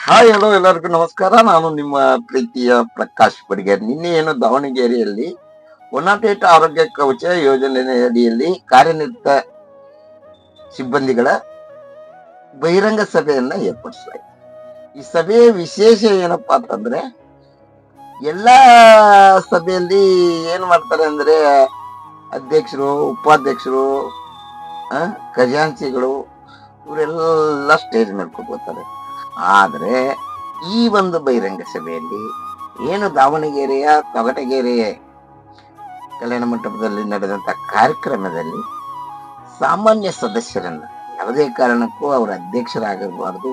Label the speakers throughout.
Speaker 1: Hi hello ಎಲ್ಲರಿಗೂ ನಮಸ್ಕಾರ. ನಾನು ನಿಮ್ಮ ಪ್ರೀತಿಯ ಪ್ರಕಾಶ್ ಬಡಿಗೇರ್. ನಿನ್ನೆ ಏನು ದಾವಣಗೆರೆಯಲ್ಲಿ 108 ಆರೋಗ್ಯ ಕವಚ ಯೋಜನೆ ಅಡಿಯಲ್ಲಿ ಕಾರ್ಯನಿರತ ಸಿಬ್ಬಂದಿಗಳ ಬಹಿರಂಗ ಸಭೆಯನ್ನ ಏರ್ಪಡಿಸಲಾಯಿತು. ಈ ಸಭೆಯ ವಿಶೇಷ ಏನಪ್ಪಾ ಅಂತಂದ್ರೆ, ಎಲ್ಲಾ ಸಭೆಯಲ್ಲಿ ಏನ್ ಮಾಡ್ತಾರೆ ಅಂದ್ರೆ ಅಧ್ಯಕ್ಷರು, ಉಪಾಧ್ಯಕ್ಷರು, ಖಜಾಂಚಿಗಳು ಇವರೆಲ್ಲ ಸ್ಟೇಜ್ ಮೇಲೆ ಕೂತ್ಕೋತಾರೆ. ಆದ್ರೆ ಈ ಒಂದು ಬಹಿರಂಗ ಸಭೆಯಲ್ಲಿ ಏನು ದಾವಣಗೆರೆಯ ತೊಗಟಗೆರೆ ಕಲ್ಯಾಣ ಮಂಟಪದಲ್ಲಿ ನಡೆದಂತ ಕಾರ್ಯಕ್ರಮದಲ್ಲಿ ಸಾಮಾನ್ಯ ಸದಸ್ಯರನ್ನ ಯಾವುದೇ ಕಾರಣಕ್ಕೂ ಅವರ ಅಧ್ಯಕ್ಷರಾಗಿರಬಾರ್ದು,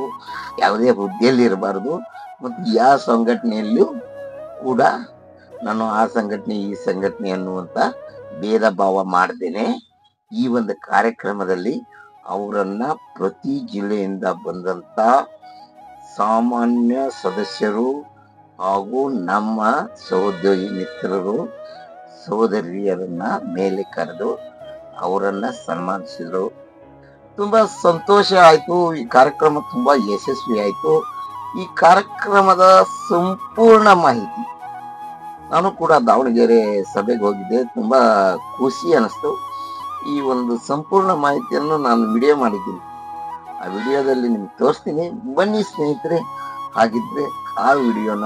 Speaker 1: ಯಾವುದೇ ಹುದ್ದೆಯಲ್ಲಿ ಇರಬಾರ್ದು, ಮತ್ತು ಯಾವ ಸಂಘಟನೆಯಲ್ಲೂ ಕೂಡ ನಾನು ಆ ಸಂಘಟನೆ ಈ ಸಂಘಟನೆ ಅನ್ನುವಂತ ಭೇದ ಭಾವ ಮಾಡದೇನೆ ಈ ಒಂದು ಕಾರ್ಯಕ್ರಮದಲ್ಲಿ ಅವರನ್ನ ಪ್ರತಿ ಜಿಲ್ಲೆಯಿಂದ ಬಂದಂತ ಸಾಮಾನ್ಯ ಸದಸ್ಯರು ಹಾಗೂ ನಮ್ಮ ಸಹೋದ್ಯೋಗಿ ಮಿತ್ರರು ಸಹೋದರಿಯರನ್ನ ಮೇಲೆ ಕರೆದು ಅವರನ್ನ ಸನ್ಮಾನಿಸಿದ್ರು. ತುಂಬಾ ಸಂತೋಷ ಆಯ್ತು. ಈ ಕಾರ್ಯಕ್ರಮ ತುಂಬಾ ಯಶಸ್ವಿ ಆಯ್ತು. ಈ ಕಾರ್ಯಕ್ರಮದ ಸಂಪೂರ್ಣ ಮಾಹಿತಿ ನಾನು ಕೂಡ ದಾವಣಗೆರೆ ಸಭೆಗೆ ಹೋಗಿದ್ದೆ. ತುಂಬಾ ಖುಷಿ ಅನಿಸ್ತು. ಈ ಒಂದು ಸಂಪೂರ್ಣ ಮಾಹಿತಿಯನ್ನು ನಾನು ವಿಡಿಯೋ ಮಾಡಿದ್ದೀನಿ. ಆ ವಿಡಿಯೋದಲ್ಲಿ ನಿಮ್ಗೆ ತೋರಿಸ್ತೀನಿ. ಬನ್ನಿ ಸ್ನೇಹಿತರೆ, ಹಾಗಿದ್ರೆ ಆ ವಿಡಿಯೋನ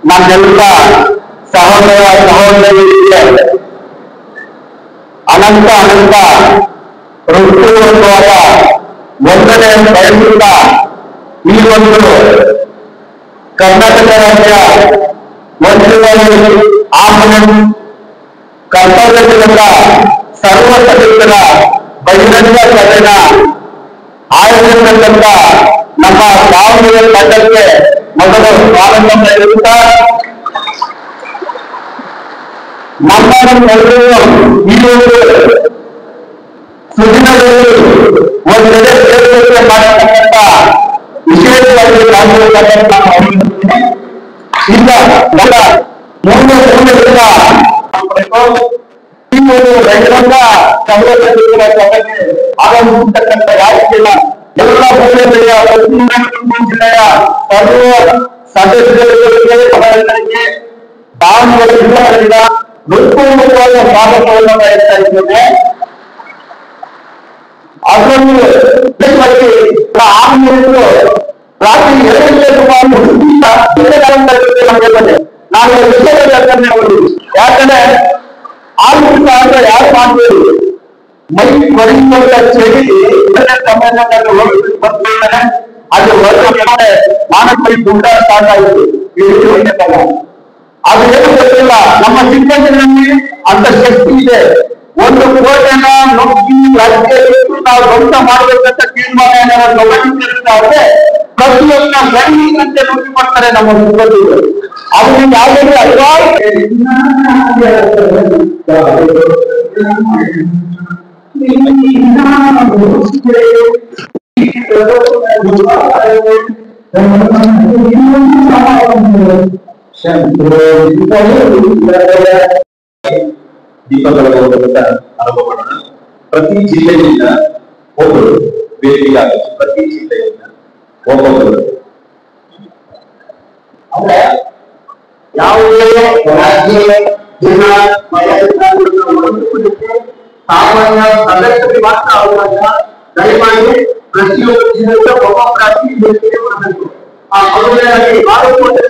Speaker 2: ನಮ್ಮೆಲ್ಲ ಸಹೋದರ ಸಹೋದರಿಯರಿಗೆ ಅನಂತ ಅನಂತ ಹೃತ್ಪೂರ್ವಕವಾದ ವಂದನೆ ಬಯಸುತ್ತಾ ಈ ಒಂದು ಕರ್ನಾಟಕ ರಾಜ್ಯ ಮಂತ್ರಿಮಂಡಲ ಆಂಬುಲೆನ್ಸ್ ಕರ್ತವ್ಯದಿಂದ ಸರ್ವ ಸದಸ್ಯರ ಬಹಿರಂಗ ಸಭೆಯ ಆಯೋಜಿಸಿದಂತ ನಮ್ಮ ದಾವಣಗೆರೆ ತಂಡಕ್ಕೆ ಮೊದಲು ಸ್ವಾಗತ ನೀಡುತ್ತಾ, ನಮ್ಮನ್ನು ಈ ಒಂದು ಸುದಿನದಲ್ಲಿ ಒಂದೆಡೆ ಸೇರ್ಪಡೆ ಮಾಡತಕ್ಕಂಥ ವಿಶೇಷವಾಗಿ ಈಗ ಮೂರನೇ ಈ ಒಂದು ಬಹಿರಂಗ ಸಭೆಯ ಸಭೆಗೆ ಆಗಮಿಸತಕ್ಕಂಥ ರಾಜ್ಯದ ಎಲ್ಲ ಜಿಲ್ಲೆಯ ಜಿಲ್ಲೆಯ ಸರ್ವ ಸದಸ್ಯರಿಗೆ ಸಭೆಗಳಿಗೆ ದಾವಣಗೆರೆ ಜಿಲ್ಲೆಗಳಿಂದ ಹೃತ್ಪೂರ್ವಕವಾದ ಸ್ವಾಗತವನ್ನು ಬಯಸ್ತಾ ಇದ್ದೇನೆ. ಅದನ್ನು ರಾತ್ರಿ 2 ಸುಮಾರು ನಾನು ವಿಷಯದಲ್ಲಿ ಯಾಕಂದ್ರೆ ಆರ್ಥಿಕ ಅಂದ್ರೆ ಯಾರು ಮಾಡ್ಬೋದು ಮೈ ಕೊಡಿಸುವಂತ ಚಳಿ ಬರ್ತಾರೆ. ಅದು ಮಾನಸಿಕ ದುಡ್ಡ ಸ್ಟಾರ್ಟ್ ಆಯಿತು. ಅದು ಏನು ಗೊತ್ತಿಲ್ಲ, ನಮ್ಮ ಸಿಬ್ಬಂದಿಗಳಲ್ಲಿ ಅಂತ ಶಕ್ತಿ ಇದೆ. 1 ಕೋಟಿಯನ್ನ ನುಗ್ಗಿ ರಾಜ್ಯದಲ್ಲಿ ನಾವು ಸ್ವಂತ ಮಾಡಬೇಕಂತ ತೀರ್ಮಾನ ತಗೊಂಡಿರ್ತಾರೆ. ಪ್ರತಿಯೊಂದ ಗಂಟೆ ನುಗ್ಗಿ ಮಾಡ್ತಾರೆ ನಮ್ಮ ಸಿಬ್ಬಂದಿಗಳು. ಅದರಿಂದ ಯಾವುದೇ ಹಲವಾರು
Speaker 3: ದೀಪಗಳ ಆರಂಭ ಮಾಡೋಣ. ಪ್ರತಿ ಜಿಲ್ಲೆಯಿಂದ ಒಬ್ಬರು ಭೇಟಿಯಾಗುತ್ತೆ. ಪ್ರತಿ ಜಿಲ್ಲೆಯಿಂದ ಒಬ್ಬೊಬ್ಬರು
Speaker 2: ಅಂದ್ರೆ ಯಾವುದೇ ರಾಜ್ಯ ಜಿಲ್ಲಾ ಸಾಮಾನ್ಯ ಸದಸ್ಯರಿಗೆ ಮಾತ್ರ ಅವಕಾಶ. ದಯಮಾಡಿ ಪ್ರತಿಯೊಂದು ಜಿಲ್ಲೆಯಿಂದ ಒಬ್ಬೊಬ್ಬರಾಗಿ ಭೇಟಿಗೆ ಬರಬೇಕು. ಆ ಸೌಲಭ್ಯವಾಗಿ ಮಾಡಿಕೊಂಡ್ರೆ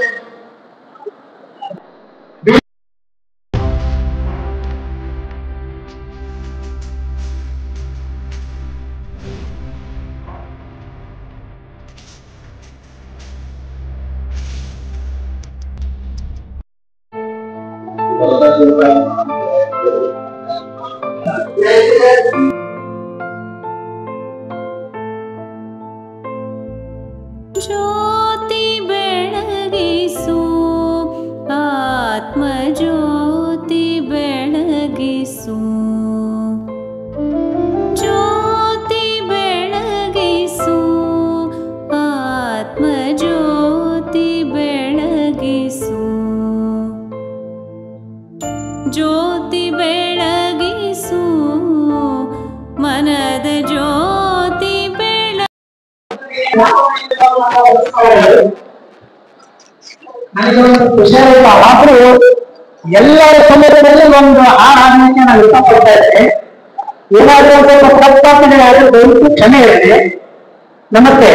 Speaker 4: ಜ್ಯೋತಿ ಬೆಳಗಿಸು, ಆತ್ಮ ಜ್ಯೋತಿ ಬೆಳಗಿಸು, ಜ್ಯೋತಿ ಬೆಳಗಿಸು.
Speaker 2: ನನಗೆ ಒಂದು ಖುಷಿ ಆಯ್ತು. ಆದ್ರೂ ಎಲ್ಲರ ಸಮಯದಲ್ಲಿ ಒಂದು ಹಾಡಾಡಲಿಕ್ಕೆ ನಾನು ಇಷ್ಟಪಡ್ತಾ ಇದ್ದೆ. ಏನಾದ್ರೂ ಒಂದು ಸ್ವಲ್ಪ ತಪ್ಪಾಗಿದೆ ಆದ್ರೆ ದಯವಿಟ್ಟು ಕ್ಷಮೆ ಇರಲಿ. ನಮಸ್ತೆ.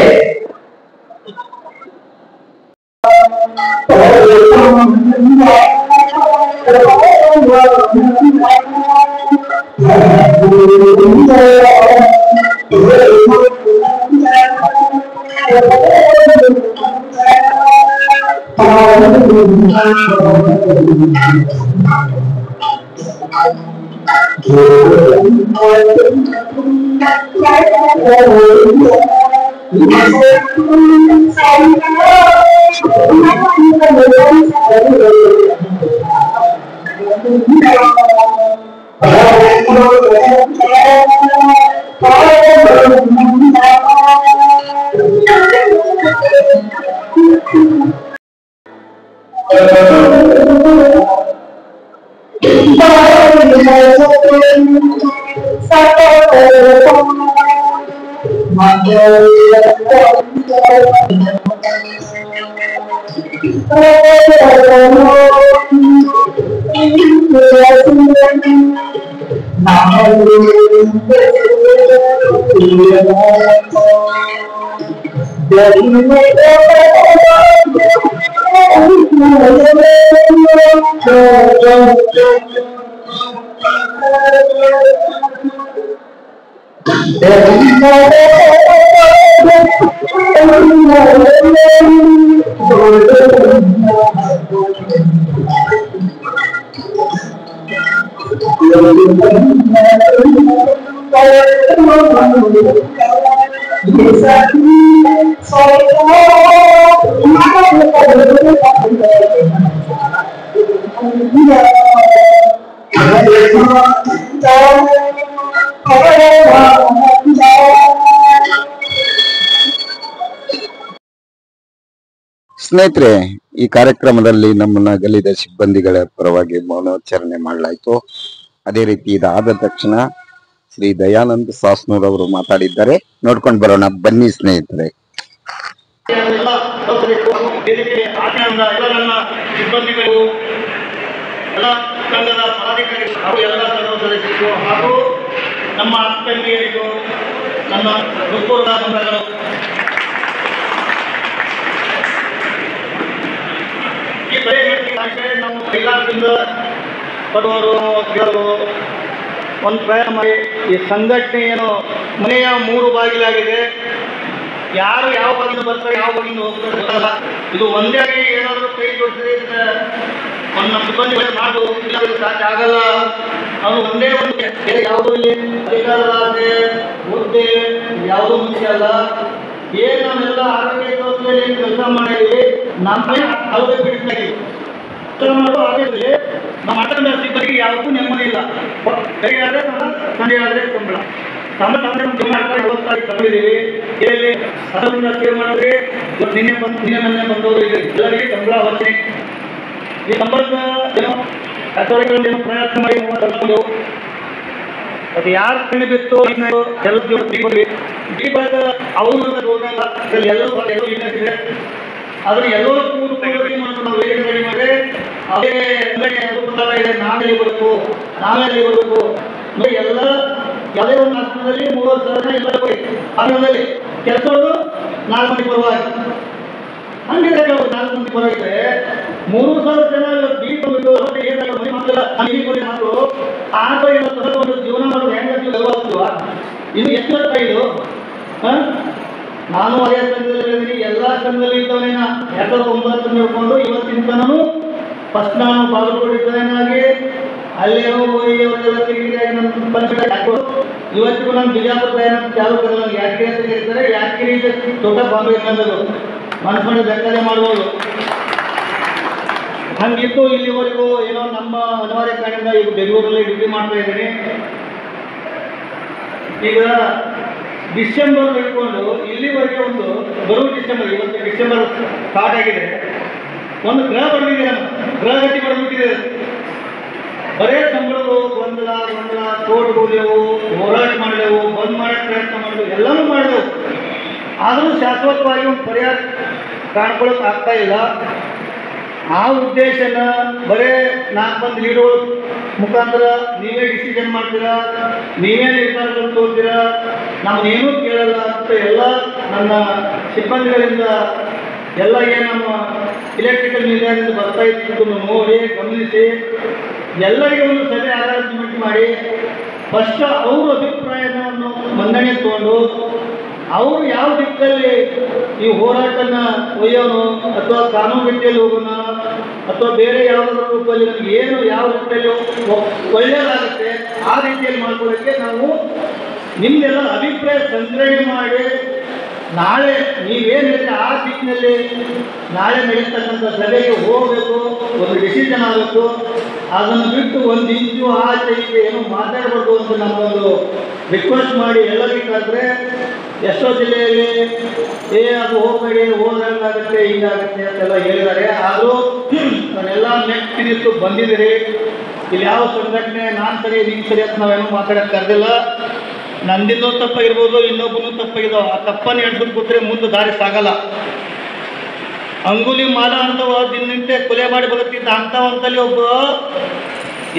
Speaker 5: ಸ್ನೇಹಿತರೆ, ಈ ಕಾರ್ಯಕ್ರಮದಲ್ಲಿ ನಮ್ಮನ್ನ ಅಗಲಿದ ಸಿಬ್ಬಂದಿಗಳ ಪರವಾಗಿ ಮೌನಾಚರಣೆ ಮಾಡಲಾಯಿತು. ಅದೇ ರೀತಿ ಇದಾದ ತಕ್ಷಣ ಶ್ರೀ ದಯಾನಂದ ಸಾಸ್ನೂರ್ ಅವರು ಮಾತಾಡಿದ್ದಾರೆ. ನೋಡ್ಕೊಂಡು ಬರೋಣ ಬನ್ನಿ ಸ್ನೇಹಿತರೆ.
Speaker 6: ಸಿಬ್ಬಂದಿಗಳು, ಎಲ್ಲ ಸಂಘದ ಪದಾಧಿಕಾರಿಗಳು ಹಾಗೂ ಎಲ್ಲ ಸದಸ್ಯರಿಗೂ ಹಾಗೂ ನಮ್ಮ ಅಕ್ಕಂದಿಯರಿಗೂ ನನ್ನ ಹೃತ್ಪೂರ್ವಕ ವಂದನೆಗಳು. ಈ ಬೆಳೆ ನಾವು ಕೈಲಾಸದಿಂದ ಬಡವರು ಒಂದು ಪ್ರಯಾಣ ಮಾಡಿ ಈ ಸಂಘಟನೆ ಏನು ಮನೆಯ 3 ಬಾಗಿಲಾಗಿದೆ. ಯಾರು ಯಾವ ಬಾಗಿಲು ಬರ್ತಾರೆ, ಯಾವ ಬಾಗಿಲು ಹೋಗ್ತಾರೆ ಗೊತ್ತಲ್ಲ. ಇದು ಒಂದೇ ಏನಾದರೂ ಕೈ ಜೋಡಿಸಿದ್ರೆ ನಮ್ಮ ಸಿಬ್ಬಂದಿಗಳು ಮಾಡು, ಇಲ್ಲಾಂದ್ರೆ ಸಾಧ್ಯ ಆಗಲ್ಲ. ಅವರು ಒಂದೇ ಒಂದು ಯಾವುದೂ ಇಲ್ಲಿ ಅಧಿಕಾರದ ಆಸೆ, ಹುದ್ದೆ ಯಾವುದೂ ಮುಖ್ಯ ಅಲ್ಲ. ಏನು ನಾವೆಲ್ಲ ಆರೋಗ್ಯ ಸಂಸ್ಥೆಯಲ್ಲಿ ಕೆಲಸ ಮಾಡಿದ್ವಿ, ನಮ್ಮೇ ಆರೋಗ್ಯ ಬಿಡಿಸ್ಲಾಗಿ ಮಾಡುವ ಆರೋಗ್ಯದಲ್ಲಿ ನಮ್ಮ ಆಟದ ಸಿಬ್ಬಂದಿಗೆ ಯಾವುದೂ ನೆಮ್ಮದಿ ಇಲ್ಲ. ಬೆಳಿಗ್ಗೆ ಆದರೆ ಸಂಜೆ ಆದರೆ ಸಂಬಳ ತಗೊಂಡಿದ್ದೀವಿ. ಇಲ್ಲಿ ಅದರಿಂದ ಸೇವ್ ಮಾಡಿದ್ರೆ ನಿನ್ನೆ ಮೊನ್ನೆ ಬಂದವರು ಇದೆ. ಎಲ್ಲರಿಗೆ ಸಂಬಳ ಅವಶ್ಯ. ಈ ಸಂಬಳದ ಏನೋ ಅಧಿಕಾರಿಗಳೇನೋ ಪ್ರಯತ್ನ ಮಾಡಿ ತಗೊಂಡು ಅದು ಯಾರು ಕಣ್ಣು ಬಿತ್ತು ಎಲ್ಲ ದೀಪದ ಅವರು ಎಲ್ಲರೂ ಇದೆ. ಆದರೆ ಎಲ್ಲರೂ ನಾವು ವೇದಿಕೆ ರೆಡಿ ಮಾಡಿದ್ರೆ ಅದೇ ಇದೆ. ನಾವೇ ಬರಬೇಕು, ನಾವೇ ಬರಬೇಕು. ಎಲ್ಲ ಯಾವುದೇ ಒಂದು ಆಸ್ಪತ್ರೆಯಲ್ಲಿ 30,000 ಜನ ಎಲ್ಲ ಆಂಧ್ರದಲ್ಲಿ ಕೆಲಸಗಳು 4 ಮಂದಿ ಪರವಾಗಿ ಹಂಗೆ 4 ಮಂದಿ ಪರವಾಗಿದ್ರೆ 3,000 ಜನ ಬೀಟ್ ಏನಾಗ ಮನೆ ಮಕ್ಕಳ ಮಕ್ಕಳು ಆಟ ಒಂದು ಜೀವನ ಮಾಡೋದು ಹೆಂಗೆ ಗರ್ವಾಗ್ತವ. ಇನ್ನು ಎಷ್ಟು ವರ್ಷ ಇದು? ನಾನು ಅದೇ ಸಂಘದಲ್ಲಿ ಎಲ್ಲ ಸಂಘದಲ್ಲಿ ಇದ್ದವನೇನ 2009 ನೋಡಿಕೊಂಡು ಇವತ್ತಿನ ತನೂ ಫಸ್ಟ್ ನಾನು ಬಾಗಲಕೋಟೆನಾಗಿ ಅಲ್ಲೇನೋ ಹೋಗಿ ಅವರೆಲ್ಲ ತಿರುಗಿದಾಗ ನನ್ನ ಪಂಚಾಯತ್ ಹಾಕೋದು. ಇವತ್ತಿಗೂ ನಾನು ಬಿಜಾಪುರ ಪ್ರಯಾಣ ಚಾಲು ಕರಲ್ಲ. ಯಾದಗಿರಿ ಅಂತ ಹೇಳ್ತಾರೆ. ಯಾದಗಿರಿ ದೊಡ್ಡ ಬಾಂಬೆ ಅನ್ನೋದು ಮನಸ್ಸು ಮಾಡಿ ಬೇಕಾದ್ರೆ ಮಾಡ್ಬೋದು. ಹಂಗಿತ್ತು ಇಲ್ಲಿವರೆಗೂ ಏನೋ ನಮ್ಮ ಅನಿವಾರ್ಯ ಕಾರಣದಿಂದ ಈಗ ಬೆಂಗಳೂರಲ್ಲಿ ಡ್ಯೂಟಿ ಮಾಡ್ತಾ ಇದ್ದೀನಿ. ಈಗ ಡಿಸೆಂಬರ್ ಹಿಡ್ಕೊಂಡು ಇಲ್ಲಿವರೆಗೆ ಒಂದು ಬರುವ ಡಿಸೆಂಬರ್, ಇವತ್ತು ಡಿಸೆಂಬರ್ ಸ್ಟಾರ್ಟ್ ಆಗಿದೆ, ಒಂದು ಗ್ರಹ ಬಂದಿದೆ, ಗ್ರಹಗತಿ ಬಂದ್ಬಿಟ್ಟಿದೆ. ಬರೇ ಸಂಬಳಗಳು ಗೊಂದಲ ಕೋರ್ಟ್ ಹೋದೆವು, ಹೋರಾಟ ಮಾಡಿದೆವು, ಬಂದ್ ಮಾಡೋಕ್ಕೆ ಪ್ರಯತ್ನ ಮಾಡಿದೆವು, ಎಲ್ಲನೂ ಮಾಡಿದೆವು. ಆದರೂ ಶಾಶ್ವತವಾಗಿ ಒಂದು ಪರಿಹಾರ ಕಾಣ್ಕೊಳಕ್ಕೆ ಆಗ್ತಾ ಇಲ್ಲ. ಆ ಉದ್ದೇಶನ ಬರೇ 4 ಮಂದಿ ಲೀಡರ್ ಮುಖಾಂತರ ನೀವೇ ಡಿಸಿಷನ್ ಮಾಡ್ತೀರಾ, ನೀವೇ ನಿರ್ಧಾರಗಳು ತಗೋತೀರಾ, ನಮ್ಮನ್ನೇನೂ ಕೇಳಲ್ಲ ಅಂತ ಎಲ್ಲ ನನ್ನ ಸಿಬ್ಬಂದಿಗಳಿಂದ ಎಲ್ಲ ಏನು ನಮ್ಮ ಇಲೆಕ್ಟ್ರಿಕಲ್ ಮೀಡಿಯಾದಿಂದ ಬರ್ತಾ ಇದ್ದನ್ನು ನೋಡಿ ಗಮನಿಸಿ ಎಲ್ಲರಿಗೂ ಒಂದು ಸಭೆ ಅರೇಂಜ್ಮೆಂಟ್ ಮಾಡಿ ಫಸ್ಟ್ ಅವ್ರ ಅಭಿಪ್ರಾಯವನ್ನು ಮನ್ನಣೆ ತಗೊಂಡು ಅವರು ಯಾವ ದಿಕ್ಕಲ್ಲಿ ಈ ಹೋರಾಟನ ಒಯ್ಯೋನು ಅಥವಾ ಕಾನೂನು ರೀತಿಯಲ್ಲಿ ಹೋಗೋಣ ಅಥವಾ ಬೇರೆ ಯಾವುದಾದ್ರೂ ರೂಪದಲ್ಲಿ ನಮ್ಗೆ ಏನು ಯಾವ ರೀತಿಯಲ್ಲಿ ಒಳ್ಳೆಯದಾಗುತ್ತೆ ಆ ರೀತಿಯಲ್ಲಿ ಮಾಡ್ಕೊಳ್ಳೋಕ್ಕೆ ನಾವು ನಿಮ್ದೆಲ್ಲ ಅಭಿಪ್ರಾಯ ಸಂಗ್ರಹಣೆ ಮಾಡಿ ನಾಳೆ ನೀವೇನಿದೆ ಆ ದಿಕ್ಕಿನಲ್ಲಿ ನಾಳೆ ನಡೀತಕ್ಕಂಥ ಸಭೆಗೆ ಹೋಗಬೇಕು, ಒಂದು ಡಿಸಿಷನ್ ಆಗಬೇಕು. ಅದನ್ನು ಬಿಟ್ಟು ಒಂದು ಇಂಚು ಆಚೆ ಈಚೆ ಏನೋ ಮಾತಾಡಬಾರ್ದು ಅಂತ ನಾವೊಂದು ರಿಕ್ವೆಸ್ಟ್ ಮಾಡಿ ಎಲ್ಲರಿಗಾದರೆ ಎಷ್ಟೋ ಜಿಲ್ಲೆಯಲ್ಲಿ ಅದು ಹೋಗಬೇಡಿ, ಹೋದಂಗಾಗುತ್ತೆ, ಹಿಂಗಾಗುತ್ತೆ ಅಂತೆಲ್ಲ ಹೇಳಿದ್ದಾರೆ. ಆದರೂ ನಾನೆಲ್ಲ ನೆಕ್ಸ್ಟ್ ನಿಂತು ಬಂದಿದ್ದೀರಿ. ಇಲ್ಲಿ ಯಾವ ಸಂಘಟನೆ ನಾನು ಸರಿ ನೀನು ಸರಿ ಅಂತ ನಾವೇನೋ ಮಾತಾಡೋಕ್ಕೆ ಕರೆದಿಲ್ಲ. ನಂದಿನ್ನೂ ತಪ್ಪಾಗಿರ್ಬೋದು, ಇನ್ನೊಬ್ಬನೂ ತಪ್ಪಾಗಿದ್ದಾವೆ. ಆ ತಪ್ಪನ್ನು ಎಡ್ಸ್ಕೊಂಡು ಕೂತ್ರೆ ಮುಂದೆ ದಾರಿ ಸಾಗಲ್ಲ. ಅಂಗುಲಿ ಮಾಲ ಅಂತವ ದಿನನಿಂತೆ ಕೊಲೆ ಮಾಡಿ ಬರುತ್ತಿದ್ದ ಅಂಥವಂತಲ್ಲಿ ಒಬ್ಬ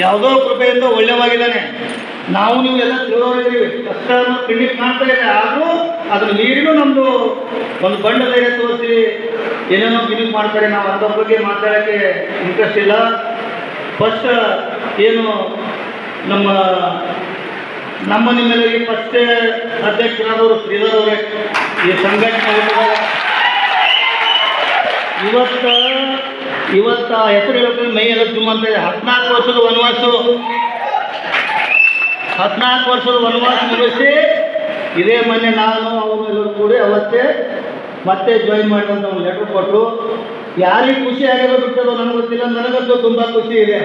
Speaker 6: ಯಾವುದೋ ಕೃಪೆಯಿಂದ ಒಳ್ಳೆಯವಾಗಿದ್ದಾನೆ. ನಾವು ನೀವು ಎಲ್ಲ ತಿಳೋರಿದ್ದೀವಿ, ಕಷ್ಟ ಕಿಂಡಿಗೆ ಕಾಣ್ತಾ ಇದೆ. ಆದರೂ ಅದನ್ನು ಮೀರಿನೂ ನಮ್ಮದು ಒಂದು ಬಂಡ ಧೈರ್ಯ ತೋರಿಸಿ ಏನೇನೋ ಗಿಮಿಕ್ ಮಾಡ್ತಾರೆ. ನಾವು ಅದ್ರ ಬಗ್ಗೆ ಮಾತಾಡೋಕ್ಕೆ ಇಂಟ್ರೆಸ್ಟ್ ಇಲ್ಲ. ಫಸ್ಟ್ ಏನು ನಮ್ಮ ನಿಮ್ಮೆಲ್ಲರಿಗೆ ಫಸ್ಟ್ ಅಧ್ಯಕ್ಷರಾದವರು ಶ್ರೀಧರ್ ಅವರೇ ಈ ಸಂಘಟನೆ ಇವತ್ತು ಹೆಸರು ಹೇಳೋಕೆ ಮೈ ಎಲ್ಲ ತುಂಬ ಅಂತ ಇದೆ. 14 ವರ್ಷದ ವನವಾಸ ಮುಗಿಸಿ ಇದೇ ಮೊನ್ನೆ ನಾನು ಅವನು ಎಲ್ಲರೂ ಕೂಡಿ ಅವತ್ತೇ ಮತ್ತೆ ಜಾಯಿನ್ ಮಾಡಿದಂಥ ಒಂದು ಲೆಟ್ರ್ ಕೊಟ್ಟರು. ಯಾರಿಗೆ ಖುಷಿ ಆಗಿರೋ ಬಿಟ್ಟದೋ ನನಗೆ ಗೊತ್ತಿಲ್ಲ, ನನಗಂತೂ ತುಂಬ ಖುಷಿ ಇದೆ.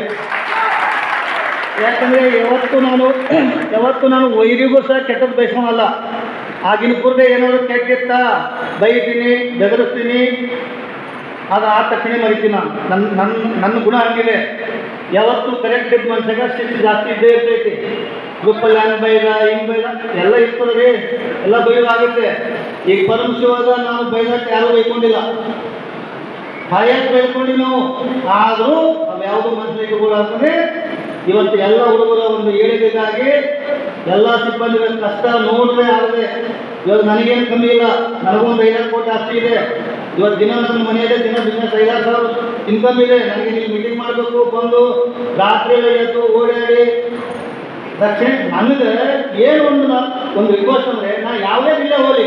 Speaker 6: ಯಾಕಂದರೆ ಯಾವತ್ತು ನಾನು ವೈರಿಗೂ ಸಹ ಕೆಟ್ಟದ್ದು ಬಯಸೋನಲ್ಲ. ಆಗಿನ ಪೂರ್ದೆ ಏನಾದರೂ ಕೆಟ್ಟಿತ್ತ ಬೈತೀನಿ, ಬೆದರಿಸ್ತೀನಿ, ಅದು ಆ ತಕ್ಷಣ ಮರಿತೀನಿ. ನನ್ನ ಗುಣ ಹಂಗಿದೆ. ಯಾವತ್ತು ಕರೆಕ್ಟ್ ಇದ್ದ ಮನುಷ್ಯಾಗ ಶಿಸ್ತು ಜಾಸ್ತಿ ಇದ್ದೇ ಇರ್ತೈತಿ. ಗ್ರೂಪಲ್ಲಿ ಹಂಗೆ ಬೈದ ಹಿಂಗೆ ಬೈದ ಎಲ್ಲ ಇರ್ತದೆ ರೀ, ಎಲ್ಲ ಬೈದಾಗುತ್ತೆ. ಈಗ ಪರಮಶಿವಾಗ ನಾವು ಬೈದಕ್ಕೆ ಯಾರೂ ಬೈಕೊಂಡಿಲ್ಲ, ಹಾಯಾಗಿ ಬೈದ್ಕೊಂಡು ನಾವು. ಆದರೂ ಅವು ಯಾವುದೋ ಮನಸ್ಸಿಗೆ ಕೂಡ ಅಂತಂದರೆ ಇವತ್ತು ಎಲ್ಲ ಹುಡುಗರ ಒಂದು ಏಳಿಗೆಗಾಗಿ ಎಲ್ಲ ಸಿಬ್ಬಂದಿಗಳ ಕಷ್ಟ ನೋಡಿದ್ರೆ ಆಗದೆ. ಇವಾಗ ನನಗೇನು ಕಮ್ಮಿ ಇಲ್ಲ, ನನಗೊಂದು 5,000 ಕೋಟಿ ಆಸ್ತಿ ಇದೆ. ಇವತ್ತು ದಿನ ನನ್ನ ಮನೆಯಲ್ಲೇ ದಿನ ಬಿಸ್ನೆಸ್ 5,000 ಇನ್ಕಮ್ ಇದೆ. ನನಗೆ ನೀವು ಮೀಟಿಂಗ್ ಮಾಡಬೇಕು, ಬಂದು ರಾತ್ರಿ ಎದ್ದು ಓಡಾಡಿ ದಕ್ಷಿಣ. ನನಗೆ ಏನು ಒಂದು ರಿಕ್ವೆಸ್ಟ್ ಅಂದರೆ, ನಾನು ಯಾವುದೇ ಜಿಲ್ಲೆ ಹೋಗಲಿ,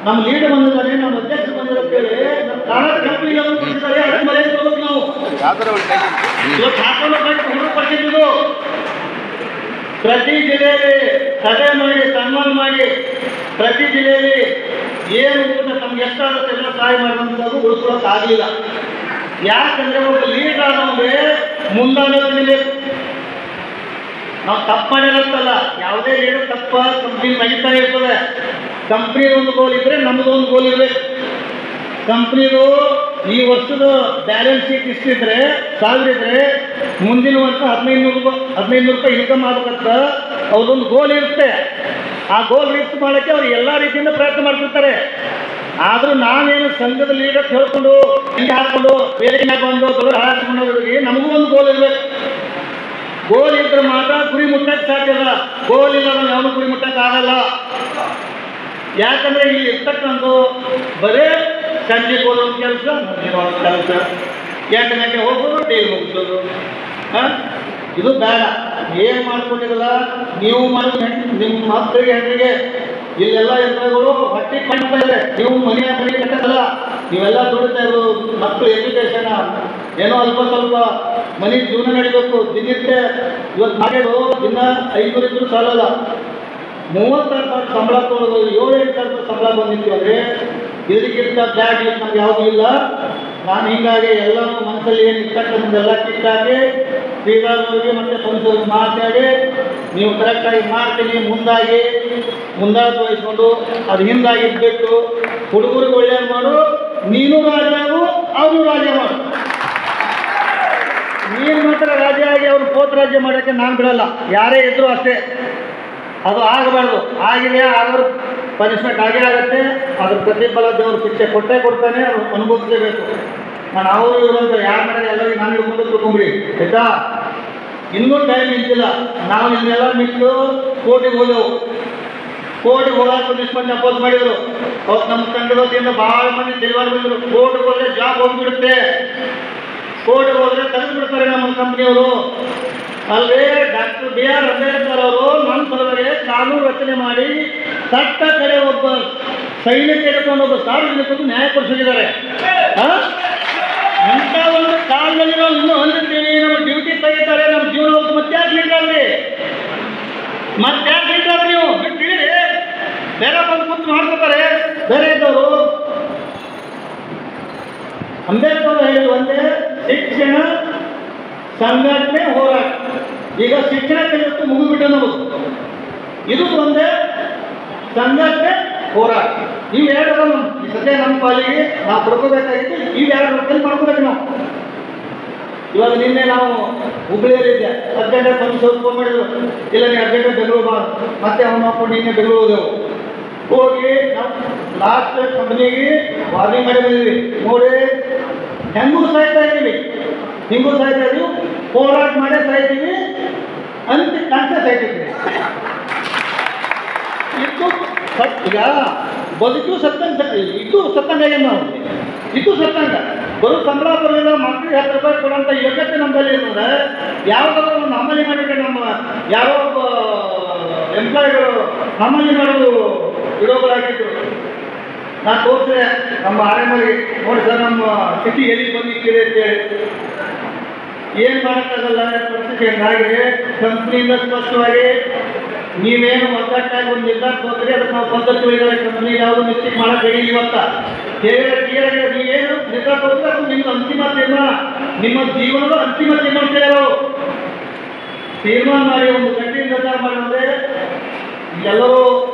Speaker 6: ನಮ್ಮ ಲೀಡರ್ ಬಂದಿದ್ದಾರೆ, ನಮ್ಮ ಅಧ್ಯಕ್ಷರು ಬಂದಿದ್ದಾರೆ ಕೇಳಿ ನಮ್ಮ ಕಾರಣ ಕಂಪ್ನಿ ಕೊಟ್ಟಿದ್ದಾರೆ. ಅದಕ್ಕೆ ಮರ್ಯಾದೆ ತಗೋಬೇಕು ನಾವು. ಇವತ್ತು ಹಾಕೊಂಡು ಪರಿಸ್ಥಿತಿ ಪ್ರತಿ ಜಿಲ್ಲೆಯಲ್ಲಿ ಸಭೆ ಮಾಡಿ ಸನ್ಮಾನ ಮಾಡಿ ಪ್ರತಿ ಜಿಲ್ಲೆಯಲ್ಲಿ ಏನು ನಮ್ಗೆ ಎಷ್ಟಾಗುತ್ತೆ ಎಲ್ಲ ಸಹಾಯ ಮಾಡುವಂಥದ್ದು ಉಳಿಸ್ಕೊಳ್ಳೋಕ್ಕಾಗಲಿಲ್ಲ. ಯಾಕಂದರೆ ಒಬ್ಬ ಲೀಡರ್ ಆದವ್ರೆ ಮುಂದಾಡೋದ್ರಲ್ಲಿ ನಾವು ತಪ್ಪು ಮಾಡಿರತ್ತಲ್ಲ. ಯಾವುದೇ ಲೀಡರ್ ತಪ್ಪ ಕಂಪ್ನಿ ನಡೀತಾ ಇರ್ತದೆ. ಕಂಪ್ನಿ ಒಂದು ಗೋಲ್ ಇದ್ದರೆ ನಮ್ಮದು ಒಂದು ಗೋಲ್ ಇರಬೇಕು. ಕಂಪ್ನಿದು ಈ ವರ್ಷದ ಬ್ಯಾಲೆನ್ಸ್ ಶೀಟ್ ಇಷ್ಟಿದ್ರೆ 1000 ಇದ್ರೆ ಮುಂದಿನ ವರ್ಷ 1500 ರೂಪಾಯಿ ಇನ್ಕಮ್ ಆಗ್ಬೇಕಂತ ಅವ್ರದೊಂದು ಗೋಲ್ ಇರುತ್ತೆ. ಆ ಗೋಲ್ ರೀಚ್ ಮಾಡೋಕ್ಕೆ ಅವ್ರು ಎಲ್ಲ ರೀತಿಯಿಂದ ಪ್ರಯತ್ನ ಮಾಡ್ತಿರ್ತಾರೆ. ಆದರೂ ನಾನೇನು ಸಂಘದ ಲೀಡರ್ ಹೇಳ್ಕೊಂಡು ಹಿಂಗೆ ಹಾಕ್ಕೊಂಡು ಬೇರೆ ಬಂದು ದೊಡ್ಡ ಹಾಕ್ಕೊಂಡೋಗಿ ನಮಗೂ ಒಂದು ಗೋಲ್ ಇರಬೇಕು. ಗೋಲ್ ಇದ್ರೆ ಮಾತ್ರ ಗುರಿ ಮುಟ್ಟಕ್ಕೆ ಸಾಧ್ಯ ಇಲ್ಲ. ಗೋಲ್ ಇಲ್ಲ ನಾವು ಯಾವನು ಗುರಿ ಮುಟ್ಟಕ್ಕೆ ಆಗಲ್ಲ. ಯಾಕಂದರೆ ಇಲ್ಲಿ ಇರ್ತಕ್ಕಂಥ ಬರೇ ಸಂಜೆಗೆ ಹೋದೊಂದು ಕೆಲಸ, ಕೆಲಸ ಯಾಕೆ ಹೋಗೋದು ಡೈಲಿ ಮುಗಿಸೋದು. ಇದು ಬೇಡ. ಏನು ಮಾಡ್ಕೊಂಡಿರಲ್ಲ ನೀವು ಮಾಡಿ ನಿಮ್ಮ ಮಕ್ಕಳಿಗೆ ಹೆಣ್ಣಿಗೆ ಇಲ್ಲೆಲ್ಲ ಯಂತ್ರಗಳು ಹೊಟ್ಟೆ ಕಾಣ್ತಾ ಇದೆ. ನೀವು ಮನೆ ಕಟ್ಟಲ್ಲ, ನೀವೆಲ್ಲ ದುಡಿತಾ ಇರೋದು ಮಕ್ಕಳು ಎಜುಕೇಷನ್ ಏನೋ ಅಲ್ಪ ಸ್ವಲ್ಪ ಮನೆ ಜೀವನ ನಡಿಬೇಕು. ದಿನಕ್ಕೆ ಇವತ್ತು ಮಾಡೋದು ದಿನ 500 ಇದ್ರೂ ಸಾಲಲ್ಲ. 36,000 ಸಂಬಳ ತೊಗೊಳ್ಳೋದು, 7,000 ಸಂಬಳ ಬಂದಿತ್ತು ಅಂದರೆ ಇದಕ್ಕಿಂತ ಬ್ಯಾಡ್ ನಮ್ಗೆ ಯಾವುದೂ ಇಲ್ಲ. ನಾನು ಹೀಗಾಗಿ ಎಲ್ಲರೂ ಮನಸ್ಸಲ್ಲಿ ಏನು ಇರ್ತಕ್ಕಂಥದ್ದೆಲ್ಲ ಕಿತ್ತಾಗಿ ಶ್ರೀರಾಮರಿಗೆ ಮತ್ತು ಸಂಸದರು ಮಾತಾಡಿ ನೀವು ಕರೆಕ್ಟಾಗಿ ಮಾಡ್ತೀನಿ ಮುಂದಾಗಿ ವಹಿಸ್ಕೊಂಡು ಅದು ಹಿಂದಾಗಿದ್ಬಿಟ್ಟು ಹುಡುಗರಿಗೆ ಒಳ್ಳೆಯದು ಮಾಡು. ನೀನು ರಾಜ ಆಗು, ಅವರು ರಾಜ ಮಾಡು. ನೀನು ಮಾತ್ರ ರಾಜ್ಯ ಆಗಿ ಅವರು ಪೋತ ರಾಜ್ಯ ಮಾಡೋಕ್ಕೆ ನಾನು ಬಿಡಲ್ಲ. ಯಾರೇ ಇದ್ದರೂ ಅಷ್ಟೇ, ಅದು ಆಗಬಾರ್ದು. ಆಗಿದೆ ಆದರೂ ಪನಿಷ್ಮೆಂಟ್ ಆಗೇ ಆಗುತ್ತೆ. ಅದ್ರ ಪ್ರತಿಫಲ ದೇವರು ಶಿಕ್ಷೆ ಕೊಟ್ಟೇ ಕೊಡ್ತಾನೆ, ಅವ್ರು ಅನುಭವಿಸಲೇಬೇಕು. ನಾನು ಅವರು ಇವರು ಅಂತ ಯಾರ ಮನೆಗೆ ಎಲ್ಲರಿಗೂ ನಾನು ಹಿಡ್ಕೊಂಡು ತಿಳ್ಕೊಂಬಿಡಿ ಆಯ್ತಾ. ಇನ್ನೂ ಟೈಮ್ ನಿಂತಿಲ್ಲ. ನಾವು ನಿಮ್ಮೆಲ್ಲ ನಿಂತು ಕೋರ್ಟಿಗೆ ಹೋದೆವು. ಕೋರ್ಟಿಗೆ ಹೋದಾಗ ಪನಿಷ್ಮೆಂಟ್ ಅಪೋಸ್ ಮಾಡಿದರು. ಅವತ್ತು ನಮ್ಮ ತಂಡದಿಂದ ಭಾಳ ಮಂದಿ ಡೆಲಿವರಿ ಬಂದರು. ಕೋರ್ಟ್ಗೆ ಹೋದರೆ ಜಾಬ್ ಹೋಗ್ಬಿಡುತ್ತೆ, ಕೋರ್ಟ್ಗೆ ಹೋದರೆ ತೆಗೆದು ಬಿಡ್ತಾರೆ ನಮ್ಮ ಕಂಪ್ನಿಯವರು. ಅಲ್ಲೇ ಡಾಕ್ಟರ್ B.R. ಅಂಬೇಡ್ಕರ್ ಅವರು ನಮ್ಮ ಸಲುವಾಗಿ ಕಾನೂನು ರಚನೆ ಮಾಡಿ ತಟ್ಟ ಕಡೆ ಒಬ್ಬ ಸೈನಿಕ ಹಿಡ್ಕೊಂಡು ಒಬ್ಬ ಸಾರ್ವಜನಿಕರು ನ್ಯಾಯ ಕೊಡಿಸಿದ್ದಾರೆ. ಇಂಥ ಒಂದು ಕಾಲದಲ್ಲಿ ನಾವು ಇನ್ನೂ ಹೊಂದಿರ್ತೀವಿ. ನಮ್ಮ ಡ್ಯೂಟಿ ತೆಗಿತಾರೆ, ನಮ್ಮ ಜೀವನ ಹೋಗಿ ಮತ್ತ್ಯಾಕೆ ಹಿಡ್ರಿ, ಮತ್ತ್ಯಾಕೆ ಹಿಡ್ರಿ ನೀವು ಬಿಟ್ಟಿರಿ. ಬೇರೆ ಬಂದು ಕೂತು ಮಾಡ್ಕೋತಾರೆ ಬೇರೆ ಇದ್ದವರು. ಅಂಬೇಡ್ಕರ್ ಹೇಳಿದ್ರು ಒಂದೇ, ಶಿಕ್ಷಣ ಸಂಘಟನೆ ಹೋರಾಟ. ಈಗ ಶಿಕ್ಷಣ ಕಲಿತು ಮುಗಿದ್ಬಿಟ್ಟು ನಾವು ಇದು ಒಂದೇ, ಸಂಘಟನೆ ಹೋರಾಟ. ಇವೆರಡು ಈ ಸದ್ಯ ನಮ್ಮ ಪಾಲಿಗೆ ನಾವು ಪಡ್ಕೋಬೇಕಾಗಿತ್ತು. ಇವೆರಡು ಕಲಿ ಮಾಡ್ಕೋಬೇಕು ನಾವು. ಇವಾಗ ನಿನ್ನೆ ನಾವು ಹುಬ್ಬಳ್ಳಿಯಲ್ಲಿದ್ದೆ, ಅರ್ಜೆಂಟಾಗಿ ಬಂದು ಫೋನ್ ಮಾಡಿದ್ರು, ಇಲ್ಲ ನೀವು ಅರ್ಜೆಂಟಾಗಿ ಬೆಂಗಳೂರು ಬಾ. ಮತ್ತೆ ಅವನು ಹಾಕೊಂಡು ನಿನ್ನೆ ಬೆಂಗಳೂರು ಹೋದೆವು. ಹೋಗಿ ನಾವು ಲಾಸ್ಟ್ ಕಂಪ್ನಿಗೆ ವಾರ್ನಿಂಗ್ ಮಾಡಿ ಬಂದಿದ್ವಿ. ನೋಡಿ ಹೆಂಗೂ ಸಾಯ್ತಾ ಇದ್ದೀವಿ, ಹಿಂಗೂ ಸಾಯ್ತಾ ಇದ್ದೀವಿ, ಹೋರಾಟ ಮಾಡೇ ಸಾಯ್ತೀವಿ ಅಂತ ಕಾಣ್ತಾ ಸಾಯ್ತಿದ್ವಿ. ಇದು ಈಗ ಬದುಕು ಸತ್ತಂಗ, ಇದು ಸತ್ತಂಗ ನಾವು, ಇದು ಸತ್ತಂಗ. ಬರೋ ಸಂಬಳ ಬರೋದಿಲ್ಲ, ಮಕ್ಕಳಿಗೆ 10 ರೂಪಾಯಿ ಕೊಡೋಂಥ ಯೋಗ್ಯತೆ ನಮ್ಮಲ್ಲಿ ಇರ್ತದೆ. ಯಾವುದಾದ್ರು ಒಂದು ಅಮಲಿ ಮಾಡಿಬಿಟ್ಟೆ ನಮ್ಮ ಯಾರೋ ಒಬ್ಬ ಎಂಪ್ಲಾಯಿಗಳು ಅಮಲಿ ಮಾಡೋದು ವಿರೋಧಗಳಾಗಿದ್ರು. ನಾನು ತೋರಿಸಿದೆ ನಮ್ಮ ಆರ್ಎಂಆರ್ಗೆ, ನೋಡಿ ಸರ್ ನಮ್ಮ ಸ್ಥಿತಿ ಎಲ್ಲಿ ಬಂದಿದ್ದೀರಿ ಅಂತೇಳಿ. ಏನು ಮಾಡೋಕ್ಕಾಗಲ್ಲ, ಪರಿಸ್ಥಿತಿ ಹೆಂಗಾಗಿದೆ. ಕಂಪ್ನಿಯಿಂದ ಸ್ಪಷ್ಟವಾಗಿ ನೀವೇನು ಒಗ್ಗಟ್ಟಾಗಿ ಒಂದು ನಿರ್ಧಾರ ತೋರಿಸ್ರಿ, ಅದಕ್ಕೆ ನಾವು ಪದ್ಧತಿಗಳಿದ್ದಾರೆ. ಕಂಪ್ನಿ ಯಾವುದು ಮಿಸ್ಟೇಕ್ ಮಾಡೋಕ್ಕೆ ಹೇಳಿ ಇವತ್ತ ಕ್ಲಿಯರಾಗಿ ನೀವೇನು ನಿರ್ಧಾರ ತೋರಿಸ್ರಿ, ಅದು ನಿಮ್ಮ ಅಂತಿಮ ತೀರ್ಮಾನ, ನಿಮ್ಮ ಜೀವನದ ಅಂತಿಮ ತೀರ್ಮಾನ. ತೀರ್ಮಾನ ಮಾಡಿ ಒಂದು ಗಂಟೆ ನಿರ್ಧಾರ ಮಾಡಿದ್ರೆ ಎಲ್ಲರೂ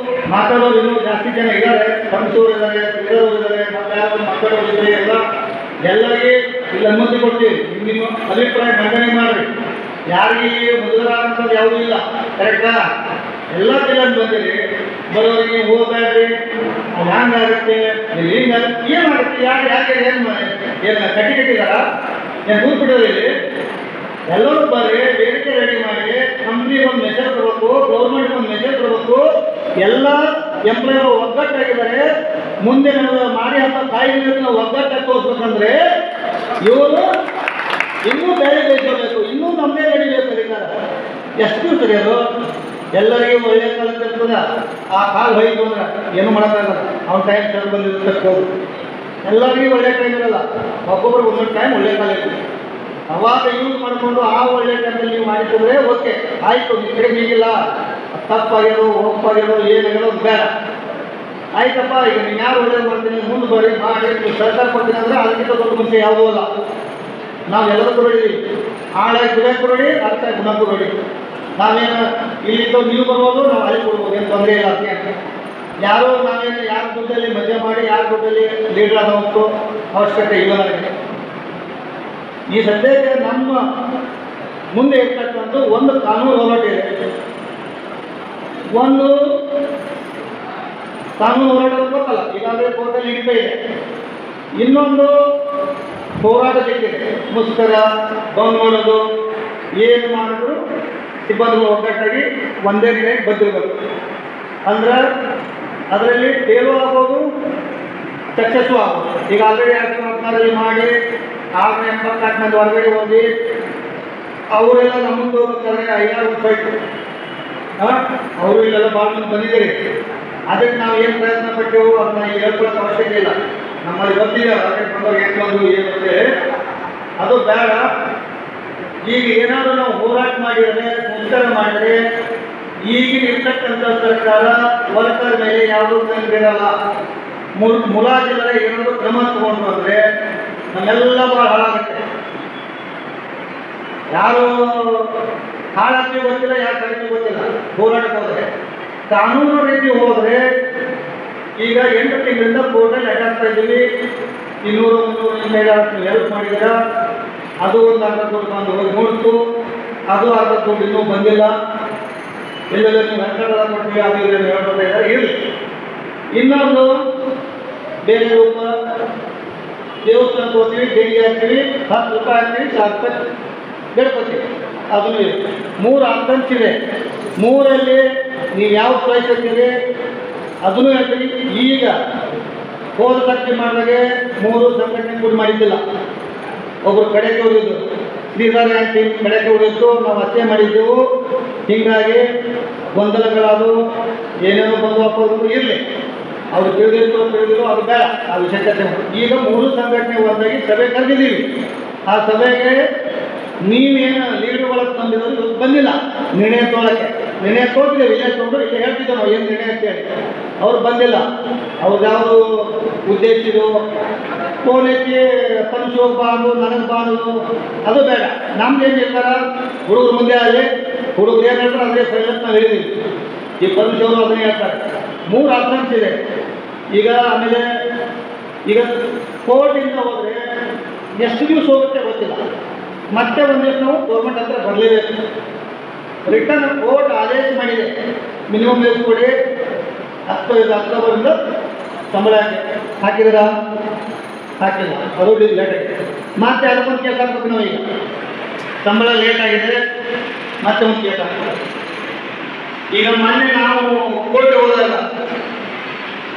Speaker 6: ಮಾತಾಡೋರು ಇನ್ನೂ ಜಾಸ್ತಿ ಜನ ಇದ್ದಾರೆ. ಸಂಸೂರು ಇದ್ದಾರೆ, ಇರೋರು ಇದ್ದಾರೆ, ಮತ್ತೆ ಯಾರು ಮಾತಾಡೋರು ಇದ್ದಾರೆ. ಎಲ್ಲರಿಗೆ ಇಲ್ಲಿ ಅನುಮತಿ ಕೊಡ್ತೀವಿ. ನಿಮ್ಮ ಅಭಿಪ್ರಾಯ ಮಂಡನೆ ಮಾಡಿರಿ. ಯಾರಿಗೆ ಮೊದಲಾದಂಥದ್ದು ಯಾವುದೂ ಇಲ್ಲ, ಕರೆಕ್ಟಾ? ಎಲ್ಲ ಜಿಲ್ಲೆಗೆ ಬಂದಿರಿ. ಬರೋರಿಗೆ ಹೋಗ್ಬೇಡ್ರಿ, ಅದು ಹ್ಯಾಂಗಾಗುತ್ತೆ, ನೀವು ಹಿಂಗಾಗುತ್ತೆ, ಏನಾಗುತ್ತೆ, ಯಾಕೆ ಏನು ಕಟ್ಟಿದಾರ, ಏನು ಕೂತ್ಬಿಟ್ಟೋರು ಇಲ್ಲಿ. ಎಲ್ಲರೂ ಬರ್ರಿ, ಬೇಡಿಕೆ ರೆಡಿ ಮಾಡಿ, ಕಂಪ್ನಿಗೆ ಒಂದು ಮೆಸೇಜ್ ಕೊಡಬೇಕು, ಗೌರ್ಮೆಂಟ್ಗೆ ಒಂದು ಮೆಸೇಜ್ ಕೊಡಬೇಕು. ಎಲ್ಲ ಎಂಪ್ಲಾಯರು ಒಗ್ಗಟ್ಟಾಗಿದ್ದಾರೆ. ಮುಂದೆ ನಾವು ಮಾಡಿ ಅಂತ ಕಾಯಿಲೆಗಳನ್ನ ಒಗ್ಗಟ್ಟಾಗಿ ತೋರಿಸ್ಬೇಕಂದ್ರೆ ಇವರು ಇನ್ನೂ ಬೇರೆ ಬೇಯಿಸಬೇಕು, ಇನ್ನೂ ನಮ್ಮದೇ ನಡಿಬೇಕು ಅಧಿಕಾರ. ಎಷ್ಟು ಸರಿಯದು ಎಲ್ಲರಿಗೂ ಒಳ್ಳೆಯ ಕಾಲ ಇರ್ತದೆ. ಆ ಕಾಲು ಹೋಯ್ತು ಅಂದ್ರೆ ಏನು ಮಾಡೋಕ್ಕಾಗಲ್ಲ. ಅವ್ನ ಟೈಮ್ ಸರಿ ಬಂದಿರ್ತಕ್ಕೆ ಹೋಗಿ ಎಲ್ಲರಿಗೂ ಒಳ್ಳೆಯ ಟೈಮ್ ಇರಲ್ಲ. ಒಬ್ಬೊಬ್ರಿಗೆ ಒಂದೊಂದು ಟೈಮ್ ಒಳ್ಳೆಯ ಕಾಲ ಇರ್ತದೆ. ಅವಾಗ ಯೂಸ್ ಮಾಡಿಕೊಂಡು ಆ ಒಳ್ಳೆಯ ಟೈಮಲ್ಲಿ ನೀವು ಮಾಡಿಸಿದ್ರೆ ಓಕೆ, ಆಯಿತು, ನಿಮ್ಮ ಕಡೆ ಹೀಗಿಲ್ಲ, ತಪ್ಪಾಗಿರೋ ಒಪ್ಪಾಗಿರೋ ಏನಾಗಿರೋ ಬೇಡ, ಆಯ್ತಪ್ಪ. ಈಗ ನೀವು ಯಾರು ಒಳ್ಳೇದು ಮಾಡ್ತೀನಿ, ಮುಂದೆ ಬರ್ರಿ, ಮಾಡಿ, ನೀವು ಸರ್ಕಾರ ಕೊಡ್ತೀನಿ ಅಂದರೆ ಅದಕ್ಕಿಂತ ದೊಡ್ಡ ಮುಂಚೆ ಯಾವುದೂ ಅಲ್ಲ. ನಾವು ಎಲ್ಲದಕ್ಕೂ ರೆಡಿ, ಆಳಾಗಿ ಗುಣಕ್ಕೂ ರೆಡಿ, ಅರ್ಥಾಗಿ ಗುಣಕ್ಕೂ ರೆಡಿ. ನಾವೇನು ಇಲ್ಲಿಂದ ನೀವು ಬರ್ಬೋದು, ನಾವು ಅಲ್ಲಿ ಕೊಡ್ಬೋದು, ಏನು ತೊಂದರೆ ಇಲ್ಲ. ಅದಕ್ಕೆ ಯಾರೋ ನಾವೇನು ಯಾರ ದುಡ್ಡಲ್ಲಿ ಮಜಾ ಮಾಡಿ ಯಾರ ದುಡ್ಡಲ್ಲಿ ಲೀಡರ್ ಆಗೋಷ್ಟು ಅವಶ್ಯಕತೆ ಇಲ್ಲ ನನಗೆ. ಈ ಸದ್ಯಕ್ಕೆ ನಮ್ಮ ಮುಂದೆ ಇರ್ತಕ್ಕಂಥ ಒಂದು ಕಾನೂನು ಹೋರಾಟ ಇದೆ. ಒಂದು ಕಾನೂನು ಹೋರಾಟ ಗೊತ್ತಲ್ಲ, ಈಗಾಗಲೇ ಕೋರ್ಟಲ್ಲಿ ನಡೀತಾ ಇದೆ. ಇನ್ನೊಂದು ಹೋರಾಟ ಸಿಕ್ಕಿದೆ, ಮುಷ್ಕರ ಬಂದ್ ಮಾಡೋದು, ಏನು ಮಾಡಿದ್ರು ಸಿಬ್ಬಂದಿಗಳು ಒಗ್ಗಟ್ಟಾಗಿ ಒಂದೇ ದಿನ ಬಂದಿರಬೇಕು. ಅಂದ್ರೆ ಅದರಲ್ಲಿ ಫೇಲು ಆಗ್ಬೋದು, ಸಕ್ಸಸ್ಸು ಆಗ್ಬೋದು. ಈಗ ಆಲ್ರೆಡಿ 2024 ಮಾಡಿ 684 ಮಂದಿ ಹೊರಗಡೆ ಹೋಗಿ ಅವರೆಲ್ಲ ನಮ್ಮದು ಹೋಗ್ಬೇಕಾದ್ರೆ 5-6 ವರ್ಷ ಆಯಿತು. ಅವರು ಇಲ್ಲೆಲ್ಲ ಭಾಳ ಮಂದಿ ಬಂದಿದ್ದೀರಿ. ಅದಕ್ಕೆ ನಾವು ಏನು ಪ್ರಯತ್ನ ಪಟ್ಟೆವು ಅದನ್ನ ಹೇಳ್ಕೊಳ್ಳೋಕೆ ಅವಶ್ಯಕತೆ ಇಲ್ಲ. ನಮ್ಮಲ್ಲಿ ಗೊತ್ತಿದೆ ಹೊರಗಡೆ ಬಂದವ್ರು ಏನು ಬಂದು ಏನಂದರೆ ಅದು ಬೇಡ. ಈಗ ಏನಾದರೂ ನಾವು ಹೋರಾಟ ಮಾಡಿದರೆ, ಮುಷ್ಕರ ಮಾಡಿದರೆ, ಈಗಿನ ಇರ್ತಕ್ಕಂಥ ಸರ್ಕಾರ ವರ್ಕರ್ ಮೇಲೆ ಯಾವುದೂ ಕಂಡಿರಲ್ಲ. ಮುಲಾಜಿಲ್ಲದೆ ಏನಾದರೂ ಕ್ರಮ ತಗೊಂಡು ಅಂದರೆ ನಮ್ಮೆಲ್ಲ ಭಾಳ ಹಾಳಾಗುತ್ತೆ. ಯಾರು ಹಾಳಾಗ್ತೀವಿ ಗೊತ್ತಿಲ್ಲ, ಯಾರು ಸಾಯ್ತೀವಿ ಗೊತ್ತಿಲ್ಲ. ಹೋರಾಟಕ್ಕೆ ಹೋದರೆ ಕಾನೂನು ರೀತಿ ಹೋದರೆ ಈಗ 8 ತಿಂಗಳಿಂದ ಕೋರ್ಟಲ್ಲಿ ಅಡ್ಡಾಡ್ತಾ ಇದ್ದೀವಿ. 200-300 ಹೆಲ್ಪ್ ಮಾಡಿದ್ದೀರ, ಅದು ಒಂದು ಅರ್ಧ ದುಡ್ಡು ಬಂದು ಹೋಗಿ ನೋಡ್ತು, ಅದು ಅರ್ಧ ದುಡ್ಡು ಇನ್ನೂ ಬಂದಿಲ್ಲ. ಎಲ್ಲೆಲ್ಲ ನೀವು ಹೆಸರೆಲ್ಲ ಕೊಡ್ತೀವಿ, ಅದು ಇದನ್ನು ಹೇಳ್ತಾ ಇದ್ದಾರೆ. ಇರಲಿ, ಇನ್ನೊಂದು ಬೇರೆ ರೂಪ, ದೇವಸ್ಥಾನಕ್ಕೆ ಹೋಗ್ತೀವಿ, ದೇಣಿಗೆ ಹಾಕ್ತೀವಿ, 10 ರೂಪಾಯಿ ಹಾಕ್ತೀವಿ, 1000 ರೂಪಾಯಿ ಗಣಪತಿ. ಅದನ್ನು ಇದೆ. 3 ಅಂಕಂಚಿದೆ. 3ರಲ್ಲಿ ನೀವು ಯಾವ ಚಾಯ್ಸ್ ಹಾಕ್ತೀರಿ ಅದನ್ನು ಹೇಳ್ತೀವಿ. ಈಗ ಹೋದ ಸರ್ತಿ ಮಾಡಿದಾಗೆ 3 ಸಂಘಟನೆ ಕೂಡಿ ಮಾಡಿದ್ದಿಲ್ಲ. ಒಬ್ಬರು ಕಡೆಗೆ ಉಳಿದು ಶ್ರೀಧರ ಅಂತ ಕಡೆಗೆ ಉಳಿದು ನಾವು ಹತ್ಯೆ ಮಾಡಿದ್ದೆವು. ಹೀಗಾಗಿ ಗೊಂದಲಗಳಾದವು, ಏನೇನೋ ಬಂದು ಹಾಕೋದು ಇರಲಿ, ಅವ್ರು ತಿಳಿದಿದ್ರು ಅದು ಬೇಡ, ಆ ವಿಷಯ ಚರ್ಚೆ ಮಾಡಿ. ಈಗ 3 ಸಂಘಟನೆ ಒಂದಾಗಿ ಸಭೆ ಕರೆದಿದ್ದೀವಿ. ಆ ಸಭೆಗೆ ನೀವೇನು ಲೀಡರ್ಗಳ ತಂದಿರೋದು ಇವತ್ತು ಬಂದಿಲ್ಲ. ನಿರ್ಣಯ ತೊಗೊಳ್ತಿದ್ದೇವೆ, ಇಲ್ಲೇ ತೊಗೊಂಡು ಇಲ್ಲಿ ಹೇಳ್ತಿದ್ದೇವೆ ನಾವು ಏನು ನಿರ್ಣಯ ಅಂತೇಳಿ. ಅವ್ರು ಬಂದಿಲ್ಲ. ಅವ್ರು ಯಾವುದು ಉದ್ದೇಶ ಇದು ಫೋನ್ ಐತಿ ಪಂಚ್ ಹೋಗ್ಬಾರ್ದು, ನನಗೆ ಬಾರ್ದು, ಅದು ಬೇಡ. ನಮ್ದೇನು ಹೇಳ್ತಾರ, ಹುಡುಗರು ಮುಂದೆ ಆಗಲಿ, ಹುಡುಗರು ಏನು ಹೇಳ್ತಾರೆ ಅದೇ ಪ್ರಯತ್ನ ನಾವು ಹೇಳಿದ್ದೀವಿ. ಈ ಪಂಚ್ ಅವರು ಅದನ್ನೇ ಹೇಳ್ತಾರೆ. 3 ಆಪ್ಷನ್ಸ್ ಇದೆ. ಈಗ ಆಮೇಲೆ ಈಗ ಕೋರ್ಟಿಂದ ಹೋದರೆ ಎಷ್ಟು ದಿವಸ ಹೋಗುತ್ತೆ ಗೊತ್ತಿಲ್ಲ. ಮತ್ತೆ ಒಂದಿವಸ ನಾವು ಗೌರ್ಮೆಂಟ್ ಹತ್ರ ಬರಲೇಬೇಕು. ರಿಟರ್ನ್ ಕೋರ್ಟ್ ಆದೇಶ ಮಾಡಿದೆ, ಮಿನಿಮಮ್ ವೇಜ್ ಕೊಡಿ, ಅಕ್ಟೋಬರಿಂದ ಸಂಬಳ ಹಾಕಿದ್ರ ಹಾಕಿಲ್ಲ, ಅದು ಲೇಟ್ ಆಗಿದೆ. ಮತ್ತೆ ಅದಕ್ಕೊಂದು ಕೇಸ್ ಹಾಕ್ಬೇಕು ನಾವು. ಈಗ ಸಂಬಳ ಲೇಟ್ ಆಗಿದೆ, ಮತ್ತೆ ಒಂದು ಕೇಸ್ ಹಾಕ್ಬೇಕು. ಈಗ ಮೊನ್ನೆ ನಾವು ಕೋರ್ಟ್ಗೆ ಹೋದಾಗ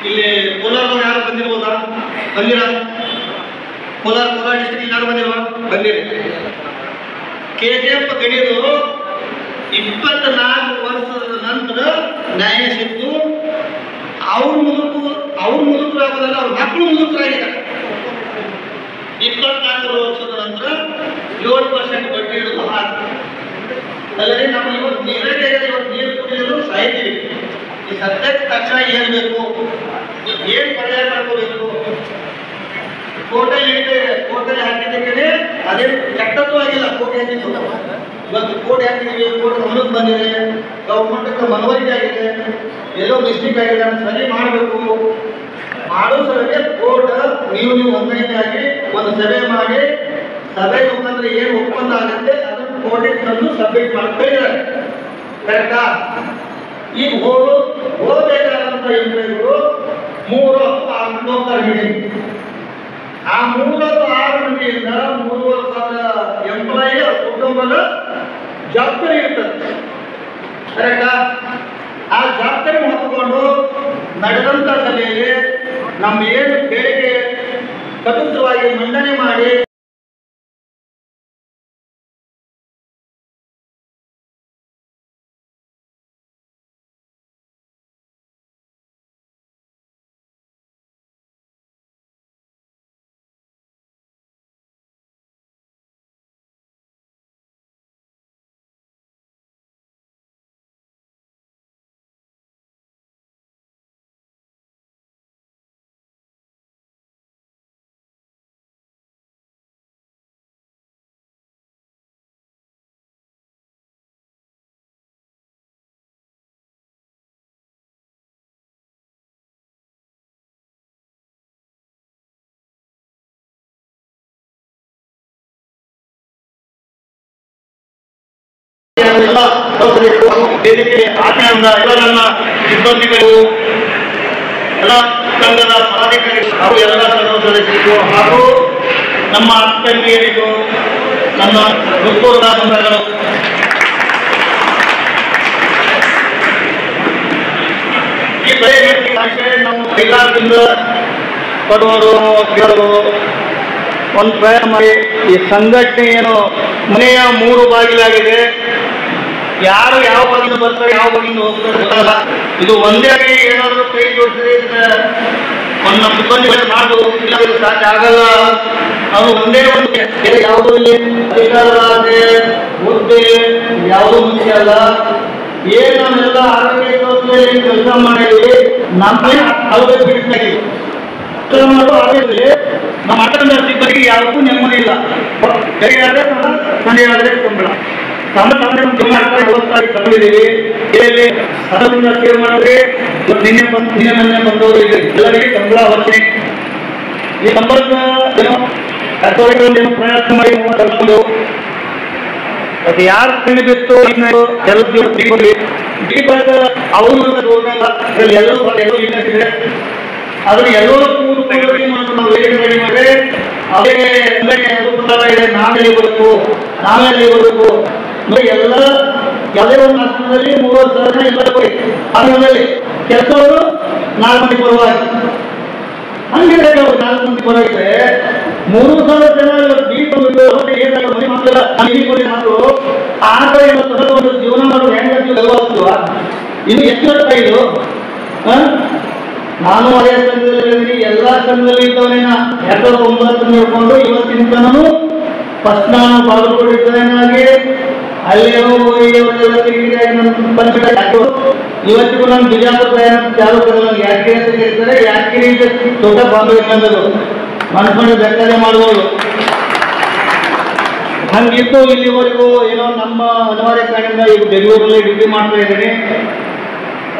Speaker 6: ಇಲ್ಲಿ ಕೋಲಾರದವ್ರು ಯಾರು ಬಂದಿರ್ಬೋದಾ? ಬಂದಿರ? ಕೋಲಾರ ಡಿಸ್ಟ್ರಿಕ್ಟ್ ಯಾರು ಬಂದಿರಿ? KGF ಗಡಿದು 24 ವರ್ಷದ ನಂತರ ನ್ಯಾಯ ಸಿಕ್ತು. ಅವ್ರು ಮುದುಕರಾಗೋದಲ್ಲ, ಅವ್ರ ಮಕ್ಕಳು ಮುದುಕರಾಗಿದ್ದಾರೆ. 24 ವರ್ಷದ ನಂತರ 7% ಬಡ್ಡಿ ಹಿಡಿದು ಅಲ್ಲದೆ ನಮ್ಮ ಇವತ್ತು ನೀರು ಕುಡಿಯಲು ಸಾಯ್ತೀವಿ. ಈ ಸದ್ಯಕ್ಕೆ ತಕ್ಷಣ ಏನು ಬೇಕು, ಏನು ಪರಿಹಾರ ಮಾಡ್ಕೋಬೇಕು? ಕೋರ್ಟಲ್ಲಿ ಹಾಕಿದ್ದಕ್ಕೆ ಅದೇ ಕೆಟ್ಟದ್ದು ಆಗಿಲ್ಲ. ಕೋರ್ಟ್ ಹಾಕಿದ್ದು ಇವತ್ತು ಕೋರ್ಟ್ ಹಾಕಿದ್ದೀವಿ, ಕೋರ್ಟ್ ಗಮನಕ್ಕೆ ಬಂದಿದೆ, ಗೌರ್ಮೆಂಟ್ ಮನವರಿಕೆ ಆಗಿದೆ, ಎಲ್ಲೋ ಮಿಸ್ಟೇಕ್ ಆಗಿದೆ, ಸರಿ ಮಾಡಬೇಕು. ಮಾಡೋ ಸಲುವಾಗಿ ಕೋರ್ಟ್ ನೀವು ಹೊಂದಾಣಿಕೆಯಾಗಿ ಒಂದು ಸಭೆ ಮಾಡಿ, ಸಭೆ ಮುಖಾಂತರ ಏನು ಒಪ್ಪಂದ ಆಗುತ್ತೆ ಅದನ್ನು ಕೋರ್ಟಿಗೆ ತಂದು ಸಬ್ಮಿಟ್ ಮಾಡ್ಕೊಂಡಿದ್ದಾರೆ. ಕರೆಕ್ಟಾ? ಈಗ ಹೋಗಬೇಕಾದಂಥ ಎಂಪ್ಲಾಯಿಗಳು 3 ಅಥವಾ 6 ಮಂದಿ ಹೋಗ್ತಾರೆ ಮೀಟಿಂಗ್. ಆ 3 ಅಥವಾ 6 ಮಂದಿಯಿಂದ 3,000 ಎಂಪ್ಲಾಯಿ ಕುಟುಂಬದ ಜವಾಬ್ದಾರಿ ಇರ್ತದೆ. ಕರೆಕ್ಟಾ? ಆ ಜವಾಬ್ದಾರಿ ಹೊತ್ತುಕೊಂಡು ನಡೆದಂಥ ಸಭೆಯಲ್ಲಿ ನಮ್ಮ ಏನು ಬೇಡಿಕೆ ಸ್ವತಂತ್ರವಾಗಿ ಮಂಡನೆ ಮಾಡಿ ವೇದಿಕೆ ಆಚರಣೆಯಿಂದ ಎಲ್ಲ ನನ್ನ ಸಿಬ್ಬಂದಿಗಳು, ಎಲ್ಲ ಸಂಘದ ಪದಾಧಿಕಾರಿಗಳು ಹಾಗೂ ಎಲ್ಲ ಸಂಘದ ಸದಸ್ಯರಿಗೂ ಹಾಗೂ ನಮ್ಮ ಅಕ್ಕಂಗಿಯರಿಗೂ ನನ್ನ ಹೃತ್ಪೂರ್ವಕ ವಂದನೆಗಳು. ಈ ಬೆಳೆ ನಾವು ಕೈಲಾಸದಿಂದ ಬರುವವರು ಕೇಳೋರು ಒಂದು ಪ್ರಯತ್ನ ಮಾಡಿ ಈ ಸಂಘಟನೆ ಏನು ಮನೆಯ 3 ಬಾಗಿಲಾಗಿದೆ. ಯಾರು ಯಾವ ಬಗೆಯಿಂದ ಬರ್ತಾರೆ, ಯಾವ ಬಗೆಯಿಂದ ಹೋಗ್ತಾರೆ ಗೊತ್ತಲ್ಲ. ಇದು ಒಂದೇ ಏನಾದರೂ ಕೈ ಜೋಡಿಸಿದ್ರೆ ಒಂದು ನಮ್ಮ ಸಿಬ್ಬಂದಿಗಳು ಮಾಡ್ಬೋದು, ಇಲ್ಲ ಸಾಧ್ಯ ಆಗಲ್ಲ. ಅದು ಒಂದೇ ಒಂದು ಯಾವುದೂ ಇಲ್ಲಿ ಅಧಿಕಾರವಾದ್ರೆ ಹುದ್ದೆ ಯಾವುದೂ ಮುಖ್ಯ ಅಲ್ಲ. ಏನು ನಾವೆಲ್ಲ ಆರೋಗ್ಯ ವ್ಯವಸ್ಥೆಯಲ್ಲಿ ಕೆಲಸ ಮಾಡಿದ್ವಿ, ನಮ್ಮಲ್ಲಿ ಹಲವು ಬಿಡಿಸಾಗಿ ನಮ್ಮ ಆಟದ ಸಿಬ್ಬಂದಿಗೆ ಯಾವುದೂ ನೆಮ್ಮದಿ ಇಲ್ಲ. ಸರಿಯಾದ್ರೆ ಸಂಜೆಯಾದ್ರೆ ಸಂಬಳ ತಂದಿದ್ದೀವಿ. ಇಲ್ಲಿ ಅದರಿಂದ ಸೇವ್ ಮಾಡಿದ್ರೆ ನಿನ್ನೆ ಮೊನ್ನೆ ಬಂದವರು ಎಲ್ಲರಿಗೆ ಸಂಬಳ ವರ್ಷನೆ. ಈ ಸಂಬಳದ ಪ್ರಯತ್ನ ಮಾಡಿ ತರ್ಕೊಂಡು ಅದು ಯಾರು ಕಣ್ಣು ಬಿತ್ತು ಎಲ್ಲ ಅವರು ಎಲ್ಲರೂ ಅದನ್ನ ಎಲ್ಲರೂ ಕೂಡಿ ನಾವು ವೇದಿಕೆ ರೆಡಿ ಮಾಡಿದ್ರೆ ಅದೇ ಇದೆ, ನಾವೇ ಬರಬೇಕು ನೋಡಿ. ಎಲ್ಲ ಯಾವುದೇ ಒಂದು ಆಸನದಲ್ಲಿ 30,000 ಜನ ಇರಬೇಕು. ಆಸನದಲ್ಲಿ ಕೆಲಸವರು 4 ಮಂದಿ ಬರುವಾಗ ಹಂಗೆ 4 ಮಂದಿ ಬರೋದ್ರೆ 3,000 ಜನ ಏನಾದ್ರು ಮನೆ ಮಕ್ಕಳ ಮಾತು ಆ ಕಡೆ ಒಂದು ಜೀವನ ಮಾಡೋದು ಹೆಂಗಾಗ್ತವ ಇನ್ನು ಎಷ್ಟು ವರ್ಷ ಇದು. ನಾನು ಅದೇ ಸಂಘದಲ್ಲಿ ಎಲ್ಲಾ ಸಂಘದಲ್ಲಿ ಇದ್ದವನೇನ 2009 ನೋಡ್ಕೊಂಡು ಇವತ್ತಿನ ತನೂ ಫಸ್ಟ್ ನಾನು ಬಾಗಲಕೋಟೆನಾಗಿ ಅಲ್ಲೇನೋ ಇವತ್ತಿಗೂ ನಾನು ಬಿಜಾಪುರ ಪ್ರಯಾಣ ಚಾಲು ನನಗೆ ಯಾಕೆ ಅಂತ ಹೇಳ್ತಾರೆ. ಯಾಕೆ ದೊಡ್ಡ ಬಾಂಬೆಗಳು ಮನಸ್ಸು ಬೇಕಾದ್ರೆ ಮಾಡ್ಬೋದು. ಹಂಗಿತ್ತು ಇಲ್ಲಿವರೆಗೂ ಏನೋ ನಮ್ಮ ಅನಿವಾರ್ಯ ಕಾರಣದಿಂದ ಈಗ ಬೆಂಗಳೂರಲ್ಲಿ ಡ್ಯೂಟಿ ಮಾಡ್ತಾ ಇದ್ದೀನಿ.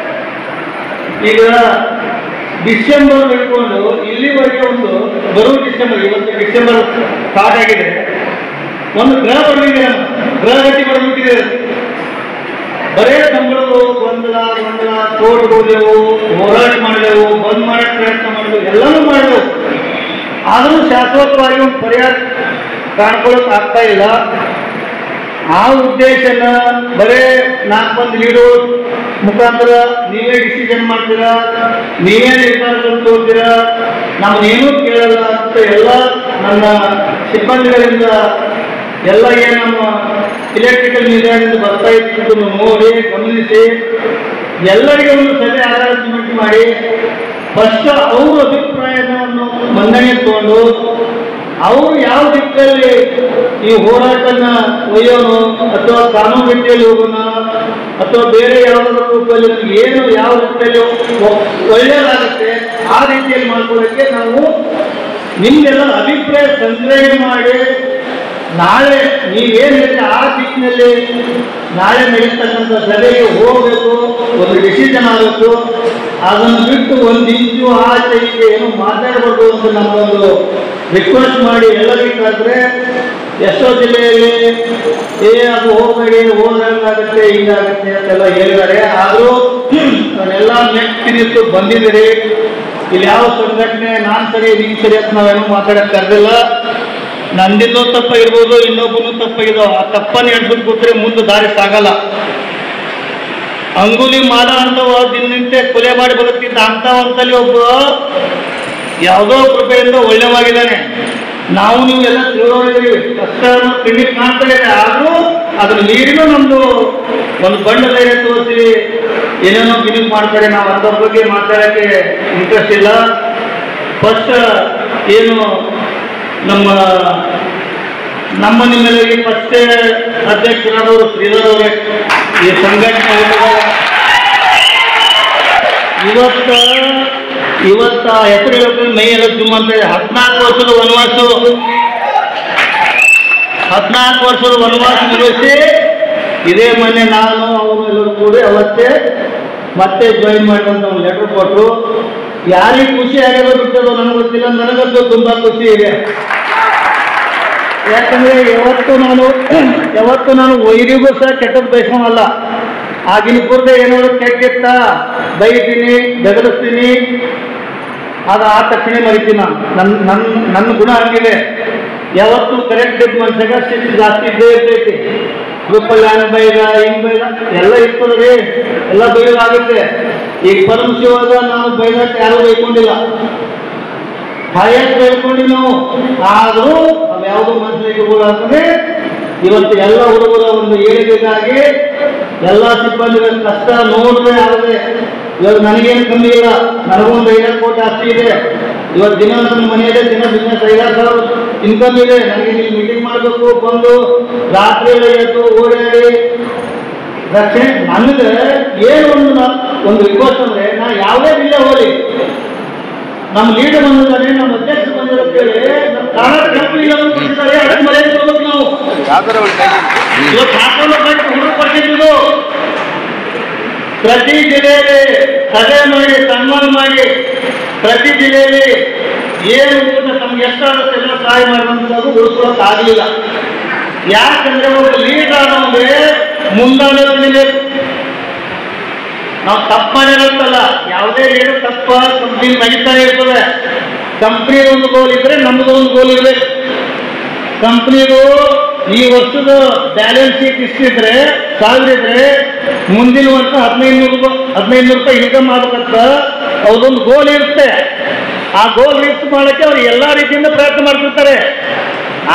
Speaker 6: ಈಗ ಡಿಸೆಂಬರ್ ಹಿಡ್ಕೊಂಡು ಇಲ್ಲಿವರೆಗೆ ಒಂದು ಬರುವ ಡಿಸೆಂಬರ್, ಇವತ್ತು ಡಿಸೆಂಬರ್ ಸ್ಟಾರ್ಟ್ ಆಗಿದೆ, ಒಂದು ಗ್ರಹ ಬಂದಿದೆ, ಗ್ರಹಗತಿ ಬಂದ್ಬಿಟ್ಟಿದೆ. ಬರೇ ಸಂಬಳಗಳು ಗೊಂದಲ ಕೋರ್ಟ್ ಹೋದೆವು, ಹೋರಾಟ ಮಾಡಿದೆವು, ಬಂದ್ ಮಾಡಕ್ಕೆ ಪ್ರಯತ್ನ ಮಾಡಿದೆವು, ಎಲ್ಲನೂ ಮಾಡಿದೆವು. ಆದರೂ ಶಾಶ್ವತವಾಗಿ ಒಂದು ಪರಿಹಾರ ಕಾಣ್ಕೊಳ್ಳೋಕೆ ಆಗ್ತಾ ಇಲ್ಲ. ಆ ಉದ್ದೇಶನ ಬರೇ 4 ಮಂದಿ ಲೀಡರ್ ಮುಖಾಂತರ ನೀವೇ ಡಿಸಿಷನ್ ಮಾಡ್ತೀರಾ, ನೀವೇ ನಿರ್ಧಾರಗಳನ್ನು ತೋರ್ತೀರಾ, ನಮ್ಮನ್ನೇನೂ ಕೇಳಲ್ಲ ಅಂತ ಎಲ್ಲ ನನ್ನ ಸಿಬ್ಬಂದಿಗಳಿಂದ ಎಲ್ಲ ಏನು ನಮ್ಮ ಇಲೆಕ್ಟ್ರಿಕಲ್ ಮೀಡಿಯಾದಿಂದ ಬರ್ತಾ ಇತ್ತು ನೋಡಿ ಗಮನಿಸಿ ಎಲ್ಲರಿಗೆ ಒಂದು ಸಭೆ ಆಲೋಚನೆ ಮಾಡಿ ಫಸ್ಟ್ ಅವ್ರ ಅಭಿಪ್ರಾಯವನ್ನು ಮನ್ನಣೆ ತಗೊಂಡು ಅವರು ಯಾವ ದಿಕ್ಕಲ್ಲಿ ಈ ಹೋರಾಟನ ಒಯ್ಯೋಣ ಅಥವಾ ಕಾನೂನು ರೀತಿಯಲ್ಲಿ ಹೋಗೋಣ ಅಥವಾ ಬೇರೆ ಯಾವುದಾದ್ರೂ ರೂಪದಲ್ಲಿ ಏನು ಯಾವ ರೀತಿಯಲ್ಲಿ ಒಳ್ಳೆಯದಾಗುತ್ತೆ ಆ ರೀತಿಯಲ್ಲಿ ಮಾಡ್ಕೊಳ್ಳೋಕ್ಕೆ ನಾವು ನಿಮ್ಗೆಲ್ಲ ಅಭಿಪ್ರಾಯ ಸಂಗ್ರಹಣೆ ಮಾಡಿ ನಾಳೆ ನೀವೇನಿದೆ ಆ ದಿಕ್ಕಿನಲ್ಲಿ ನಾಳೆ ನಡೀತಕ್ಕಂಥ ಸಭೆಗೆ ಹೋಗಬೇಕು, ಒಂದು ಡಿಸಿಷನ್ ಆಗಬೇಕು. ಅದನ್ನು ಬಿಟ್ಟು ಒಂದು ಇಂಚು ಆಚೆ ಈಚೆ ಏನು ಮಾತಾಡಬಾರ್ದು ಅಂತ ನಮ್ಮೊಂದು ರಿಕ್ವೆಸ್ಟ್ ಮಾಡಿ ಎಲ್ಲರಿಗಾದ್ರೆ ಎಷ್ಟೋ ಜಿಲ್ಲೆಯಲ್ಲಿ ಅದು ಹೋಗಬೇಡಿ, ಹೋದಂಗಾಗುತ್ತೆ, ಹೀಗಾಗುತ್ತೆ ಅಂತೆಲ್ಲ ಹೇಳಿದ್ದಾರೆ. ಆದರೂ ಅವನ್ನೆಲ್ಲ ನೆಟ್ಟಿನಿಟ್ಟು ಬಂದಿದ್ದೀರಿ. ಇಲ್ಲಿ ಯಾವ ಸಂಘಟನೆ ನಾನು ಸರಿ ನೀನು ಸರಿ ಅಂತ ನಾವೇನು ಮಾತಾಡಕ್ಕೆ ಕರೆದಿಲ್ಲ. ನಂದಿನ್ನೂ ತಪ್ಪ ಇರ್ಬೋದು, ಇನ್ನೊಬ್ಬನು ತಪ್ಪಾಗಿದೋ ಆ ತಪ್ಪನ್ನು ಎಡ್ಬಿಟ್ಟು ಕೂತ್ರೆ ಮುಂದೆ ದಾರಿ ಸಾಗಲ್ಲ. ಅಂಗುಲಿ ಮಾಡ ಅಂತವ ದಿನಂತೆ ಕೊಲೆ ಮಾಡಿ ಬರುತ್ತಿದ್ದ ಅಂತವಂತಲ್ಲಿ ಒಬ್ಬ ಯಾವುದೋ ಕೃಪೆಯಿಂದ ಒಳ್ಳೆವಾಗಿದ್ದಾನೆ. ನಾವು ನೀವು ಎಲ್ಲ ತಿಳೋರಿದ್ದೀವಿ, ಕಷ್ಟ ಕಣ್ಣಿಗೆ ಕಾಣ್ತಾ ಇದೆ. ಆದರೂ ಅದ್ರ ನೀರಿಗೂ ನಮ್ದು ಒಂದು ಬಣ್ಣ ಧೈರ್ಯ ತೋರಿಸಿ ಏನೇನೋ ಗಿಮಿಕ್ ಮಾಡ್ತಾರೆ. ನಾವು ಅದ್ರ ಬಗ್ಗೆ ಮಾತಾಡೋಕ್ಕೆ ಇಂಟ್ರೆಸ್ಟ್ ಇಲ್ಲ. ಫಸ್ಟ್ ಏನು ನಮ್ಮ ನಿಮ್ಮೆಲ್ಲರಿಗೆ ಫಸ್ಟ್ ಅಧ್ಯಕ್ಷರಾದವರು ಶ್ರೀಧರ್ ಅವರೇ ಈ ಸಂಘಟನೆ ಇವತ್ತ ಹೆಸರು ಹೇಳ್ತಾರೆ ಮೈ ಎಲ್ಲ ಜುಮ್ ಅಂತ ಇದೆ. 14 ವರ್ಷದ ವನವಾಸ ಮುಗಿಸಿ ಇದೇ ಮೊನ್ನೆ ನಾನು ಅವರು ಎಲ್ಲರೂ ಕೂಡಿ ಅವತ್ತೇ ಮತ್ತೆ ಜಾಯಿನ್ ಮಾಡುವಂತ ಒಂದು ಲೆಟರ್ ಕೊಟ್ಟರು. ಯಾರಿಗೆ ಖುಷಿ ಆಗ್ಯದೋ ಬಿಟ್ಟದೋ ನನಗೆ ಗೊತ್ತಿಲ್ಲ, ನನಗಂತೂ ತುಂಬಾ ಖುಷಿ ಇದೆ. ಯಾಕಂದ್ರೆ ಯಾವತ್ತು ನಾನು ವೈರಿಗೂ ಸಹ ಕೆಟ್ಟದ್ದು ಬಯಸೋನಲ್ಲ. ಆಗಿನ ಪೂರ್ತಿ ಏನಾದ್ರು ಕೆಟ್ಟಿತ್ತ ಬೈತೀನಿ, ಬೆದರಿಸ್ತೀನಿ, ಅದು ಆ ತಕ್ಷಣ ಮರಿತೀನಿ. ನನ್ನ ಗುಣ ಹಂಗಿದೆ. ಯಾವತ್ತು ಕರೆಕ್ಟ್ ಇದ್ದ ಮನುಷ್ಯಾಗ ಶಿಸ್ತು ಜಾಸ್ತಿ ಇದ್ದೇ ಇರ್ತೈತಿ. ಗ್ರೂಪಲ್ಲಿ ಹಂಗೆ ಬೈದ ಹಿಂಗೆ ಬೈದ ಎಲ್ಲ ಇರ್ತದ್ರಿ, ಎಲ್ಲ ಬೈದಾಗುತ್ತೆ. ಈಗ ಪರಮಶಿವಾಗ ನಾವು ಬೈದಕ್ಕೆ ಯಾರೂ ಬೈಕೊಂಡಿಲ್ಲ, ಹಾಯಾಗಿ ಬೈಕೊಂಡಿಲ್ಲ ನಾವು. ಆದರೂ ನಾವು ಯಾವುದೋ ಮನಸ್ಸಿಗೆ ಅಂತಂದ್ರೆ ಇವತ್ತು ಎಲ್ಲ ಹುಡುಗರ ಒಂದು ಏಳಿಗೆಗಾಗಿ ಎಲ್ಲ ಸಿಬ್ಬಂದಿಗಳ ಕಷ್ಟ ನೋಡಿದ್ರೆ ಆಗದೆ. ಇವಾಗ ನನಗೇನು ಕಮ್ಮಿ ಇಲ್ಲ, ನನಗೊಂದು 5 ಕೋಟಿ ಆಸ್ತಿ ಇದೆ. ಇವತ್ತು ದಿನ ನನ್ನ ಮನೆಯಲ್ಲೇ ದಿನ ಬಿಸ್ನೆಸ್ 5,000 ಇನ್ಕಮ್ ಇದೆ. ನನಗೆ ನೀವು ಮೀಟಿಂಗ್ ಮಾಡಬೇಕು, ಬಂದು ರಾತ್ರಿ ಎದ್ದು ಓಡಾಡಿ ರಕ್ಷಣೆ. ನನಗೆ ಏನು ಒಂದು ರಿಕ್ವೆಸ್ಟ್ ಅಂದ್ರೆ, ನಾ ಯಾವುದೇ ಜಿಲ್ಲೆ ಹೋಗಿ ನಮ್ಮ ಲೀಡರ್ ಬಂದಿದ್ದಾರೆ, ನಮ್ಮ ಅಧ್ಯಕ್ಷ ಬಂದಿದ್ದಾರೆ, ನಮ್ಮ ಕಾರಣ ಕಂಪನಿ ಅದಕ್ಕೆ ಮರ್ಯಾದೆ ಕೊಡ್ಬೇಕು ನಾವು. ಇವತ್ತು ಹಾಕೊಂಡು ಹುಡುಗ ಕೊಟ್ಟಿದ್ದು ಪ್ರತಿ ಜಿಲ್ಲೆಯಲ್ಲಿ ಸಭೆ ಮಾಡಿ ಸನ್ಮಾನ ಮಾಡಿ ಪ್ರತಿ ಜಿಲ್ಲೆಯಲ್ಲಿ ಏನು ತಮ್ಗೆ ಎಷ್ಟಾಗುತ್ತೆ ಎಲ್ಲ ಸಹಾಯ ಮಾಡುವಂಥದ್ದು ಉಳಿಸ್ಕೊಳಕ್ ಆಗಲಿಲ್ಲ. ಯಾಕಂದ್ರೆ ಒಬ್ಬ ಲೀಡರ್ ಆದವಂದ್ರೆ ಮುಂದಾಲೋಚನೆ ಬೇಕು. ನಾವು ತಪ್ಪು ಮಾಡಿರೋದಲ್ಲ, ಯಾವುದೇ ಏನು ತಪ್ಪ ಕಂಪ್ನಿ ನಡೀತಾನೆ ಇರ್ತದೆ. ಕಂಪ್ನಿ ಒಂದು ಗೋಲ್ ಇದ್ರೆ ನಮ್ಮದು ಒಂದು ಗೋಲ್ ಇರಬೇಕು. ಕಂಪ್ನಿದು ಈ ವರ್ಷದ ಬ್ಯಾಲೆನ್ಸ್ ಶೀಟ್ ಇಷ್ಟಿದ್ರೆ 1000 ಇದ್ರೆ ಮುಂದಿನ ವರ್ಷ 1500 ರೂಪಾಯಿ ಇನ್ಕಮ್ ಆಗ್ಬೇಕಂತ ಅವ್ರದೊಂದು ಗೋಲ್ ಇರುತ್ತೆ. ಆ ಗೋಲ್ ರೀಚ್ ಮಾಡಕ್ಕೆ ಅವ್ರು ಎಲ್ಲಾ ರೀತಿಯಿಂದ ಪ್ರಯತ್ನ ಮಾಡ್ತಿರ್ತಾರೆ.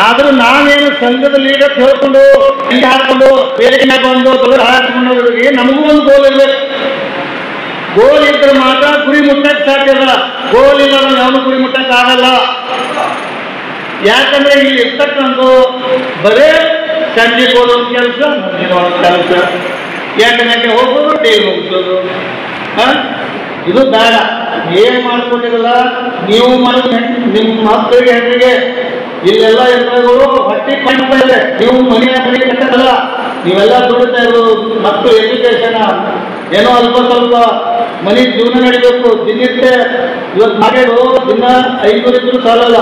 Speaker 6: ಆದ್ರೂ ನಾವೇನು ಸಂಘದ ಲೀಡರ್ ಹೇಳ್ಕೊಂಡು ಹಿಂಗೆ ಹಾಕೊಂಡು ಬೇರೆ ಬಂದು ತೊಗರು ಹಾಕಿಕೊಂಡೋಗಿ ನಮಗೂ ಒಂದು ಗೋಲ್ ಇರ್ಬೇಕು. ಗೋಲ್ ಇದ್ರೆ ಮಾತ್ರ ಗುರಿ ಮುಟ್ಟಕ್ಕೆ ಸಾಧ್ಯಲ್ಲ. ಗೋಲ್ ಇಲ್ಲ ಯಾವನು ಗುರಿ ಮುಟ್ಟಕ್ಕೆ ಆಗಲ್ಲ. ಯಾಕಂದ್ರೆ ಇಲ್ಲಿ ಇರ್ತಕ್ಕಂಥ ಬರೇ ಸಂಜೆ ಹೋದೊಂದು ಕೆಲಸ, ಮುಂದಿನ ಒಂದು ಕೆಲಸ, 8 ಗಂಟೆ ಹೋಗೋದು, ಡೈಲಿ ಮುಗಿಸೋದು. ಇದು ಬೇಡ. ಏನ್ ಮಾಡ್ಕೊಂಡಿರಲ್ಲ ನೀವು ಮಾಡೋದು ನಿಮ್ಮ ಮಕ್ಕಳಿಗೆ ಹೆಣ್ಣಿಗೆ ಇಲ್ಲೆಲ್ಲ ಇರ್ತಾರೋ ಹೊಟ್ಟೆ ಕಾಣ್ತಾ ಇದೆ. ನೀವು ಮನೆ ಕಟ್ಟಲ್ಲ, ನೀವೆಲ್ಲ ದುಡಿತಾ ಇರೋದು ಮಕ್ಕಳು ಎಜುಕೇಶನ್ ಏನೋ ಅಲ್ಪ ಸ್ವಲ್ಪ ಮನೆ ಜೀವನ ನಡಿಬೇಕು. ದಿನಕ್ಕೆ ಇವತ್ತು ಮನೆಯದು ದಿನ 500 ಇದ್ರು ಸಾಲಲ್ಲ.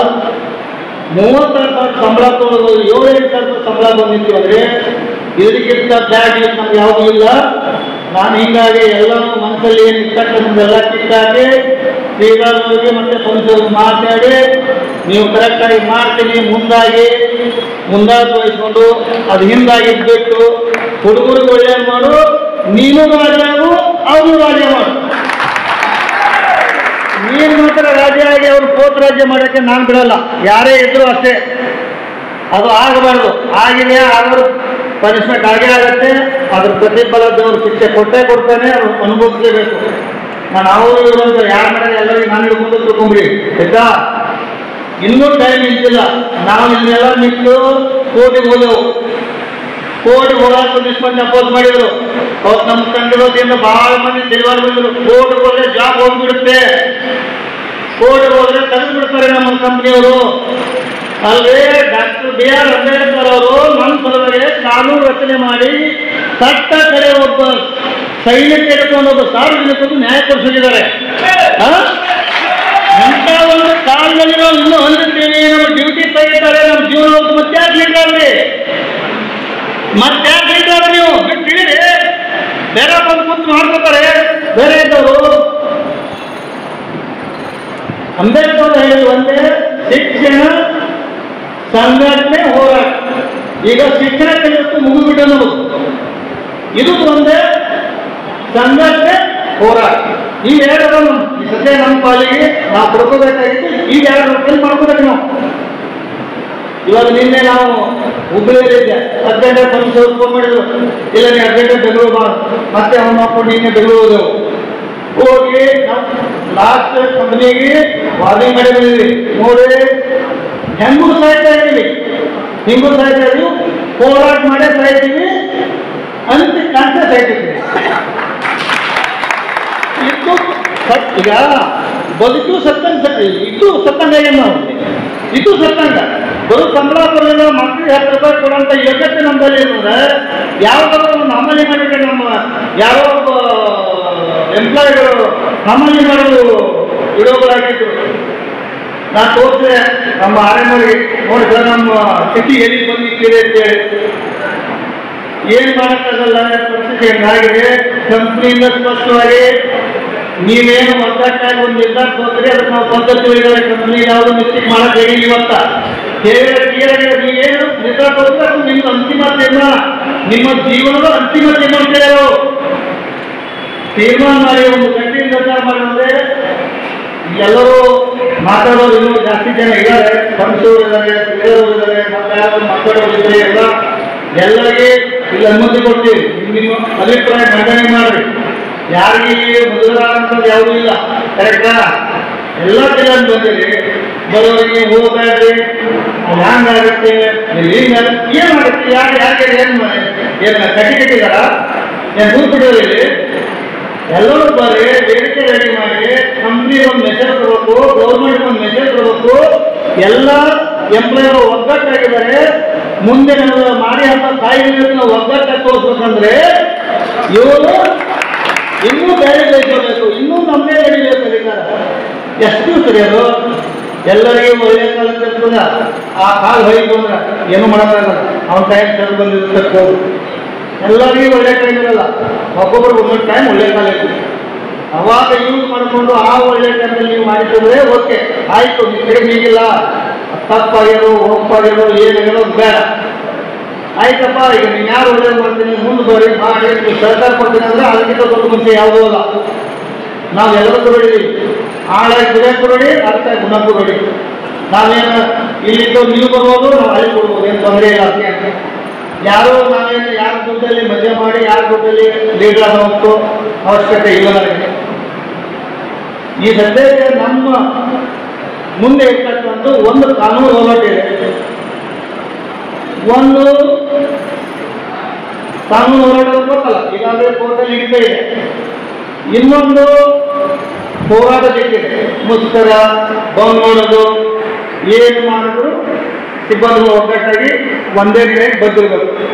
Speaker 6: 30,000 ಸಂಬಳ ತೊಗೊಳ್ಳೋದು, 7,000 ಸಂಬಳ ಬಂದಿತ್ತು ಅಂದ್ರೆ ಇದಕ್ಕಿಂತ ಬ್ಯಾಡ್ ನಮ್ಗೆ ಯಾವುದೂ ಇಲ್ಲ. ನಾನು ಹಿಂಗಾಗಿ ಎಲ್ಲರೂ ಮನಸ್ಸಲ್ಲಿ ಏನು ಇರ್ತಕ್ಕಂಥದ್ದೆಲ್ಲ ಕಿತ್ತಾಕಿ ಶ್ರೀರಾಮರಿಗೆ ಮತ್ತೆ ಸಂಸದರು ಮಾತಾಡಿ ನೀವು ಕರೆಕ್ಟಾಗಿ ಮಾಡ್ತೀನಿ ಮುಂದಾಗಿ ವಹಿಸ್ಕೊಂಡು ಅದು ಹಿಂದಾಗಿದ್ಬಿಟ್ಟು ಹುಡುಗರಿಗೆ ಒಳ್ಳೆಯದು ಮಾಡು, ನೀನು ರಾಜ್ಯ ಆಗು, ಅವರು ರಾಜ್ಯ ಮಾಡು. ನೀನು ಮಾತ್ರ ರಾಜ್ಯ ಆಗಿ ಅವರು ಪೋತ್ ರಾಜ್ಯ ಮಾಡೋಕ್ಕೆ ನಾನು ಬಿಡಲ್ಲ. ಯಾರೇ ಇದ್ರು ಅಷ್ಟೇ, ಅದು ಆಗಬಾರ್ದು. ಆಗಿದೆ ಆದರೂ ಪನಿಷ್ಮೆಂಟ್ ಆಗೇ ಆಗತ್ತೆ. ಅದ್ರ ಪ್ರತಿಫಲ ದೇವರು ಶಿಕ್ಷೆ ಕೊಟ್ಟೇ ಕೊಡ್ತಾನೆ, ಅವ್ರು ಅನುಭವಿಸಲೇಬೇಕು. ನಾನು ಅವರು ಇರೋದು ಯಾರ ಮನೆಗೆ ಎಲ್ಲರಿಗೂ ನಾನು ಹಿಡ್ಕೊಂಡು ತಿಳ್ಕೊಂಬಿಡಿ ಆಯ್ತಾ. ಇನ್ನೂ ಟೈಮ್ ನಿಂತಿಲ್ಲ. ನಾವು ಇದನ್ನೆಲ್ಲ ನಿಂತು ಕೋರ್ಟಿಗೆ ಹೋದೆವು. ಕೋರ್ಟ್ ಹೋಗಾಕ ಪನಿಷ್ಮೆಂಟ್ ಅಪೋಸ್ ಮಾಡಿದ್ರು. ಅವತ್ತು ನಮ್ಮ ಕಂಡಿರೋದ್ರಿಂದ ಬಹಳ ಮಂದಿ ಡೆಲಿವರಿ ಬಂದರು. ಕೋರ್ಟ್ ಹೋದ್ರೆ ಜಾಬ್ ಹೋಗ್ಬಿಡುತ್ತೆ, ಕೋರ್ಟ್ ಹೋದ್ರೆ ತೆಗೆದು ಬಿಡ್ತಾರೆ ನಮ್ಮ ಕಂಪ್ನಿಯವರು. ಅಲ್ಲೇ ಡಾಕ್ಟರ್ B.R. ಅಂಬೇಡ್ಕರ್ ಅವರು ನಮ್ಮ ಸಲುವಾಗಿ ಕಾನೂನು ರಚನೆ ಮಾಡಿ ಸತ್ತ ಕಡೆ ಒಬ್ಬ ಸೈನಿಕ ಹಿಡ್ಕೊಂಡು ಒಬ್ಬ ಸಾರ್ವಜನಿಕರು ನ್ಯಾಯ ಕೊಡಿಸಿದ್ದಾರೆ. ಇಂಥ ಒಂದು ಕಾಲದಲ್ಲಿ ನಾವು ಇನ್ನೂ ಹೊಂದಿರ್ತೀವಿ. ನಮ್ಮ ಡ್ಯೂಟಿ ತೆಗಿತಾರೆ, ನಮ್ಮ ಜೀವನ ಮತ್ತೆ ಯಾಕೆ ನೀಡ್ರಿ ನೀವು ಬಿಟ್ಟಿರಿ. ಬೇರೆ ಬಂದು ಕೂತು ಮಾಡ್ಕೊತಾರೆ ಬೇರೆ ಇದ್ದವರು. ಅಂಬೇಡ್ಕರ್ ಹೇಳಿ ಒಂದೇ ಶಿಕ್ಷಣ, ಸಂಘಟನೆ, ಹೋರಾಟ. ಈಗ ಶಿಕ್ಷಣ ಕಲಿಯುತ್ತೆ ಮುಗಿದ್ಬಿಟ್ಟು ನಮಗೂ ಇದು ಒಂದೇ ಸಂಘಟನೆ, ಹೋರಾಟ. ಈ ಎರಡು ಸದ್ಯ ನಮ್ಮ ಪಾಲಿಗೆ ನಾವು ಕೊಡ್ಕೋಬೇಕಾಗಿತ್ತು. ಈಗ 2 ರೂಪಾಯಿ ಮಾಡ್ಕೋಬೇಕು ನಾವು. ಇವಾಗ ನಿನ್ನೆ ನಾವು ಹುಬ್ಬಳ್ಳಿಯಲ್ಲಿದ್ದೆ, ಅರ್ಜೆಂಟ್ ಫಂಕ್ಷನ್ ಫೋನ್ ಮಾಡಿದ್ರು. ಇಲ್ಲ ನೀವು ಅರ್ಜೆಂಟ್ ಬೆಂಗಳೂರು ಬಾ. ಮತ್ತೆ ಅವ್ನು ಮಾಡ್ಕೊಂಡು ನಿನ್ನೆ ಬೆಂಗಳೂರು ಹೋಗಿ ನಾವು ಲಾಸ್ಟ್ ಕಂಪ್ನಿಗೆ ವಾರ್ನಿಂಗ್ ಮಾಡಿ ಬಂದಿದ್ವಿ. ನೋಡಿ ಹೆಂಗೂ ಸಾಯ್ತಾ ಇದ್ದೀವಿ, ಹಿಂಗೂ ಸಾಯ್ತಾ ಇದೀವಿ, ಹೋರಾಟ ಮಾಡೇ ಸಾಯ್ತೀವಿ ಅಂತ ಕಾಣ್ತಾ ಸಾಯ್ತಿದ್ವಿ. ಈಗ ಬದುಕು ಸತ್ತಂಗ, ಇದು ಸತ್ತಂಗ ನಾವು ಇದು ಸತ್ತಂಗ. ಬರೋ ಸಂಬಳ ಬರೋಲ್ಲ, ಮಕ್ಕಳಿಗೆ 10 ರೂಪಾಯಿ ಕೊಡುವಂತ ಯೋಗ್ಯತೆ ನಮ್ಮಲ್ಲಿ ಇರ್ತದೆ. ಯಾವ್ದಾದ್ರು ಒಂದು ಅಮಲಿ ಮಾಡಿದ್ರೆ ನಮ್ಮ ಯಾವ ಎಂಪ್ಲಾಯಿಗಳು ಅಮಲಿ ಮಾಡೋದು ವಿಡಿಯೋಗಳಾಗಿದ್ರು. ನಾನು ತೋರಿಸಿದೆ ನಮ್ಮ ಆರ್ಎಂವರಿಗೆ, ನೋಡಿದ್ರೆ ನಮ್ಮ ಸ್ಥಿತಿ ಎಲ್ಲಿ ಬಂದಿದ್ದೀರಿ ಅಂತೇಳಿ. ಏನ್ ಮಾಡೋಕ್ಕಾಗಲ್ಲ, ಪರಿಸ್ಥಿತಿ ಹೆಂಗಾಗಿದೆ. ಕಂಪ್ನಿಯಿಂದ ಸ್ಪಷ್ಟವಾಗಿ ನೀವೇನು ಒಗ್ಗಟ್ಟಾಗಿ ಒಂದು ನಿರ್ಧಾರ ತೋರಿಸ್ರಿ, ಅದಕ್ಕೆ ನಾವು ಪದ್ಧತಿಗಳಿದ್ದಾರೆ. ಕಂಪ್ನಿ ಯಾವುದು ಮಿಸ್ಟೇಕ್ ಮಾಡೋದು ಹೇಳಿಲ್ಲ ಅಂತ ಕ್ಲಿಯರಾಗಿ ನೀವೇನು ನಿರ್ಧಾರ ತೋರಿಸಿದ್ರೆ ಅದು ನಿಮ್ಮ ಅಂತಿಮ ತೀರ್ಮಾನ, ನಿಮ್ಮ ಜೀವನದ ಅಂತಿಮ ತೀರ್ಮಾನ. ತೀರ್ಮಾನ ಮಾಡಿ ಒಂದು ಗಟ್ಟಿ ನಿರ್ಧಾರ ಮಾಡಿದ್ರೆ ಎಲ್ಲರೂ ಮಾತಾಡೋರು ಇನ್ನೂ ಜಾಸ್ತಿ ಜನ ಇದ್ದಾರೆ. ಸಂಸದರು ಇದ್ದಾರೆ, ಬೇರೆಯವರು ಇದ್ದಾರೆ, ಮಾತಾಡೋರು ಇದ್ದಾರೆ. ಎಲ್ಲರಿಗೆ ಇಲ್ಲಿ ಅನುಮತಿ ಕೊಡ್ತೀವಿ. ನಿಮ್ಮ ಅಭಿಪ್ರಾಯ ಮಂಡನೆ ಮಾಡ್ರಿ. ಯಾರಿಗೆ ಮೊದಲಾದಂಥದ್ದು ಯಾವುದೂ ಇಲ್ಲ. ಕರೆಕ್ಟಾ? ಎಲ್ಲ ಜಿಲ್ಲೆ ಬಂದಿರಿ. ಬರೋರಿಗೆ ಹೋಗ್ಬೇಡ್ರಿ, ಹ್ಯಾಂಗಾಗುತ್ತೆ, ಏನಾಗುತ್ತೆ, ಯಾಕೆ ಏನು ಕಟ್ಟಿದ್ದಾರ, ಏನು ದೂರ ಬಿಡೋದಿಲ್ಲ. ಎಲ್ಲರೂ ಬರ್ರಿ, ಬೇಡಿಕೆ ರೆಡಿ ಮಾಡಿ. ಕಂಪ್ನಿ ಒಂದು ಮೆಸೇಜ್ ಕೊಡಬೇಕು, ಗೌರ್ಮೆಂಟ್ ಒಂದು ಮೆಸೇಜ್ ಕೊಡಬೇಕು. ಎಲ್ಲ ಎಂಪ್ಲಾಯರ್ ಒಗ್ಗಟ್ಟಾಗಿದ್ದಾರೆ. ಮುಂದೆ ನಾವು ಮಾಡಿ ಅಂತ ತಾಯಿಗಳನ್ನು ಒಗ್ಗಟ್ಟಾಗಿ ತೋರಿಸ್ಬೇಕಂದ್ರೆ ಇವರು ಇನ್ನೂ ಬೇರೆ ಬಯಸಬೇಕು, ಇನ್ನೂ ನಮ್ಮದೇ ನಡಿಬೇಕು. ಅಧಿಕಾರ ಎಷ್ಟು ಸರಿ ಅದು ಎಲ್ಲರಿಗೂ ಒಳ್ಳೆಯ ಕಾಲಕ್ಕೆ ಇರ್ತದ. ಆ ಕಾಲು ಹೊಯ್ತು ಅಂದ್ರೆ ಏನು ಮಾಡೋಕ್ಕಾಗಲ್ಲ. ಅವನ ಟೈಮ್ ಸರ್ ಬಂದಿರ್ತಕ್ಕೆ ಹೋಗು. ಎಲ್ಲರಿಗೂ ಒಳ್ಳೆ ಟೈಮ್ ಇರಲ್ಲ, ಒಬ್ಬೊಬ್ರು ಒಂದೊಂದು ಟೈಮ್ ಒಳ್ಳೆ ಕಾಲ ಇರ್ತದೆ. ಅವಾಗ ಯೂಸ್ ಮಾಡಿಕೊಂಡು ಆ ಒಳ್ಳೆ ಟೈಮಲ್ಲಿ ನೀವು ಮಾಡಿದ್ರೆ ಓಕೆ ಆಯ್ತು, ನಿಮ್ಮ ಕಡೆ ಹೀಗಿಲ್ಲ, ತಪ್ಪಾಗಿರೋ ಒಪ್ಪಾಗಿರೋ ಏನಾಗಿರೋ ಬೇಡ ಆಯ್ತಪ್ಪ. ಈಗ ನೀವು ಯಾರು ಒಳ್ಳೇದು ಮಾಡ್ತೀನಿ ಮುಂದೆ ಬರೀ ಮಾಡಿ ನೀವು ಸಹಕಾರ ಕೊಡ್ತೀನಿ ಅಂದ್ರೆ ಅದಕ್ಕಿಂತ ದೊಡ್ಡ ಮನುಷ್ಯ ಯಾವುದೂ ಅಲ್ಲ. ನಾವು ಎಲ್ಲರೂ ಹೊಡಿದೀವಿ, ಆಳಾಗಿ ದುಡಿಯಕ್ಕೆ ಹೊಡಿ, ಅದಕ್ಕಾಗಿ ಗುಣಕ್ಕೂ ಹೊಡಿ. ನಾವೇನು ಇಲ್ಲಿದ್ದು ನೀವು ಬರ್ಬೋದು, ನಾವು ಅಲ್ಲಿ ಕೊಡ್ಬೋದು, ಏನು ತೊಂದರೆ ಇಲ್ಲ. ಯಾರೋ ನಾವೇನು ಯಾರ ದುಡ್ಡಲ್ಲಿ ಮಜಾ ಮಾಡಿ ಯಾರ ದುಡ್ಡಲ್ಲಿ ಲೀಡರ್ ಆಗೋಷ್ಟು ಅವಶ್ಯಕತೆ ಇಲ್ಲ ನನಗೆ. ಈ ಸದ್ಯಕ್ಕೆ ನಮ್ಮ ಮುಂದೆ ಇರ್ತಕ್ಕಂಥ ಒಂದು ಕಾನೂನು ಹೋರಾಟ ಇದೆ, ಒಂದು ಕಾನೂನು ಹೋರಾಟ ಗೊತ್ತಲ್ಲ, ಈಗಾಗಲೇ ಕೋರ್ಟಲ್ಲಿ ಹಿಡಿತಾ ಇದೆ. ಇನ್ನೊಂದು ಹೋರಾಟ ಸಿಕ್ಕಿದೆ, ಮುಸ್ಕರ ಬಂದ್ ಮಾಡೋದು, ಏನು ಮಾಡಿದ್ರು ಸಿಬ್ಬಂದಿ ಒಗ್ಗಟ್ಟಾಗಿ ಒಂದೇ ಕಡೆ ಬಂದಿರಬೇಕು.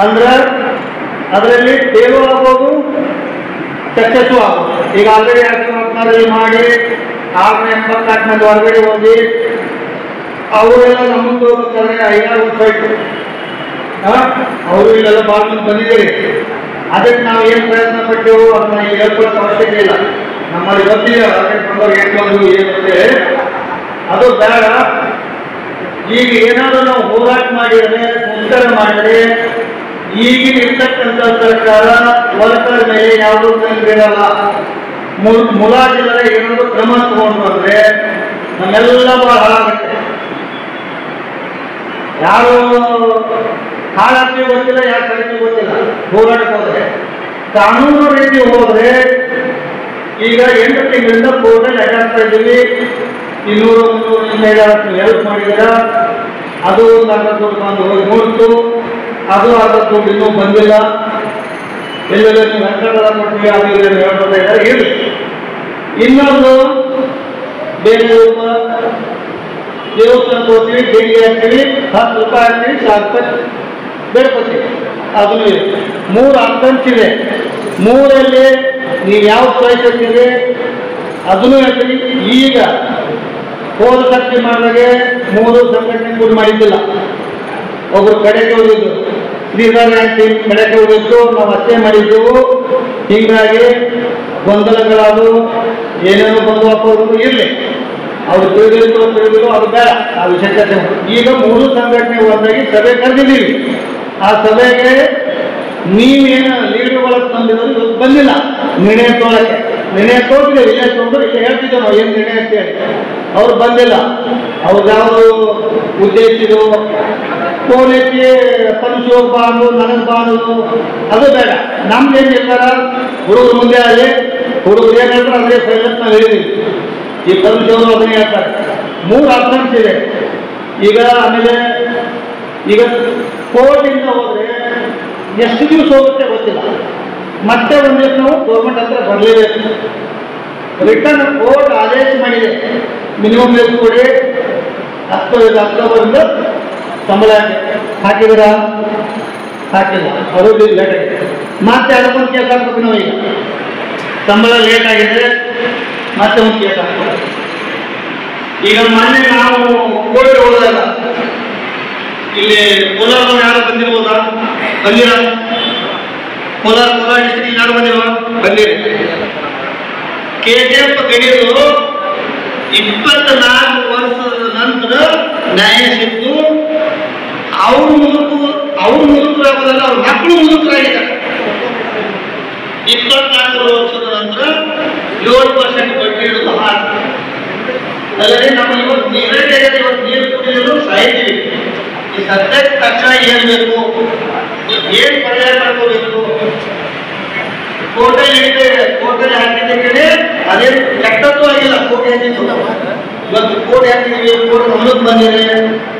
Speaker 6: ಅಂದ್ರೆ ಅದರಲ್ಲಿ ಫೇಲು ಆಗ್ಬೋದು, ಸಕ್ಸಸ್ಸು ಆಗ್ಬೋದು. ಈಗ ಆಲ್ರೆಡಿ 2014 ಮಾಡಿ 684 ಮಂದಿ ಹೊರಗಡೆ ಹೋಗಿ ಅವರೆಲ್ಲ ನಮ್ಮದು ಹೋಗ್ಬೇಕಾದ್ರೆ 5-6 ವರ್ಷ ಆಯ್ತು. ಅವರು ಇಲ್ಲೆಲ್ಲ ಭಾಳ ಮಂದಿ ಬಂದಿದ್ದೀರಿ. ಅದಕ್ಕೆ ನಾವು ಏನು ಪ್ರಯತ್ನ ಪಟ್ಟೆವು ಅದನ್ನ ಈಗ ಹೇಳ್ಕೊಳ್ಳೋಕೆ ಅವಶ್ಯಕತೆ ಇಲ್ಲ. ನಮ್ಮಲ್ಲಿ ಗೊತ್ತಿಲ್ಲ ಬಂದವ್ರು ಏನು ಬಂದು ಏನು ಅದು ಬೇಡ. ಈಗ ಏನಾದರೂ ನಾವು ಹೋರಾಟ ಮಾಡಿದರೆ, ಮುಸ್ಕರ ಮಾಡಿದರೆ, ಈಗಿನ ಇರ್ತಕ್ಕಂಥ ಸರ್ಕಾರ ವರ್ಕರ್ ಮೇಲೆ ಯಾವುದೂ ಇರಲ್ಲ. ಮುಲಾಜಿಲ್ಲದೆ ಏನಾದರೂ ಕ್ರಮ ತಗೊಂಡು ಬಂದ್ರೆ ನಮ್ಮೆಲ್ಲ ಬಹಳ ಹಾಳಾಗುತ್ತೆ. ಯಾರು ಹಾಳಾಗ್ತೀವಿ ಗೊತ್ತಿಲ್ಲ, ಯಾರು ಕಳಿತೀವಿ ಗೊತ್ತಿಲ್ಲ. ಹೋರಾಟಕ್ಕೆ ಹೋದ್ರೆ ಕಾನೂನು ರೀತಿ ಹೋದ್ರೆ ಈಗ 8 ತಿಂಗಳಿಂದ ಕೋರ್ಟಲ್ಲಿ ಅಡ್ಡಾಡ್ತಾ ಇದ್ದೀವಿ. 200-300 ಹೆಲ್ಪ್ ಮಾಡಿದ್ದೀರ, ಅದು ಒಂದು ಅರ್ಧ ದುಡ್ಡು ಬಂದು ಹೋಗಿ ನೋಡ್ತು, ಅದು ಅರ್ಧ ದುಡ್ಡು ಇನ್ನೂ ಬಂದಿಲ್ಲ. ಎಲ್ಲೆಲ್ಲ ನೀವು ಹೆಸರೆಲ್ಲ ಕೊಡ್ತೀವಿ, ಅದು ಹೇಳ್ತಾ ಇದ್ದಾರೆ ಇರಲಿ. ಇನ್ನೊಂದು ಬೇರೆ ದೇವಸ್ಥಾನಕ್ಕೆ ಹೋಗ್ತೀವಿ, ದೇಣಿಗೆ ಹಾಕ್ತೀವಿ, 10 ರೂಪಾಯಿ ಹಾಕ್ತೀವಿ, 1000 ರೂಪಾಯಿ ಬೇಡ್ಕೊತೀವಿ. ಅದು 3 ಅಕೌಂಟ್ಸ್ ಇದೆ. 3ರಲ್ಲಿ ನೀವು ಯಾವ ಚಾಯ್ಸ್ ಹಾಕ್ತೀವಿ ಅದನ್ನು ಹೇಳ್ತೀವಿ. ಈಗ ಹೋದ ಸರ್ತಿ ಮಾಡಿದಾಗೆ 3 ಸಂಘಟನೆ ಕೂಡ ಮಾಡಿದ್ದಿಲ್ಲ. ಒಬ್ರು ಕಡೆಗೆ ಹೋಗಿದ್ದು, ಶ್ರೀಧರ್ ಟೀಮ್ ಕಡೆಗೆ ಹೋಗಿದ್ದು, ನಾವು ಅಷ್ಟೇ ಮಾಡಿದ್ದೆವು. ಹೀಗಾಗಿ ಗೊಂದಲಗಳಾದವು, ಏನೇನೋ ಬಂದು ಹಾಕೋದು ಇರಲಿ. ಅವ್ರು ತಿಳಿದಿದ್ರು ಅದು ಬೇಡ, ಆ ವಿಷಯ. ಈಗ 3 ಸಂಘಟನೆ ಒಂದಾಗಿ ಸಭೆ ಕರೆದಿದ್ದೀವಿ. ಆ ಸಭೆಗೆ ನೀವೇನು ಲೀಡರ್ಗಳ ತಂದಿರೋದು ಬಂದಿಲ್ಲ. ನಿರ್ಣಯ ತೊಗೊಳಕ್ಕೆ ನಿರ್ಣಯ ತೋರಿಸಿದೆ, ವಿಜಯ ತಗೊಂಡು ಇಲ್ಲಿ ಹೇಳ್ತಿದ್ದೆ ನಾವು ಏನು ನಿರ್ಣಯ ಅಂತೇಳಿ. ಅವ್ರು ಬಂದಿಲ್ಲ. ಅವ್ರು ಯಾವುದು ಉದ್ದೇಶಿಸಿದ್ರು ಫೋನ್ ಎತ್ತಿ ಪಂಚು ಬಾನು ನನಗೆ ಬಾನುದು ಅದು ಬೇಡ. ನಮ್ದೇನು ಹೇಳ್ತಾರ, ಹುಡುಗರು ಮುಂದೆ ಆಗಲಿ, ಹುಡುಗರು ಏನು ಹೇಳ್ತಾರೆ ಅದೇ ಫೈನಲ್ ನಾವು ಹೇಳಿದ್ದೀವಿ. ಈ ಪಂಚವರು ಅದನ್ನೇ ಹೇಳ್ತಾರೆ. 3 ಆಪ್ಷನ್ಸ್ ಇದೆ ಈಗ. ಆಮೇಲೆ ಈಗ ಕೋರ್ಟಿಂದ ಹೋದ್ರೆ ಎಷ್ಟು ದಿವಸ ಹೋಗುತ್ತೆ ಗೊತ್ತಿಲ್ಲ. ಮತ್ತೆ ಒಂದಿವಸ ನಾವು ಗೌರ್ಮೆಂಟ್ ಹತ್ರ ಬರಲೇಬೇಕು. ರಿಟರ್ನ್ ಕೋರ್ಟ್ ಆದೇಶ ಮಾಡಿದೆ, ಮಿನಿಮಮ್ ವೇಜ್ ಕೊಡಿ, ಅಕ್ಟೋಬರಿಂದ ಸಂಬಳ ಹಾಕಿದ್ರ ಹಾಕಿಲ್ಲ, ಅವರು ಲೇಟ್ ಆಗಿದೆ. ಮತ್ತೆ ಅದಕ್ಕೊಂದು ಕೇಸ್ ಹಾಕ್ಬೇಕು ನಾವು. ಈಗ ಸಂಬಳ ಲೇಟ್ ಆಗಿದೆ, ಮತ್ತೆ ಒಂದು ಕೇಸ್ ಹಾಕ್ಬೇಕು. ಈಗ ಮೊನ್ನೆ ನಾವು ಕೋರ್ಟ್ ಹೋದಾಗ ಇಲ್ಲಿ ಕೋಲಾರದವ್ರು ಯಾರು ಬಂದಿರ್ಬೋದಾ? ಬಂದಿರ? ಕೋಲಾರ ಡಿಸ್ಟ್ರಿಕ್ಟ್ ಯಾರು ಬಂದಿರುವ? ಬಂದಿರಿ. KGF ಗಡಿಯರು 24 ವರ್ಷದ ನಂತರ ನ್ಯಾಯ ಸಿಕ್ತು. ಅವ್ರು ಮುದುಕರಾಗೋದಲ್ಲ, ಅವ್ರ ಮಕ್ಕಳು ಮುದುಕರಾಗಿದ್ದಾರೆ. 24 ವರ್ಷದ ನಂತರ 7% ಬಡ್ಡಿ ಇಡೋದು ಹಾಳು. ಅಲ್ಲದೆ ನಮ್ಮ ಇವತ್ತು ನೀರು ಕುಡಿಯಲು ಸಾಯ್ತೀವಿ. ಈ ಸದ್ಯಕ್ಕೆ ತಕ್ಷಣ ಏನ್ ಬೇಕು, ಏನ್ ಪರಿಹಾರ ಮಾಡ್ಕೋಬೇಕು? ಕೋರ್ಟಲ್ಲಿ ಹಾಕಿದ್ದ ಕಡೆ ಅದೇ ಕೆಟ್ಟದ್ದು ಆಗಿಲ್ಲ. ಕೋರ್ಟ್ ಹಾಕಿದ್ದು ಇವತ್ತು ಕೋರ್ಟ್ ಹಾಕಿದ್ವಿ, ಕೋರ್ಟ್ ಗಮನಕ್ಕೆ ಬಂದಿದೆ,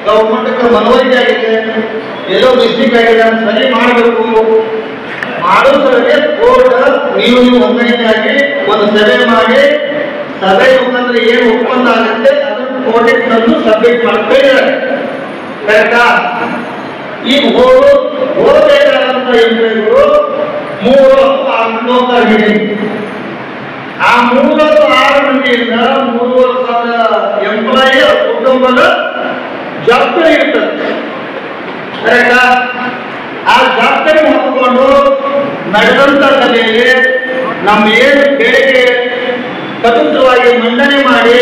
Speaker 6: ಗೌರ್ಮೆಂಟ್ ಮನವರಿಕೆ ಆಗಿದೆ, ಎಲ್ಲೋ ಮಿಸ್ಟೇಕ್ ಆಗಿದೆ, ಸರಿ ಮಾಡಬೇಕು. ಮಾಡೋ ಸಲುವಾಗಿ ಕೋರ್ಟ್ ನೀವು ಹೊಂದಾಣಿಕೆ ಆಗಿ ಒಂದು ಸಭೆ ಮಾಡಿ, ಸಭೆ ಮುಖಾಂತರ ಏನು ಒಪ್ಪಂದ ಆಗುತ್ತೆ ಅದನ್ನು ಕೋರ್ಟಿಗೆ ತಂದು ಸಬ್ಮಿಟ್ ಮಾಡ್ಕೊಂಡಿದ್ದಾರೆ. ಕರೆಕ್ಟಾ? ಈಗ ಹೋಗಬೇಕಾದಂತ ಎಂಪ್ಲಾಯಿಗಳು 3 ಮೀಟಿಂಗ್. ಆ 306 ಮಂದಿಯಿಂದ 3,500 ಎಂಪ್ಲಾಯಿ ಕುಟುಂಬದ ಜವಾಬ್ದಾರಿ ಇರ್ತದೆ. ಕರೆಕ್ಟಾ? ಆ ಜವಾಬ್ದಾರಿ ಹೊತ್ತುಕೊಂಡು ನಡೆದಂತ ಸಭೆಯಲ್ಲಿ ನಮ್ಮ ಏನು ಬೇಡಿಕೆ ಸ್ವತಂತ್ರವಾಗಿ ಮಂಡನೆ ಮಾಡಿ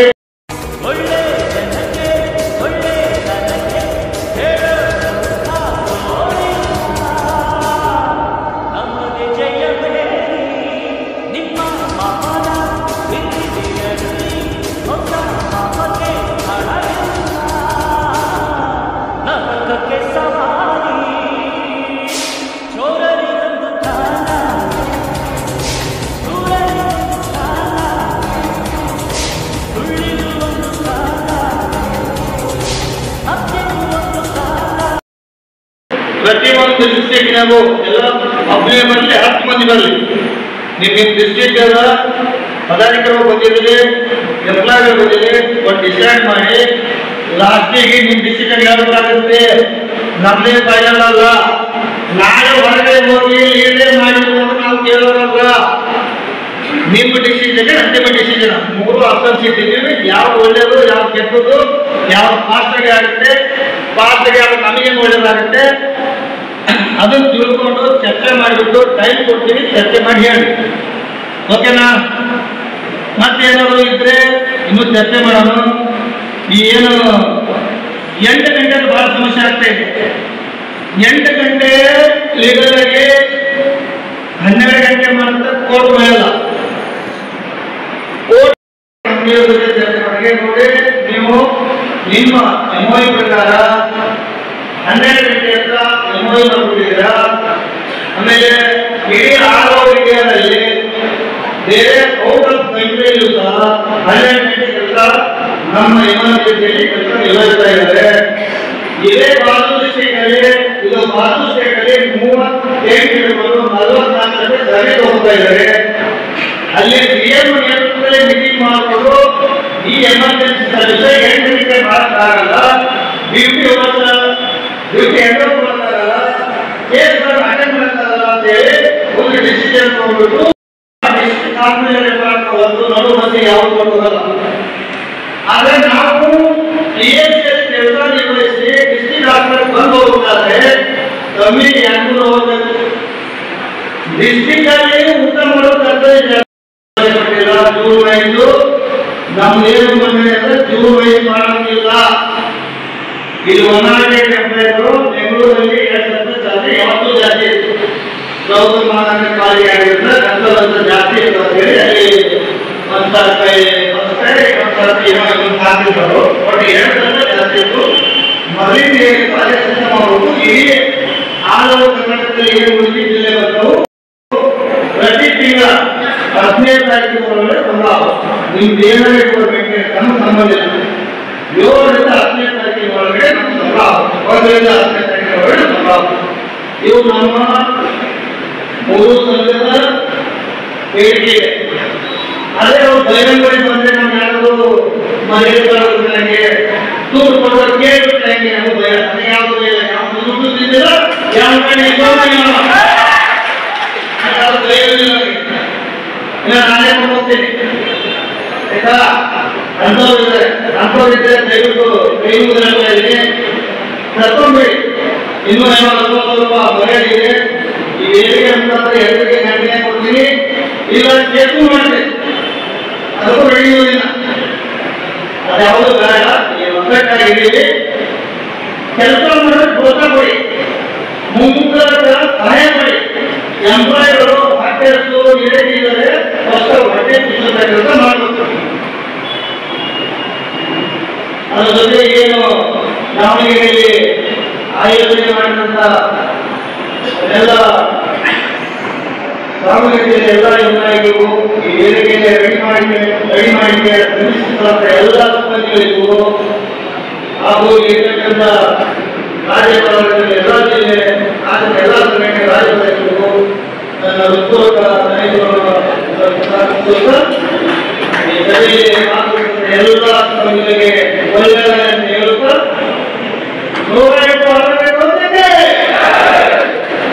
Speaker 6: ಪ್ರತಿಯೊಂದು ಡಿಸ್ಟ್ರಿಕ್ಟ್ನಾಗೂ ಎಲ್ಲ ಅಪ್ಲೈ ಮಾಡಲಿ 10 ಮಂದಿ ಬರಲಿ. ನಿಮ್ಮ ಡಿಸ್ಟ್ರಿಕ್ಟ್ ಪದಾಧಿಕಾರಿಗಳು ಬಂದಿದ್ದಾರೆ, ಎಂಪ್ಲಾಯ್ಗಳು ಬಂದಿದೆ, ಬಟ್ ಡಿಸೈಡ್ ಮಾಡಿ ಲಾಸ್ಟಿಗೆ ನಿಮ್ಮ ಡಿಸ್ಟ್ರಿಕ್ಟ್ ಹೇಳಬೇಕಾಗುತ್ತೆ. ನಮ್ಮದೇ ಫೈನಲ್ ಅಲ್ಲ, ನಾಳೆ ಹೊರಗಡೆ ಹೋಗಿ ಏನೇ ಮಾಡಿದ್ರು ನಾವು ಕೇಳೋರಲ್ಲ. ನಿಮ್ಮ ಡಿಸಿಷನ್ ಅಂತಿಮ ಡಿಸಿಷನ್. 3 ಆಪ್ಷನ್ಸ್ ಇಟ್ಟಿದ್ದೀವಿ, ಯಾವ್ದು ಒಳ್ಳೇದು, ಯಾವ್ದು ಕೆಟ್ಟದ್ದು, ಯಾವ್ದು ಫಾಸ್ಟಾಗಿ ಆಗುತ್ತೆ, ಫಾಸ್ಟಾಗಿ ಆಗುತ್ತೆ ನಮಗೇನು ಒಳ್ಳೇದಾಗುತ್ತೆ ಅದನ್ನು ತಿಳ್ಕೊಂಡು ಚರ್ಚೆ ಮಾಡಿಬಿಟ್ಟು ಟೈಮ್ ಕೊಡ್ತೀವಿ, ಚರ್ಚೆ ಮಾಡಿ ಹೇಳಿ. ಓಕೆನಾ? ಮತ್ತೇನಾದ್ರು ಇದ್ರೆ ಇನ್ನೂ ಚರ್ಚೆ ಮಾಡೋಣ. ಈ ಏನು 8 ಗಂಟೆ ಬಹಳ ಸಮಸ್ಯೆ ಆಗ್ತಾ ಇದೆ. 8 ಗಂಟೆ ಲೀಗಲ್ ಆಗಿ 12 ಗಂಟೆ ಮಾಡ್ತಾ ಕೋರ್ಟ್ ಮಾಡಲ್ಲ. ಕೋರ್ಟ್ ನೋಡಿ, ನೀವು ನಿಮ್ಮ MOU ಪ್ರಕಾರ 12 ಗಂಟೆ ಅಂತ MOU ಮಾಡ್ಬಿಟ್ಟಿದ್ದೀರಾ. ಆಮೇಲೆ ಇಡೀ ಆಲ್ ಓವರ್ ಇಂಡಿಯಾದಲ್ಲಿ ಬೇರೆ ಔಟ್ ಆಫ್ ಕಂಟ್ರಿಯಲ್ಲೂ ಸಹ 12 ಗಂಟೆ ಕೆಲಸ ನಮ್ಮ ಎಮರ್ಜೆನ್ಸಿಯಲ್ಲಿ ಕೆಲಸ ನಿರ್ವಹಿಸ್ತಾ ಇದ್ದಾರೆ. ಇದೇ ಬಾಸು ಡಿಸ್ಟ್ರಿಕ್ಟ್ ಅಲ್ಲಿ, ಇದು ಬಾಸು ಸ್ಟೇಟ್ ಅಲ್ಲಿ 38 44 ಗಂಟೆ ಸರ್ವಿಸ್ ಹೋಗ್ತಾ ಇದ್ದಾರೆ. ಅಲ್ಲಿ CM ನೇತೃತ್ವದಲ್ಲಿ ಮೀಟಿಂಗ್ ಮಾಡಿಕೊಂಡು ಈ ಎಮರ್ಜೆನ್ಸಿ ಸರ್ವಿಸ್ 8 ಗಂಟೆ ಮಾಡೋಕ್ಕಾಗಲ್ಲ, ಡ್ಯೂಟಿ ಎಂಡ್ ಮಾಡೋಕ್ಕಾಗಲ್ಲ, ಕೇಸ್ಗಳು ಅಟೆಂಡ್ ಮಾಡೋಕ್ಕಾಗಲ್ಲ ಅಂತ ಹೇಳಿ ಒಂದು ಡಿಸಿಷನ್ ತಗೊಂಡ್ಬಿಟ್ಟು ನಡು ಮಧ್ಯೆ ಯಾವುದು ಕೊಡೋದಲ್ಲ. ಆದ್ರೆ ನಾವು PHS ಕೆಲಸ ನಿರ್ವಹಿಸಿ ಡಿಸ್ಟ್ರಿಕ್ಟ್ ಡಾಕ್ಟರ್ ಬಂದು ಹೋಗ್ಬೇಕಾದ್ರೆ ಕಮ್ಮಿ 200 ಹೋಗ್ಬೇಕು. ಡಿಸ್ಟ್ರಿಕ್ಟ್ ಅಲ್ಲಿ ಊಟ ಮಾಡೋದಾದ್ರೆ ಜೂನ್ 5 ನಮ್ದೇನು ಬಂದಿದೆ ಅಂದ್ರೆ ಜೂನ್ 5 ಮಾಡೋಂಗಿಲ್ಲ. ಇದು 108 ಎಂಪ್ಲಾಯ್ಗಳು ಬೆಂಗಳೂರಲ್ಲಿ 2 ಜಾತಿ ಯಾವತ್ತೂ ಜಾತಿ ಇತ್ತು. ಗೌತಮ ಮಹಾನಗರ ಪಾಲಿಕೆ ಆಗಿದ್ರೆ ಕನ್ನಡ ಜಾಸ್ತಿ ಇತ್ತು ಅಂತ ಹೇಳಿ ಅಲ್ಲಿ ಒಂದು ಹಾಕಿದ್ರು. ಬಟ್ 2 ಜಾಸ್ತಿ ಇತ್ತು. ಮೊದಲಿಗೆ ಕಾಲೇಜ್ ಸಿಸ್ಟಮ್ ಅವರು ಇಡೀ ಆಲ್ ಓವರ್ ಕರ್ನಾಟಕದಲ್ಲಿ ಏನು ಉಡುಪಿ ಜಿಲ್ಲೆ ಬಂದವು ಪ್ರತಿ ತಿಂಗಳ 15ನೇ ತಾರೀಕು ಒಳಗಡೆ ಸಂಬಳ ನಿಮ್ದು ಏನಾದ್ರು ಕೊಡಬೇಕು ನಮ್ಮ ಸಂಬಂಧ ಇಲ್ಲ. 7ರಿಂದ 10ನೇ ತಾರೀಕಿನ ಒಳಗಡೆ ನಮ್ಮ ಸಂಬಳ 1ರಿಂದ 10ನೇ ತಾರೀಕಿನ ಒಳಗಡೆ ಸಂಬಳ. ಇವು ನಮ್ಮ 3 ಸಂಘದ ಬೇಡಿಕೆ. ಅದೇ ಅವ್ರು ಬಹಿರಂಗವಾಗಿ ಬಂದ್ರೆ ನಾವು ಯಾರಾದ್ರು ಮನೆಗೆ ಟೂರ್ ಕೊಡೋದು ಕೇಳ್ಬಿಟ್ಟು ಹೆಂಗೆ ನಮಗೆ ಭಯ. ಅದೇ ಯಾವುದು ಇಲ್ಲ, ಯಾವ ದುಡ್ಡು ತಿಂದಿಲ್ಲ, ಯಾವ ಕಡೆ ನಾನೇ ಹೋಗ್ತೀನಿ ಆಯ್ತಾ. ಅಂಥವ್ರಿದ್ರೆ ದಯವಿಟ್ಟು ಕೈ ಮುಗಿದ ಇದೆ ಕರ್ಕೊಂಡ್ಬಿಡಿ. ಇನ್ನೂ 40 ರೂಪಾಯಿ ಮರ್ಯಾದಿದೆ. ಈ ವೇದಿಕೆ ಮುಖಾಂತರ 2 ಗಂಟೆ ಕೊಡ್ತೀನಿ, ಇಲ್ಲ ಕೇಸು ಮಾಡಿದೆ ಅದಕ್ಕೂ ರೆಡಿಯೋದಿಲ್ಲ. ಅದ್ಯಾವುದು ಬೇಡ, ಒಗ್ಗಟ್ಟಾಗಿದ್ದೀವಿ. ಕೆಲಸ ಮಾಡೋದು ಪ್ರೋತ್ಸಾಹ ಕೊಡಿ, ಮುಂಗಡ ಸಹಾಯ ಮಾಡಿ. ಎಂಪ್ಲಾಯ್ಗಳು ಹೊಟ್ಟೆ ಇಡೀದ್ದಾರೆ, ಫಸ್ಟ್ ಹೊಟ್ಟೆ ಕೆಲಸ ಮಾಡಬೇಕು. ಅದ್ರ ಜೊತೆ ಏನು ದಾವಣಗೆರೆಯಲ್ಲಿ ಆಯೋಜನೆ ಮಾಡಿದಂತ ಎಲ್ಲ ದಾವಣಗೆರೆ ಎಲ್ಲ ಎಂಪ್ಲಾಯಿಗಳು ಈ ವೇದಿಕೆಯಲ್ಲಿ ರೆಡಿ ಮಾಡಿಕೆ ಎಲ್ಲ ಸಿಬ್ಬಂದಿಗಳಿಗೂ ಹಾಗೂ ಇರ್ತಕ್ಕಂಥ ರಾಜ್ಯಪಾಲರಲ್ಲಿ ಎಲ್ಲ ಜಿಲ್ಲೆ ರಾಜ್ಯದ ಎಲ್ಲ ಸಂಘಟನೆ ರಾಜ್ಯಪಾಲರಿಗೂ ನನ್ನ ಹೃತ್ಪೂರ್ವಕ ಈ ಸಭೆಯಲ್ಲಿ ಮಾತನಾಡಿದ ಎಲ್ಲ ಸಿಬ್ಬಂದಿಗಳಿಗೆ ಒಳ್ಳೆಯ ಹೇಳುತ್ತಾ 108 ಆಗಬೇಕು ಅಂತಿದೆ.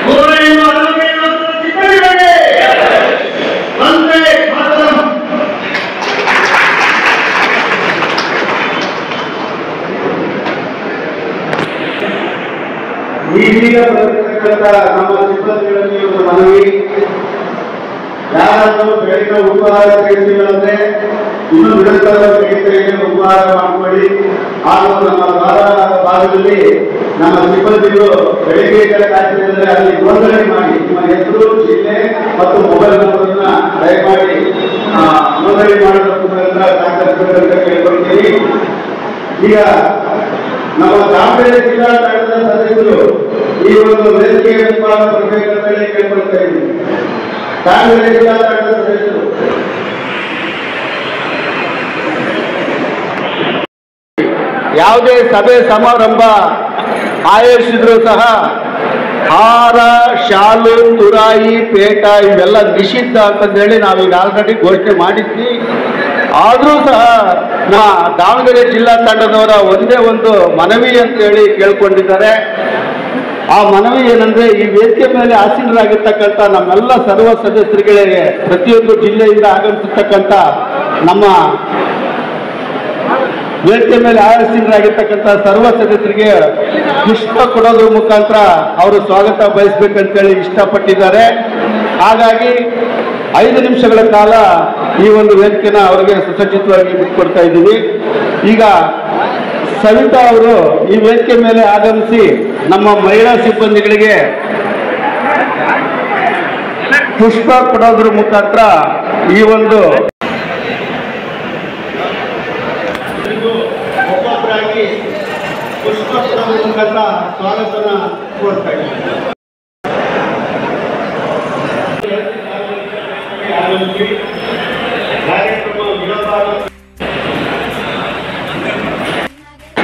Speaker 6: 108 ಆಗಬೇಕು ಸಿಬ್ಬಂದಿಗಳಿಗೆ ಒಂದೇ ಮಾತನ್ನು
Speaker 2: ಈಗೀಗ ಬರತಕ್ಕಂಥ ನಮ್ಮ ಸಿಬ್ಬಂದಿಗಳಲ್ಲಿ ಒಂದು ಮನವಿ. ಯಾರಾದ್ರೂ ಬೆಳಗಿನ ಉಪಹಾರ ತೆಗೆದಿಲ್ಲ ಅಂದ್ರೆ ಇನ್ನು ನಿರಂತರ ತೆಗೆದರೆ ಉಪಹಾರ ಮಾಡ್ಕೊಳ್ಳಿ. ಹಾಗೂ ನಮ್ಮ ಭಾಗದಲ್ಲಿ ನಮ್ಮ ಸಿಬ್ಬಂದಿಗಳು ಬೆಳಿಗ್ಗೆ ಕಾಯ್ತಿದ್ರೆ ಅಲ್ಲಿ ನೋಂದಣಿ ಮಾಡಿ ನಿಮ್ಮ ಹೆಸರು, ಜಿಲ್ಲೆ ಮತ್ತು ಮೊಬೈಲ್ ನಂಬರ್ನ ದಯಮಾಡಿ ನೋಂದಣಿ ಮಾಡೋದ್ರ ಮುಖಾಂತರ ಸಹಕರಿಸಬೇಕಂತ ಕೇಳ್ಕೊಳ್ತೀನಿ. ಈಗ ನಮ್ಮ ದಾವಣಗೆರೆ ಜಿಲ್ಲಾ ತಂಡದ ಸದಸ್ಯರು ಈ ಒಂದು ವೇದಿಕೆಯ ಮುಂಭಾಗ ಬರಬೇಕಂತ ಕೇಳ್ಕೊಳ್ತಾ ಇದ್ದೀನಿ. ದಾವಣಗೆರೆ ಜಿಲ್ಲಾ ತಂಡದ ಸದಸ್ಯರು ಯಾವುದೇ ಸಭೆ ಸಮಾರಂಭ ಆಯೋಜಿಸಿದ್ರು ಸಹ ಹಾರ, ಶಾಲು, ತುರಾಯಿ, ಪೇಟ ಇವೆಲ್ಲ ನಿಷಿದ್ಧ ಅಂತಂದೇಳಿ ನಾವೀಗ ಆಲ್ರೆಡಿ ಘೋಷಣೆ ಮಾಡಿದ್ವಿ. ಆದರೂ ಸಹ ದಾವಣಗೆರೆ ಜಿಲ್ಲಾ ತಂಡದವರ ಒಂದೇ ಒಂದು ಮನವಿ ಅಂತೇಳಿ ಕೇಳ್ಕೊಂಡಿದ್ದಾರೆ. ಆ ಮನವಿ ಏನಂದ್ರೆ, ಈ ವೇದಿಕೆ ಮೇಲೆ ಆಸೀನರಾಗಿರ್ತಕ್ಕಂಥ ನಮ್ಮೆಲ್ಲ ಸರ್ವ ಸದಸ್ಯರಿಗೆ, ಪ್ರತಿಯೊಂದು ಜಿಲ್ಲೆಯಿಂದ ಆಗಮಿಸಿರ್ತಕ್ಕಂಥ ನಮ್ಮ ವೇದಿಕೆ ಮೇಲೆ ಆಸೀನರಾಗಿರ್ತಕ್ಕಂಥ ಸರ್ವ ಸದಸ್ಯರಿಗೆ ಪುಷ್ಪ ಕೊಡೋದ್ರ ಮುಖಾಂತರ ಅವರು ಸ್ವಾಗತ ಬಯಸ್ಬೇಕಂತೇಳಿ ಇಷ್ಟಪಟ್ಟಿದ್ದಾರೆ. ಹಾಗಾಗಿ 5 ನಿಮಿಷಗಳ ಕಾಲ ಈ ಒಂದು ವೇದಿಕೆನ ಅವರಿಗೆ ಸುಸಜ್ಜಿತವಾಗಿ ಬಿಟ್ಕೊಡ್ತಾ ಇದ್ದೀವಿ. ಈಗ ಸವಿತಾ ಅವರು ಈ ವೇದಿಕೆ ಮೇಲೆ ಆಗಮಿಸಿ ನಮ್ಮ ಮಹಿಳಾ ಸಿಬ್ಬಂದಿಗಳಿಗೆ ಪುಷ್ಪ ಕೊಡೋದ್ರ ಮುಖಾಂತರ ಈ ಒಂದು ಒಬ್ಬೊಬ್ಬರಾಗಿ ಪುಷ್ಪ ಕೊಡೋದ್ರ ಮುಖಾಂತರ ಸ್ವಾಗತನ ಕೋರ್ತಾ ಇದ್ದೀವಿ.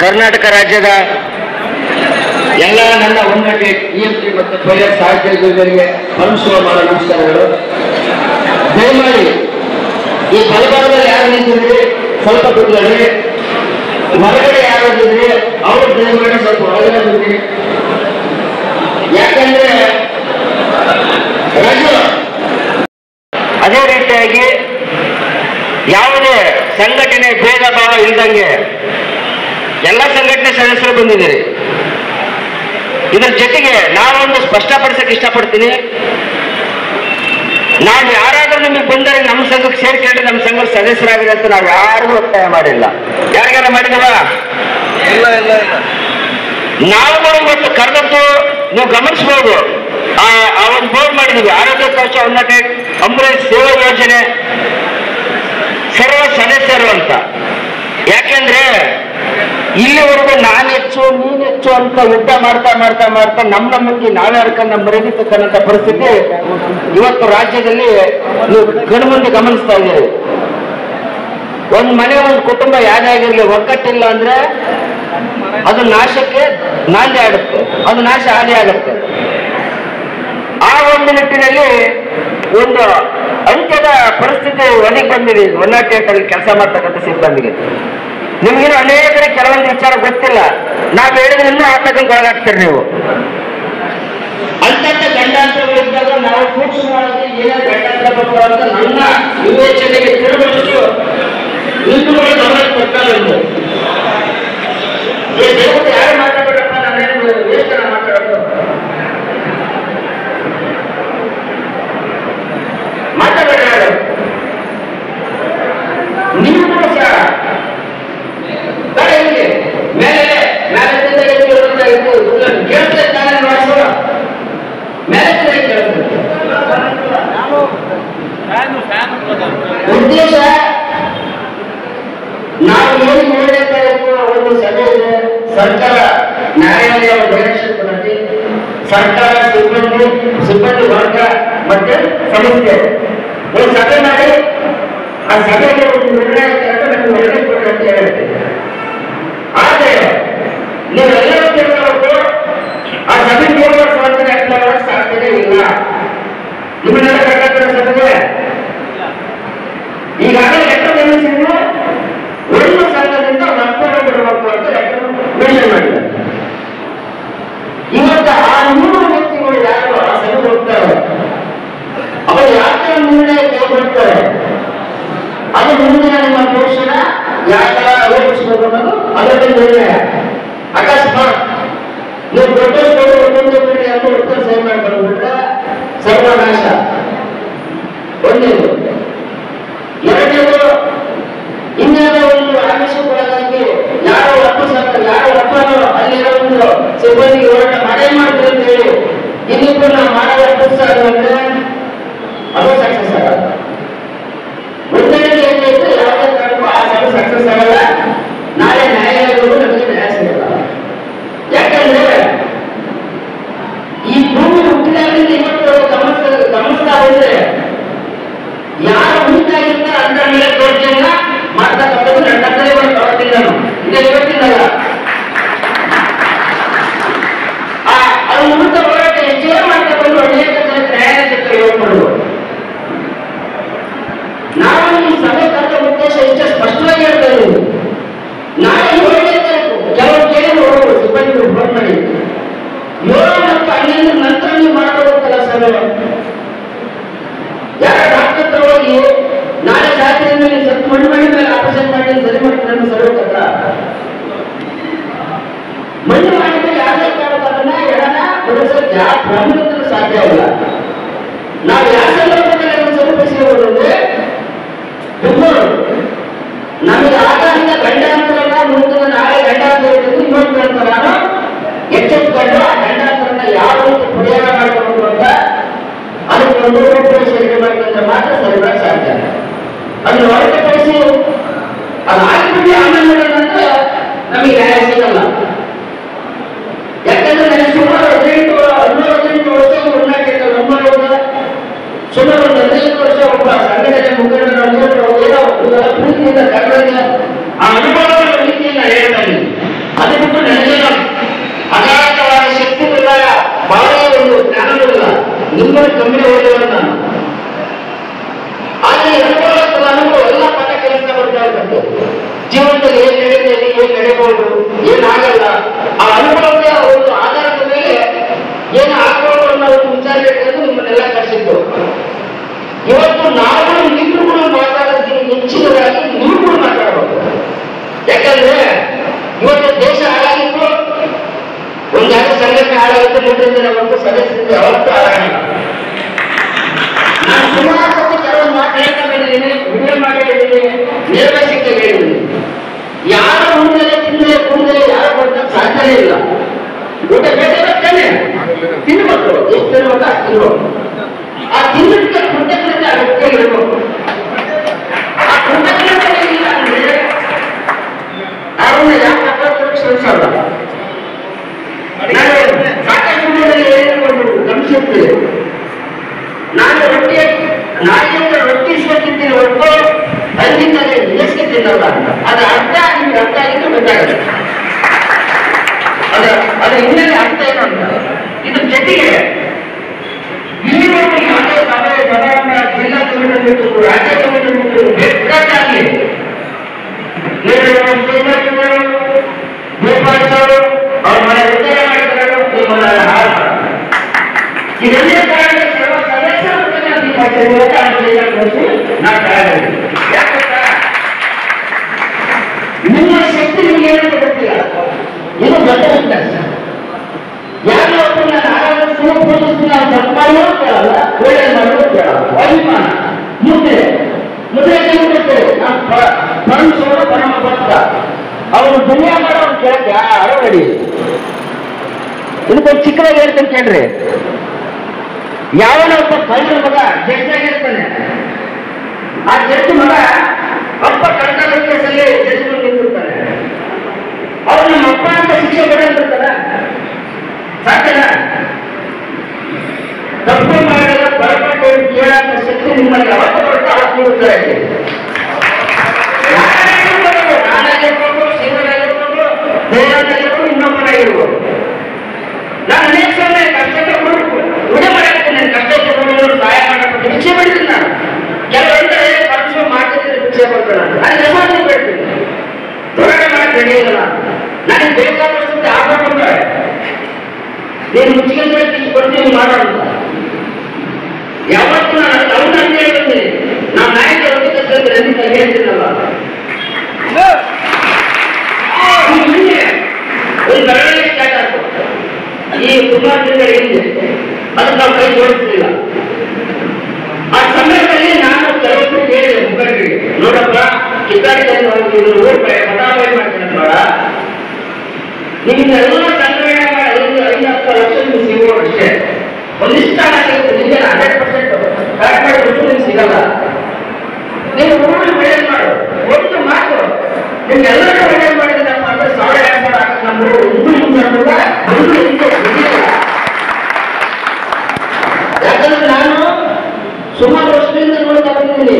Speaker 7: ಕರ್ನಾಟಕ ರಾಜ್ಯದ ಎಲ್ಲ ನನ್ನ ಉನ್ನತ EMT ಮತ್ತು ಪೈಲಟ್ ಸಹಚರಿಗಳಿಗೆ ಪರಮಶಿವಮಾನ ನಮಸ್ಕಾರಗಳು. ದಯಮಾಡಿ ಈ ಬಲಭಾಗದಲ್ಲಿ ಯಾರು ನಿಂತಿದ್ರಿ ಸ್ವಲ್ಪ ಕೂತ್ಕೊಳ್ಳಿ, ಹೊರಗಡೆ ಯಾರಾಗಿದ್ರಿ ಅವ್ರು ದಯಮಾಡಿ ಸ್ವಲ್ಪ ಹೊರಗಡೆ ನಿಂತಿ. ಯಾಕಂದ್ರೆ ರಜು ಅದೇ ರೀತಿಯಾಗಿ ಯಾವುದೇ ಸಂಘಟನೆ ಭೇದ ಭಾವ ಇಲ್ದಂಗೆ ಎಲ್ಲ ಸಂಘಟನೆ ಸದಸ್ಯರು ಬಂದಿದ್ದೀರಿ. ಇದರ ಜೊತೆಗೆ ನಾವೊಂದು ಸ್ಪಷ್ಟಪಡಿಸಕ್ಕೆ ಇಷ್ಟಪಡ್ತೀನಿ. ನಾವು ಯಾರಾದ್ರೂ ನಿಮಗೆ ಬಂದರೆ ನಮ್ಮ ಸಂಘಕ್ಕೆ ಸೇರ್ಕೊಂಡು ನಮ್ಮ ಸಂಘದ ಸದಸ್ಯರಾಗಿದೆ ಅಂತ ನಾವು ಯಾರಿಗೂ ಒತ್ತಾಯ ಮಾಡಿಲ್ಲ. ಯಾರಿಗಾರ ಮಾಡಿದವ? ಇಲ್ಲ ಇಲ್ಲ ಇಲ್ಲ. ನಾವುಗಳು ಇವತ್ತು ಕರೆದದ್ದು ನೀವು ಗಮನಿಸಬಹುದು. ಆ ಒಂದು ಬೋರ್ಡ್ ಮಾಡಿದೀವಿ, ಆರೋಗ್ಯ ಕವಚ ಉನ್ನತ ಅಂಬುಲೆನ್ಸ್ ಸೇವಾ ಯೋಜನೆ ಸರ್ವ ಸದಸ್ಯರು ಅಂತ. ಯಾಕೆಂದ್ರೆ ಇಲ್ಲಿವರೆಗೂ ನಾನು ಹೆಚ್ಚು ನೀನು ಹೆಚ್ಚು ಅಂತ ಯುದ್ಧ ಮಾಡ್ತಾ ಮಾಡ್ತಾ ಮಾಡ್ತಾ ನಮ್ಮಕ್ಕೆ ನಾವೇ ಅರ್ಕನ್ನ ಮರೆದಿರ್ತಕ್ಕಂಥ ಪರಿಸ್ಥಿತಿ ಇವತ್ತು ರಾಜ್ಯದಲ್ಲಿ ನೀವು ಕಣ್ಮುಂದೆ ಗಮನಿಸ್ತಾ ಇದ್ದೀರಿ. ಒಂದು ಮನೆ, ಒಂದು ಕುಟುಂಬ ಯಾರೇ ಆಗಿರಲಿ, ಒಗ್ಗಟ್ಟಿಲ್ಲ ಅಂದ್ರೆ ಅದು ನಾಶಕ್ಕೆ ನಾಂದಿ ಆಗುತ್ತೆ, ಅದು ನಾಶ ಹಾನಿ ಆಗುತ್ತೆ. ಆ ಒಂದು ನಿಟ್ಟಿನಲ್ಲಿ ಒಂದು ಅಂತ್ಯದ ಪರಿಸ್ಥಿತಿ ಒದಗಿ ಬಂದಿದೆ 108 ಕೆಲಸ ಮಾಡ್ತಕ್ಕಂಥ ಸಿಬ್ಬಂದಿಗೆ. ನಿಮ್ಗೇನು ಅನೇಕರಿಗೆ ಕೆಲವೊಂದು ವಿಚಾರ ಗೊತ್ತಿಲ್ಲ. ನಾವು ಹೇಳಿದ್ರೆ ಇನ್ನೂ ಆತಂಕಕ್ಕೆ ಒಳಗಾಗ್ತೀರಿ ನೀವು. ಅಂತಂತ ಗಂಡಾಂತರಗಳಿದ್ದಾಗ ನಾವು ಸೂಕ್ಷ್ಮವಾಗಿ ಏನೇ ಗಂಡಾಂತರ ಬರ್ತಾವ ಅಂತ ನನ್ನ ವಿವೇಚನೆಗೆ ತಿರುಗಿಸಿ ನಿಂತುಗಳು ಗಮನ ಕೊಡ್ತಾರೆ. ದೇವರು ಯಾರು ಮಾತಾಡಬೇಕಪ್ಪ, ನಾನೇನು ವಿವೇಚನೆ ಮಾತಾಡೋದು ಮಾತಾಡಬೇಡ. ನೀವು ಕೂಡ ಸಹ ಮೇಲೆ ಉದ್ದೇಶ ನಾವು ಏನು ಮಾಡಬೇಕಾ ಒಂದು ಸಭೆ ಇದೆ. ಸರ್ಕಾರ ನ್ಯಾಯಾಲಯ ಡೈರೆಕ್ಷನ್ ಕೊಡುತ್ತೆ. ಸರ್ಕಾರ ಸಿಬ್ಬಂದಿ ವರ್ಗ ಮತ್ತೆ ಸಂಸ್ಥೆ ಒಂದು ಸಭೆ ಮಾಡಿ ಆ ಸಭೆಗೆ ಒಂದು ನಿರ್ಣಯ ತಗೊಂಡು ನಿರ್ಣಯ ಕೊಡಿ ಅಂತ ಹೇಳುತ್ತೆ. ಆದರೆ ನೀವೆಲ್ಲರೂ ತಿಳ್ಕೊಂಡು ಆ ಸಭೆ ಸ್ವಾತಂತ್ರ್ಯ ಸಾಧ್ಯತೆ ಇಲ್ಲ. ನಿಮ್ಮನ್ನೆಲ್ಲ ಕರ್ನಾಟಕ ಸಭೆಗೆ ಈಗಾಗಲೇ ಲೆಟರ್ ಗಮನಿಸಿದ್ರೆ ಒಂದು ಸಂಘದಿಂದ ಮತ್ತೊಂದು ಬಿಡಬೇಕು ಅಂತ ಲೆಟರ್ ಮೆನ್ಷನ್ ಮಾಡಿದ್ದಾರೆ. ಇವತ್ತು ಆ 3 ವ್ಯಕ್ತಿಗಳು ಯಾರು ಆ ಸಭೆಗೆ ಹೋಗ್ತಾರೆ, ಅವರು ಯಾಕೆ ನಿರ್ಣಯ ಕೈಗೊಳ್ತಾರೆ, ಅದು ಮುಂದಿನ ನಿಮ್ಮ ಭವಿಷ್ಯನ ಯಾವ ತರ ರೂಪಿಸಬೇಕು ಅನ್ನೋದು ಅದಕ್ಕೆ ನಿರ್ಣಯ. ಅಕಸ್ಮಾತ್ ನೀವು ದೊಡ್ಡಷ್ಟು ಒಂದೊಂದು ಬಿಡಿ ಅಂತ ಉತ್ತರ ಸಹಿ ಮಾಡಿ ಬಂದ್ಬಿಟ್ರೆ ಸರ್ವನಾಶ. ಒಂದು ಇದು ಇವತ್ತಿನಲ್ಲ. ಅದು ವಿರುದ್ಧ ಹೋರಾಟ ಹೆಚ್ಚೇ ಮಾಡ್ಕೊಂಡು ಅನೇಕ ಜನ ನ್ಯಾಯಾಲಯಕ್ಕೆ ಹೋಗ್ಬೋದು. ನಾವು ಈ ಸಭೆ ಕರೆದ ಉದ್ದೇಶ ಹೆಚ್ಚು ಸ್ಪಷ್ಟವಾಗಿ ಹೇಳ್ತಾ ಇದ್ದೀವಿ. ನಾಳೆ 7ನೇ ತಾರೀಕು ಕೆಲವು ಕೇಳಿ ಹೋಗ್ಬೋದು, ಸಿಬ್ಬಂದಿಗಳು ಫೋನ್ ಮಾಡಿ 7 ಮತ್ತು 11 ನಂತರ ನೀವು ಮಾಡಬಹುದಲ್ಲ ಸಭೆ. ಯಾರ ಡಾಕ್ಟರ್ ಹತ್ರ ಹೋಗಿ ನಾಳೆ ಜಾತ್ರೆ ಮೇಲೆ ಸ್ವಲ್ಪ ಮಣ್ಣು ಮಣ್ಣಿ ಮೇಲೆ ಆಪರೇಷನ್ ಮಾಡಿ ಸರಿ ಮಾಡ್ತಾರೆ ಸರೋಕಲ್ಲ. ಮಣ್ಣು ಮಾಡಿದ್ರೆ ಯಾವುದೇ ಕಾರಣಕ್ಕನ್ನ ಎಡನ ಬದಲಿಸಕ್ಕೆ ಯಾವ ಪ್ರಮುಖರು ಸಾಧ್ಯ ಇಲ್ಲ. ನಾವು ಯಾವ ಸಂದರ್ಭದಲ್ಲಿ ಅದನ್ನು ಸರಿಪಡಿಸಬಹುದು ಅಂದ್ರೆ ನಮಗೆ ಆಗಾಗ ಗಂಡಾಂತರನ ಮುಂದಿನ ನಾಳೆ ಗಂಡಾಂತರ ಇವತ್ತು ನಾನು ಎಚ್ಚೆತ್ಕೊಂಡು ಆ ಗಂಡಾಂತರನ ಯಾವ ರೀತಿ ಪರಿಹಾರ ಮಾಡಬಹುದು ಅಂತ ಅದಕ್ಕೆ ಒಂದು ರೂಪರೇಷಣೆ ಮಾಡಿದ್ರೆ ಮಾತ್ರ ಸರಿಯಾಗಿ ಸಾಧ್ಯ. ಅದನ್ನು ಹೊರತುಪಡಿಸಿ ಅದು ಆಗಿಬಿಟ್ಟು ಆಮೇಲೆ ನಂತರ ನಮಗೆ ನ್ಯಾಯ ಸಿಗಲ್ಲ. ಯಾಕಂದ್ರೆ ನನಗೆ ಸುಮಾರು 18 ವರ್ಷ ಉನ್ನಾಟಿದ್ದ ನಮ್ಮಲ್ಲಿ ಸುಮಾರು ಒಂದು 15 ವರ್ಷ ಒಬ್ಬ ಸಂಘಟನೆ ಮುಖಂಡರ ಪ್ರೀತಿಯಿಂದ ಕರೆದ ಆ ಅನುಭವದ ರೀತಿಯಿಂದ ಹೇಳ್ತಾನೆ. ಅದು ಬಿಟ್ಟು ನನಗೆ ಅಗಾಧವಾದ ಶಕ್ತಿಗಳ ಬಹಳ ಒಂದು ಜ್ಞಾನವಿಲ್ಲ, ನಿಮ್ಮನ್ನು ಕಮ್ಮಿ ಓದಿದವರು ನಾನು. ಆದರೆ ಅನುಭವ ಎಲ್ಲ ಪಾಠ ಕೆಲಸ ಬರ್ತಾ ಇರ್ತದೆ. ಜೀವನದಲ್ಲಿ ಏನ್ ನಡೀತದೆ, ಏನ್ ನಡೆಯಬಹುದು, ಏನಾಗಲ್ಲ, ಆ ಅನುಭವದ ಒಂದು ಆಧಾರದ ಮೇಲೆ ಏನು ಆಗಬಹುದು ಅನ್ನೋ ಒಂದು ವಿಚಾರ ಇಟ್ಕೊಂಡು ನಿಮ್ಮನ್ನೆಲ್ಲ ಕಳಿಸಿದ್ದು. ಇವತ್ತು ನಾವು ನಿಮ್ಮಗಳು ಮಾತಾಡೋದಕ್ಕೆ ಹೆಚ್ಚಿನದಾಗಿ ನಿಮ್ಮಗಳು ಮಾತಾಡಬಹುದು. ಯಾಕಂದ್ರೆ ಇವತ್ತು ದೇಶ ಹಾಳಾಗಿತ್ತು, ಒಂದಾದ ಸಂಘಟನೆ ಹಾಳಾಗಿತ್ತು, 3 ದಿನ ಒಂದು ಸದಸ್ಯರಿಗೆ ಯಾವತ್ತೂ ಹಾಳಾಗಿಲ್ಲ. ನಾನು ಸುಮಾರು ಕೆಲವೊಂದು ಮಾತು ಹೇಳ್ತಾ ಬಂದಿದ್ದೀನಿ, ವಿಡಿಯೋ ಮಾಡಿದ್ದೀನಿ, ನಿರ್ವಹಿಸಿಕೆ ಹೇಳಿದ್ದೀನಿ. ಯಾರು ಮುಂದೆ ಮುಂದೆ ಯಾರು ಕೊಡ್ತಕ್ಕೆ ಸಾಧ್ಯನೇ ಇಲ್ಲ. ಊಟ ಬೇಕಾನೆ ತಿನ್ಬೇಕು, ಎಷ್ಟು ತಿನ್ಬೇಕು ಅಷ್ಟು ತಿನ್ಬೇಕು. ಆ ತಿನ್ನಕ್ಕೆ ಕೃತಜ್ಞತೆ ಅಗತ್ಯ ಇರಬೇಕು. ಆ ಕೃತಜ್ಞತೆ ಇಲ್ಲ ಅಂದ್ರೆ ಅವ್ರನ್ನ ಯಾವ ಪ್ರಕಾರ ಶ್ರಮಿಸಲ್ಲ. ನಾನು ಸಾಕಷ್ಟು ಒಂದು ಗಮನಿಸುತ್ತೇನೆ. ನಾನು ನಾಳೆಯಿಂದ ರೊಟ್ಟಿ ತಿಂತೀನಿ ಹೊರತು ಅಲ್ಲಿಂದ ನಿಲ್ಲಿಸ್ಕೆ ತಿನ್ನಲ್ಲ ಅಂತ. ಅದು ಅರ್ಥ ನಿಮ್ಗೆ ಅರ್ಥ ಆಗಿದ್ದು ಗೊತ್ತಾಗುತ್ತೆ. ಅದ್ರ ಹಿನ್ನೆಲೆ ಅರ್ಥ ಏನು ಅಂತ. ಇದು ಜೊತೆಗೆ ಈವರೆಗೂ ಯಾವುದೇ ಸಭೆ ಸಭಾಂಗಣ ಜಿಲ್ಲಾ ಕಮಿಟಿ ರಾಜ್ಯ ಕಮಿಟಿ ಬೇಕಾಗಿ ಗೋಪಾಲ್ ಅವ್ರ ಮನೆ ಉದ್ಯೋಗ ಮಾಡಿದ್ರು, ನಿಮ್ಮನ್ನ ಹಾಳು ಇದನ್ನೇ ಕಾರಣ ಸರ್ವ ಸದಸ್ಯರು ನಿಮ್ಮ ಶಕ್ತಿ ನಿಮ್ಗೆ ಏನು ಗೊತ್ತಿಲ್ಲ. ಇದು ದೊಡ್ಡ ವ್ಯತ್ಯಾಸ. ಯಾರು ಒಬ್ಬರನ್ನ ನಾರಾಯಣ ಸುಲಭ ನಾವು ತಪ್ಪು ಮಾಡಲು ಕೇಳಲ್ಲ, ಒಳ್ಳೆ ಮಾಡಲು ಕೇಳಲ್ಲ. ಅಭಿಮಾನ ಮುದ್ರೆ ಗೊತ್ತೇವೆ. ನಾವು ಪರಮೇಶ್ವರ ಪರಮ ಭಕ್ತ. ಅವನು ದುನಿಯಾ ಮಾಡೋರು ಕೇಳಕ್ಕೆ ಯಾರೋ ರೆಡಿ. ಇದಕ್ಕೊಂದು ಚಿಕ್ಕದಾಗಿ ಹೇಳ್ತೇನೆ ಕೇಳ್ರಿ. ಯಾವನ ಒಬ್ಬ ಕಳ್ಳನ ಮಗ ಜಡ್ಜಾಗಿರ್ತಾನೆ. ಆ ಜಡ್ಜ್ ಮಗ ಅಪ್ಪ ಕಳ್ತನ ಕೇಸಲ್ಲಿ ಜಡ್ಜ್ ನಿಂತಿರ್ತಾನೆ. ಅವ್ರು ನಮ್ಮ ಅಪ್ಪ ಅಂತ ಶಿಕ್ಷೆ ಕೊಡಂತಿರ್ತಾರ ಸಾಧ್ಯನಾ? ತಪ್ಪು ಮಾಡಿದ ಪರಪಟ್ಟು ಕೇಳಂತ ಶಕ್ತಿ ನಿಮ್ಮಲ್ಲಿ ಯಾವತ್ತು ಬರುತ್ತೆ ಅವತ್ತು ನೀವು ಉತ್ತರ ಇದ್ದೀವಿ. ನಾನಾಗಿರ್ಬೋದು, ಶ್ರೀಮಂತಾಗಿರ್ಬೋದು, ದೇವರಾಗಿರ್ಬೋದು, ಇನ್ನೊಬ್ಬನಾಗಿರ್ಬೋದು. ನಾನು ಅನೇಕ ಸಮಯ ಕಷ್ಟಕ್ಕೆ ಉಡೆ ಮಾಡಿರ್ತೀನಿ. ಕಷ್ಟಕ್ಕೆ ಕೊಡೋರು ಸಹಾಯ ಮಾಡಬೇಕು ಭಿಕ್ಷೆ ಬಿಡ್ತೀನಿ. ನಾನು ಕೆಲವಂದ್ರೆ ಪರಮೇಶ್ವರ ಮಾಡ್ತಿದ್ರೆ ಭಿಕ್ಷೆ ಕೊಡ್ತಾನೆ. ನಾನು ಯಜಮಾನ ಬಿಡ್ತೀನಿ, ಹೋರಾಟ ಮಾಡಿ ನಡೆಯೋದಿಲ್ಲ. ನನಗೆ ಬೇಕಾದಷ್ಟು ಆಗ್ಬೇಕಂದ್ರೆ ನೀನು ಮುಚ್ಚಿಗೆ ಕೊಡ್ತೀನಿ ಮಾಡೋಣ. ಯಾವತ್ತು ನಾನು ಅವನ್ನ ಹೇಳ್ತೀನಿ. ನಾವು ನಾಯಕರ ಹೇಳ್ತೀನಲ್ಲ, ಒಂದು ಬೆಳವಣಿಗೆ ಸ್ಟಾರ್ಟ್ ಆಗ್ತದೆ. ಈ ಸುಮಾರು ದಿನಗಳ ಹಿಂದೆ ಅದಕ್ಕೆ ನಾವು ಕೈ ಜೋಡಿಸಲಿಲ್ಲ. ಆ ಸಮಯದಲ್ಲಿ ನಾನು ಕೆಲವೊಬ್ಬರು ಹೇಳಿದೆ ಮುಖಂಡರಿಗೆ, ನೋಡಪ್ಪ ಕಿತ್ತಾಡಿಕೊಂಡು ಊರ್ ಪಟಾಪಾಯಿ ಮಾಡ್ತೀನಿ ಬೇಡ, ನಿಮ್ಗೆಲ್ಲ ಸಂಗ್ರಹಣೆ ಮಾಡಿ 5-10 ಲಕ್ಷ ನಿಮ್ಗೆ ಸಿಗೋದು ಅಷ್ಟೇ. ಒಂದಿಷ್ಟ ಸಿಗುತ್ತೆ, ನಿಮಗೆ 100% ಕರೆಕ್ಟ್ ಮಾಡಿಬಿಟ್ಟು ನಿಮ್ಗೆ ಸಿಗಲ್ಲ. ನೀವು ಊರಲ್ಲಿ ಒಳ್ಳೇದು ಮಾಡು, ಒಂದು ಮಾತು ನಿಮ್ಗೆಲ್ಲರೂ ಒಳ್ಳೇದು ಮಾಡಿದ್ದೀನಪ್ಪ ಅಂದ್ರೆ 1,000-2,000 ಆಗಕ್ಕೆ ನಮ್ಮೂರು ಯಾಕಂದ್ರೆ ನಾನು ಸುಮಾರು ವರ್ಷದಿಂದ ನೋಡ್ತಾ ಬಂದಿದ್ದೀನಿ.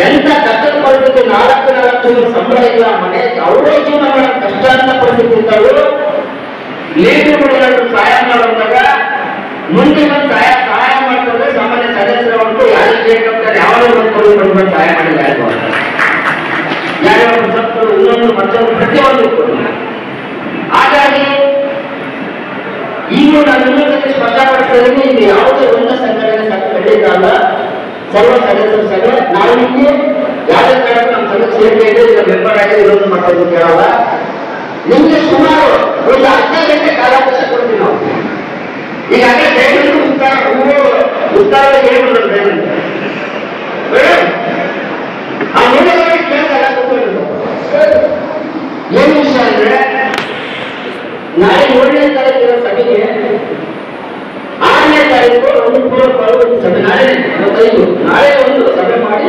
Speaker 7: ಎಂತ ಕಷ್ಟದ ಪರಿಸ್ಥಿತಿ, 4 ಲಕ್ಷ ಸಂಬಳ ಇಲ್ಲ, ಮನೆ ಅವರೇ ಜೀವನ ಮಾಡೋದು ಕಷ್ಟ. ಪರಿಸ್ಥಿತಿ ಇದ್ದವು ಲೀಡರ್ಗಳು ಸಹಾಯ ಮಾಡುವಾಗ ಮುಂದೆ ಬಂದು ಸಹಾಯ ಮಾಡ್ತಾರೆ. ಸಾಮಾನ್ಯ ಸದಸ್ಯರು ಹೊರತು ಯಾರಿಗೆ ಬೇಕಂತಾರೆ ಯಾವಾಗ ಬಂದು ಸಹಾಯ ಮಾಡಿಲ್ಲ ಯಾರೋ ಸತ್ತರು ಇನ್ನೊಂದು ಮತ್ತೊಂದು ಪ್ರತಿಯೊಂದು ಹಾಗಾಗಿ ಈಗ ನಾನು ಇನ್ನೊಂದು ಸ್ಪಷ್ಟಪಡಿಸಿದ್ರೆ ಇದು ಯಾವುದೇ ಒಂದು ಸಂಘಟನೆ ಖಂಡಿತ ಅಲ್ಲ, ಸರ್ವ ಸದಸ್ಯರ ಸಭೆ. ನಾವು ನಿಮಗೆ ಯಾವುದೇ ಕಾರಣಕ್ಕೂ ನಮ್ಮ ಸಭೆ ಸೇರಿಕೆ ಇದೆ, ಈಗ ಮೆಂಬರ್ ಆಗಿ ವಿರೋಧ ಮಾಡೋದು ಕೇಳಲ್ಲ. ನಿಮಗೆ ಸುಮಾರು ಒಂದು 15 ಗಂಟೆ ಕಾಲಾವಕಾಶ ಕೊಡ್ತೀವಿ ನಾವು. ಈಗಾಗಲೇ ದಯವಿಟ್ಟು ಉತ್ತರ ಹೇಳ್ಬಿಡ್ತಾರೆ ಆ ಮೂಲಕ ಕೆಲಸ ಏನು ವಿಷಯ ಅಂದ್ರೆ ನಾಳೆ 7ನೇ ತಾರೀಕಿನ ಸಭೆಗೆ 6ನೇ ತಾರೀಕು ಒಂದು ಪೂರ್ವ ಸಭೆ ನಾಳೆ ಒಂದು ಸಭೆ ಮಾಡಿ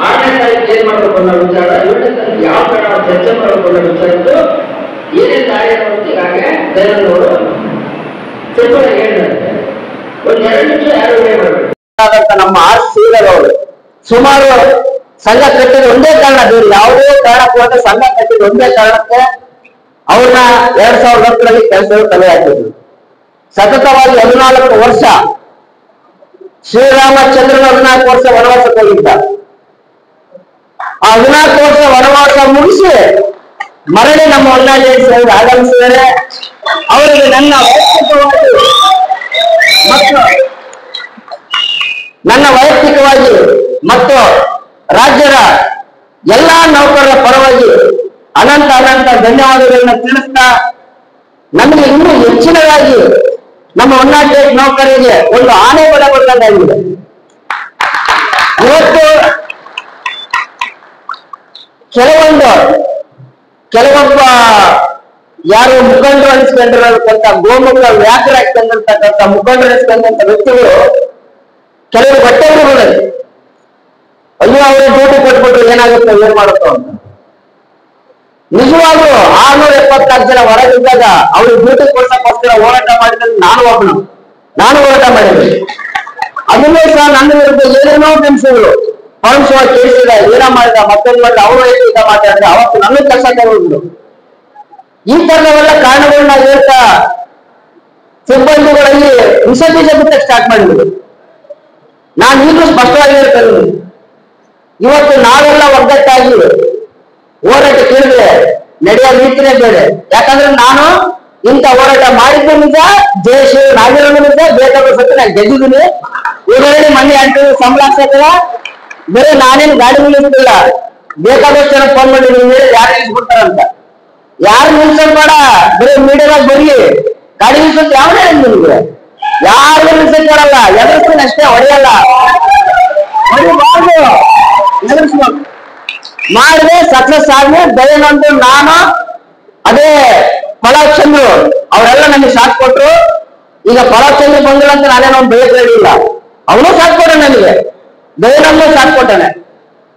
Speaker 7: 6ನೇ ತಾರೀಕು ಏನ್ ಮಾಡಬೇಕು ಅನ್ನೋ ವಿಚಾರ, 7ನೇ ತಾರೀಕು ಯಾವ ತರ ಚರ್ಚೆ ಮಾಡಬೇಕು ಅನ್ನೋ ವಿಚಾರ ಇತ್ತು. ಏನೇ ಕಾರ್ಯಕ್ರಮ ಈಗಾಗಲೇ ದಯಾನಂದವರು ತಿಳ್ಕೊಂಡು ಹೇಳಿದ್ದಾರೆ. ಒಂದು 2 ನಿಮಿಷ ಯಾರು ಹೇಳ್ಬೇಕು.
Speaker 2: ನಮ್ಮ ಅವರು ಸುಮಾರು ಸಂಘ ಕಟ್ಟಿದ ಒಂದೇ ಕಾರಣ, ಬೇರೆ ಯಾವುದೇ ಕಾರಣಕ್ಕೂ ಅಂತ ಸಂಘ ಕಟ್ಟಿದ ಒಂದೇ ಕಾರಣಕ್ಕೆ ಅವ್ರನ್ನ 2010ರಲ್ಲಿ ಕೆಲಸಗಳು ತಲೆ ಹಾಕಿದ್ರು. ಸತತವಾಗಿ 14 ವರ್ಷ ಶ್ರೀರಾಮಚಂದ್ರನ 14 ವರ್ಷ ವನವಾಸಕ್ಕೆ ಹೋಗಿದ್ದ. ಆ 14 ವರ್ಷ ವನವಾಸ ಮುಗಿಸಿ ಮರಳಿ ನಮ್ಮ ಹೊನ್ನಾಳಿ ಸಾಹೇಬರು ಆಗಮಿಸಿದರೆ ಅವರಿಗೆ ನನ್ನ ವೈಯಕ್ತಿಕವಾಗಿ ಮತ್ತು ರಾಜ್ಯದ ಎಲ್ಲಾ ನೌಕರರ ಪರವಾಗಿ ಅನಂತ ಧನ್ಯವಾದಗಳನ್ನ ತಿಳಿಸ್ತಾ, ನಮಗೆ ಇನ್ನೂ ಹೆಚ್ಚಿನದಾಗಿ ನಮ್ಮ ಹೊನ್ನಾಳಿ ನೌಕರರಿಗೆ ಒಂದು ಆನೆ ಬಲ ಕೊಡಬೇಕಾಗಿದೆ. ಇವತ್ತು ಕೆಲವೊಬ್ಬ ಯಾರು ಮುಖಂಡರು ಅನಿಸ್ಕೊಂಡಿರತಕ್ಕಂಥ ಗೋಮುಖ ವ್ಯಾಪಾರ ಹಾಕೊಂಡಿರ್ತಕ್ಕಂಥ ಮುಖಂಡರು ಅನಿಸ್ಕೊಂಡಂತ ವ್ಯಕ್ತಿಗಳು ಕೆಲವರು ಬಟ್ಟೆಗಳು ಅಯ್ಯೋ ಅವರೇ ಡ್ಯೂಟಿ ಕೊಟ್ಬಿಟ್ರು ಏನಾಗುತ್ತೆ ಏನ್ ಮಾಡುತ್ತೋ ಅಂತ. ನಿಜವಾಗ್ಲೂ 674 ಜನ ಹೊರಗಿದ್ದಾಗ ಅವ್ರಿಗೆ ಡ್ಯೂಟಿ ಕೊಡ್ಸಕ್ಕೋಸ್ಕರ ಹೋರಾಟ ಮಾಡಿದ್ರೆ ನಾನು ಹೋರಾಟ ಮಾಡಿದ್ದೆ. ಅದನ್ನೇ ಸಹ ನನ್ನ ವಿರುದ್ಧ ಏನೇನೋ ಕೆಲಸಗಳು ಪರಮಶಿವ ಕೇಳಿಸಿದ, ಏನ ಮಾಡಿದ ಮತ್ತೊಂದು ಮಾಡಿದ, ಅವರು ಈಗ ಮಾತಾಡಿದ್ರೆ ಅವತ್ತು ನನ್ನ ಕೆಲಸ ತಗೊಂಡು ಈ ತರದವೆಲ್ಲ ಕಾರಣಗಳನ್ನ ಹೇಳ್ತಾ ಸಿಬ್ಬಂದಿಗಳಲ್ಲಿ ವಿಷ ಬೀಜ ಬಿಟ್ಟಕ್ಕೆ ಸ್ಟಾರ್ಟ್ ಮಾಡಿದ್ರು. ನಾನು ಈಗಲೂ ಸ್ಪಷ್ಟವಾಗಿ ಹೇಳ್ತೇನೆ, ಇವತ್ತು ನಾವೆಲ್ಲ ಒಗ್ಗಟ್ಟಾಗಿ ಹೋರಾಟ ಕೇಳಿದ್ರೆ ನಡೆಯೋ ರೀತಿನೇ ಬೇರೆ. ಯಾಕಂದ್ರೆ ನಾನು ಇಂಥ ಹೋರಾಟ ಮಾಡಿದ್ದು ನಿಜ, ಜಯಶ್ರೀ ನಾಗಿರೋದು ನಿಜ, ಬೇಕಾದ ಸತ್ತು ನಾನು ಗೆದ್ದಿದ್ದೀನಿ. ಉದಾಹರಣೆ ಮನೆ ಅಂಟು ಸಂಬಳ ಹಾಕ್ಸಕ್ಕಲ್ಲ, ಬೇರೆ ನಾನೇನು ಗಾಡಿ ನಿಲ್ಲಿಸ್ತಿಲ್ಲ, ಬೇಕಾದಷ್ಟು ಜನ ಫೋನ್ ಮಾಡಿದ್ದೀನಿ ಯಾರು ನಿಲ್ಸ್ಬಿಡ್ತಾರಂತ. ಯಾರು ನಿಲ್ಸೋದ್ ಬೇಡ, ಬರೀ ಮೀಡಿಯಾದಾಗ ಬರೀ ಗಾಡಿ ನಿಲ್ಸೋದು ಯಾವನೇ ನಿಮ್ಗೆ ಯಾರು ನಿಲ್ಸಕ್ ಬರಲ್ಲ, ಎದುರಿಸ್ತೀನಿ ಅಷ್ಟೇ, ಹೊಡೆಯಲ್ಲ. ಮಾಡಿದೆ ಸಕ್ಸಸ್ ಆದ್ಮೇಲೆ ದಯಾನಂದ ನಾನು ಅದೇ ಫಲಾಚಂದ್ರು ಅವರೆಲ್ಲ ನನಗೆ ಸಾಥ್ ಕೊಟ್ರು. ಈಗ ಫಲಾಚಂದ್ರ ಬಂದಿಲ್ಲ ಅಂತ ನಾನೇನೋ ಬೆಳಕು ಹೇಳಿಲ್ಲ, ಅವನು ಸಾಥ್ ಕೊಟ್ಟ ನನಗೆ, ದಯಾನಂದ ಸಾಥ್ ಕೊಟ್ಟಾನೆ.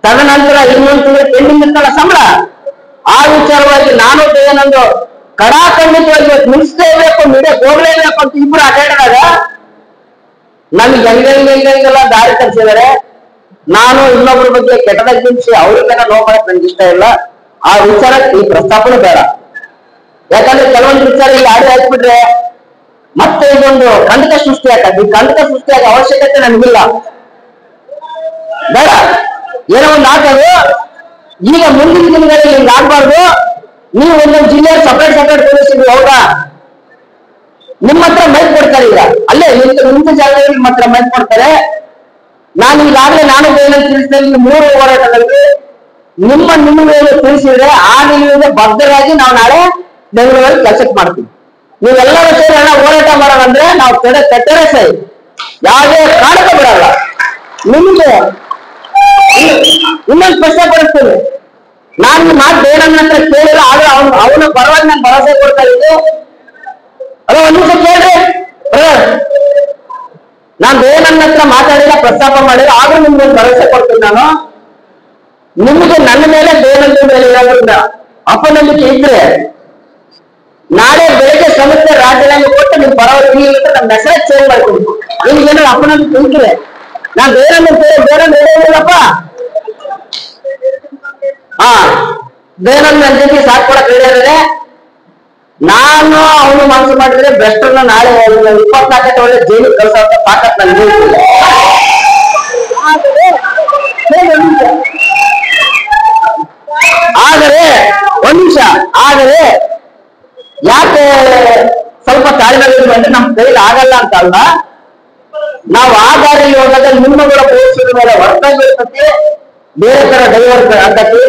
Speaker 2: ತದನಂತರ ಇನ್ನೊಂದು ತಿಂಗಳು ಪೆಂಡಿಂಗ್ ಇರ್ತಲ್ಲ ಸಂಬಳ, ಆ ವಿಚಾರವಾಗಿ ನಾನು ದಯಾನಂದ ಕಡಾಖಂಡಿತವಾಗಿ ನಿಲ್ಲಿಸಲೇಬೇಕು, ಮೀಡಿಯಾಕ್ಕೆ ಹೋಗ್ಲೇಬೇಕು ಅಂತ ಇಬ್ರು ಅಡ್ಡಾಡಿದಾಗ ನಮ್ಗೆ ಹೆಂಗೆಲ್ಲ ದಾರಿ ತರಿಸಿದ್ದಾರೆ. ನಾನು ಇನ್ನೊಬ್ಬರ ಬಗ್ಗೆ ಕೆಟ್ಟದಾಗಿ ನಿಲ್ಸಿ ಅವ್ರಿಗೆಲ್ಲ ನೋವು ಮಾಡಕ್ ನನ್ಗೆ ಇಷ್ಟ ಇಲ್ಲ. ಆ ವಿಚಾರ ಈ ಪ್ರಸ್ತಾಪನೆ ಬೇಡ. ಯಾಕಂದ್ರೆ ಕೆಲವೊಂದು ವಿಚಾರ ಇಲ್ಲಿ ಆಡಿ ಹಾಕ್ಬಿಟ್ರೆ ಮತ್ತೆ ಇದೊಂದು ಕಂಟಕ ಸೃಷ್ಟಿ ಆಗ್ತದೆ. ಈ ಕಂಟಕ ಸೃಷ್ಟಿಯಾಗ ಅವಶ್ಯಕತೆ ನನ್ಗಿಲ್ಲ, ಬೇಡ. ಏನೋ ಒಂದು ಆಗೋದು ಈಗ ಮುಂದಿನ ದಿನಗಳಲ್ಲಿ ಹಿಂಗ್ ಆಗ್ಬಾರ್ದು. ನೀವು ಒಂದೊಂದು ಜಿಲ್ಲೆ ಸಪರೇಟ್ ತೋರಿಸಿದ್ವಿ, ಹೌದಾ? ನಿಮ್ಮ ಹತ್ರ ಮೈಕ್ ಕೊಡ್ತಾರೆ, ಈಗ ಅಲ್ಲೇ ನಿಂತ ಜಾಗದಲ್ಲಿ ನಿಮ್ಮ ಹತ್ರ ಮೈಕ್ ಕೊಡ್ತಾರೆ. ನಾನು ಈಗಾಗಲೇ ನಾನು ಬೇರೆ ತಿಳಿಸಿದ 3 ಹೋರಾಟದಲ್ಲಿ ನಿಮ್ಮ ತಿಳಿಸಿದ್ರೆ ಆ ನಿಲುವಿಗೆ ಬದ್ಧರಾಗಿ ನಾವು ನಾಳೆ ಬೆಂಗಳೂರಲ್ಲಿ ಕೆಲಸಕ್ಕೆ ಮಾಡ್ತೀವಿ. ನೀವೆಲ್ಲರೂ ಸೇರಿ ಹೋರಾಟ ಮಾಡೋದಂದ್ರೆ ನಾವು ಕಟ್ಟರೆ ಸರಿ, ಯಾವುದೇ ಕಾರಣಕ್ಕೆ ಬಿಡಲ್ಲ. ನಿಮ್ಗೆ ಇನ್ನೊಂದು ಪ್ರಶ್ನೆ ಪಡಿಸ್ತೀನಿ, ನಾನು ಈ ಮಾತು ಬೇಡನ್ನ ಹತ್ರ ಕೇಳಿಲ್ಲ, ಆದ್ರೆ ಅವನ ಪರವಾಗಿ ನಾನು ಭರವಸೆ ಕೊಡ್ತಾ ಇದ್ದು. ಅಲ್ಲ, ಒಂದ್ ನಿಮಿಷ ಕೇಳ್ರಿ, ನಾನು ಬೇಡನ್ನ ಹತ್ರ ಮಾತಾಡಿಲ್ಲ, ಪ್ರಸ್ತಾಪ ಮಾಡಿಲ್ಲ, ಆದ್ರೂ ನಿಮ್ಗೆ ಒಂದು ಭರವಸೆ ಕೊಡ್ತೀನಿ. ನಾನು ನಿಮ್ಗೆ ನನ್ನ ಮೇಲೆ ಬೇಡಂತ ಮೇಲೆ ಇರೋದ್ರಿಂದ ಅಪನಂಬಿಕೆ ಇದ್ರೆ ನಾಳೆ ಬೆಳಗ್ಗೆ ಸಮಸ್ಯೆ ರಾಜೀನಾಮೆ ಕೊಟ್ಟು ನಿಮ್ ಪರವಾಗಿ ನಮ್ಮ ಮೆಸೇಜ್ ಚೇಂಜ್ ಮಾಡ್ತೀನಿ. ನಿಮ್ಗೆ ಏನಾದ್ರು ಅಪನಂಬಿಕೆ ಇದ್ರೆ ನಾನು ಬೇಡಪ್ಪ, ದಯಾನಂದ ನನ್ನ ಜೊತೆ ಸಾಥ್ ಕೊಡಕ್ ಹೇಳಿದ್ರೆ
Speaker 7: ನಾನು ಅವನು ಮನಸ್ಸು ಮಾಡಿದ್ರೆ ಭ್ರಷ್ಟರನ್ನ ನಾಳೆ 24 ಒಳ್ಳೆ ಜೈಲಿಗೆ ಕಳ್ಸೋ ತಾಕತ್ ನನಗೆ ಇಲ್ಲ. ಆದರೆ ಒಂದ್ ನಿಮಿಷ, ಆದರೆ ಯಾಕೆ ಸ್ವಲ್ಪ ತಾಳ್ಮೆ ಅಂದ್ರೆ ನಮ್ ಕೈಲಿ ಆಗಲ್ಲ ಅಂತ ಅಲ್ಲ, ನಾವು ಆ ದಾರಿಯಲ್ಲಿ ಹೋದಾಗ ನಿಮ್ಮಗಳ ಪೋಷಕರ ಮೇಲೆ ಹೊರತಾಗಿ ಇರ್ತತಿ, ಬೇರೆ ತರ ಡೈವರ್ಟ್ ಆಗತ್ತೆ.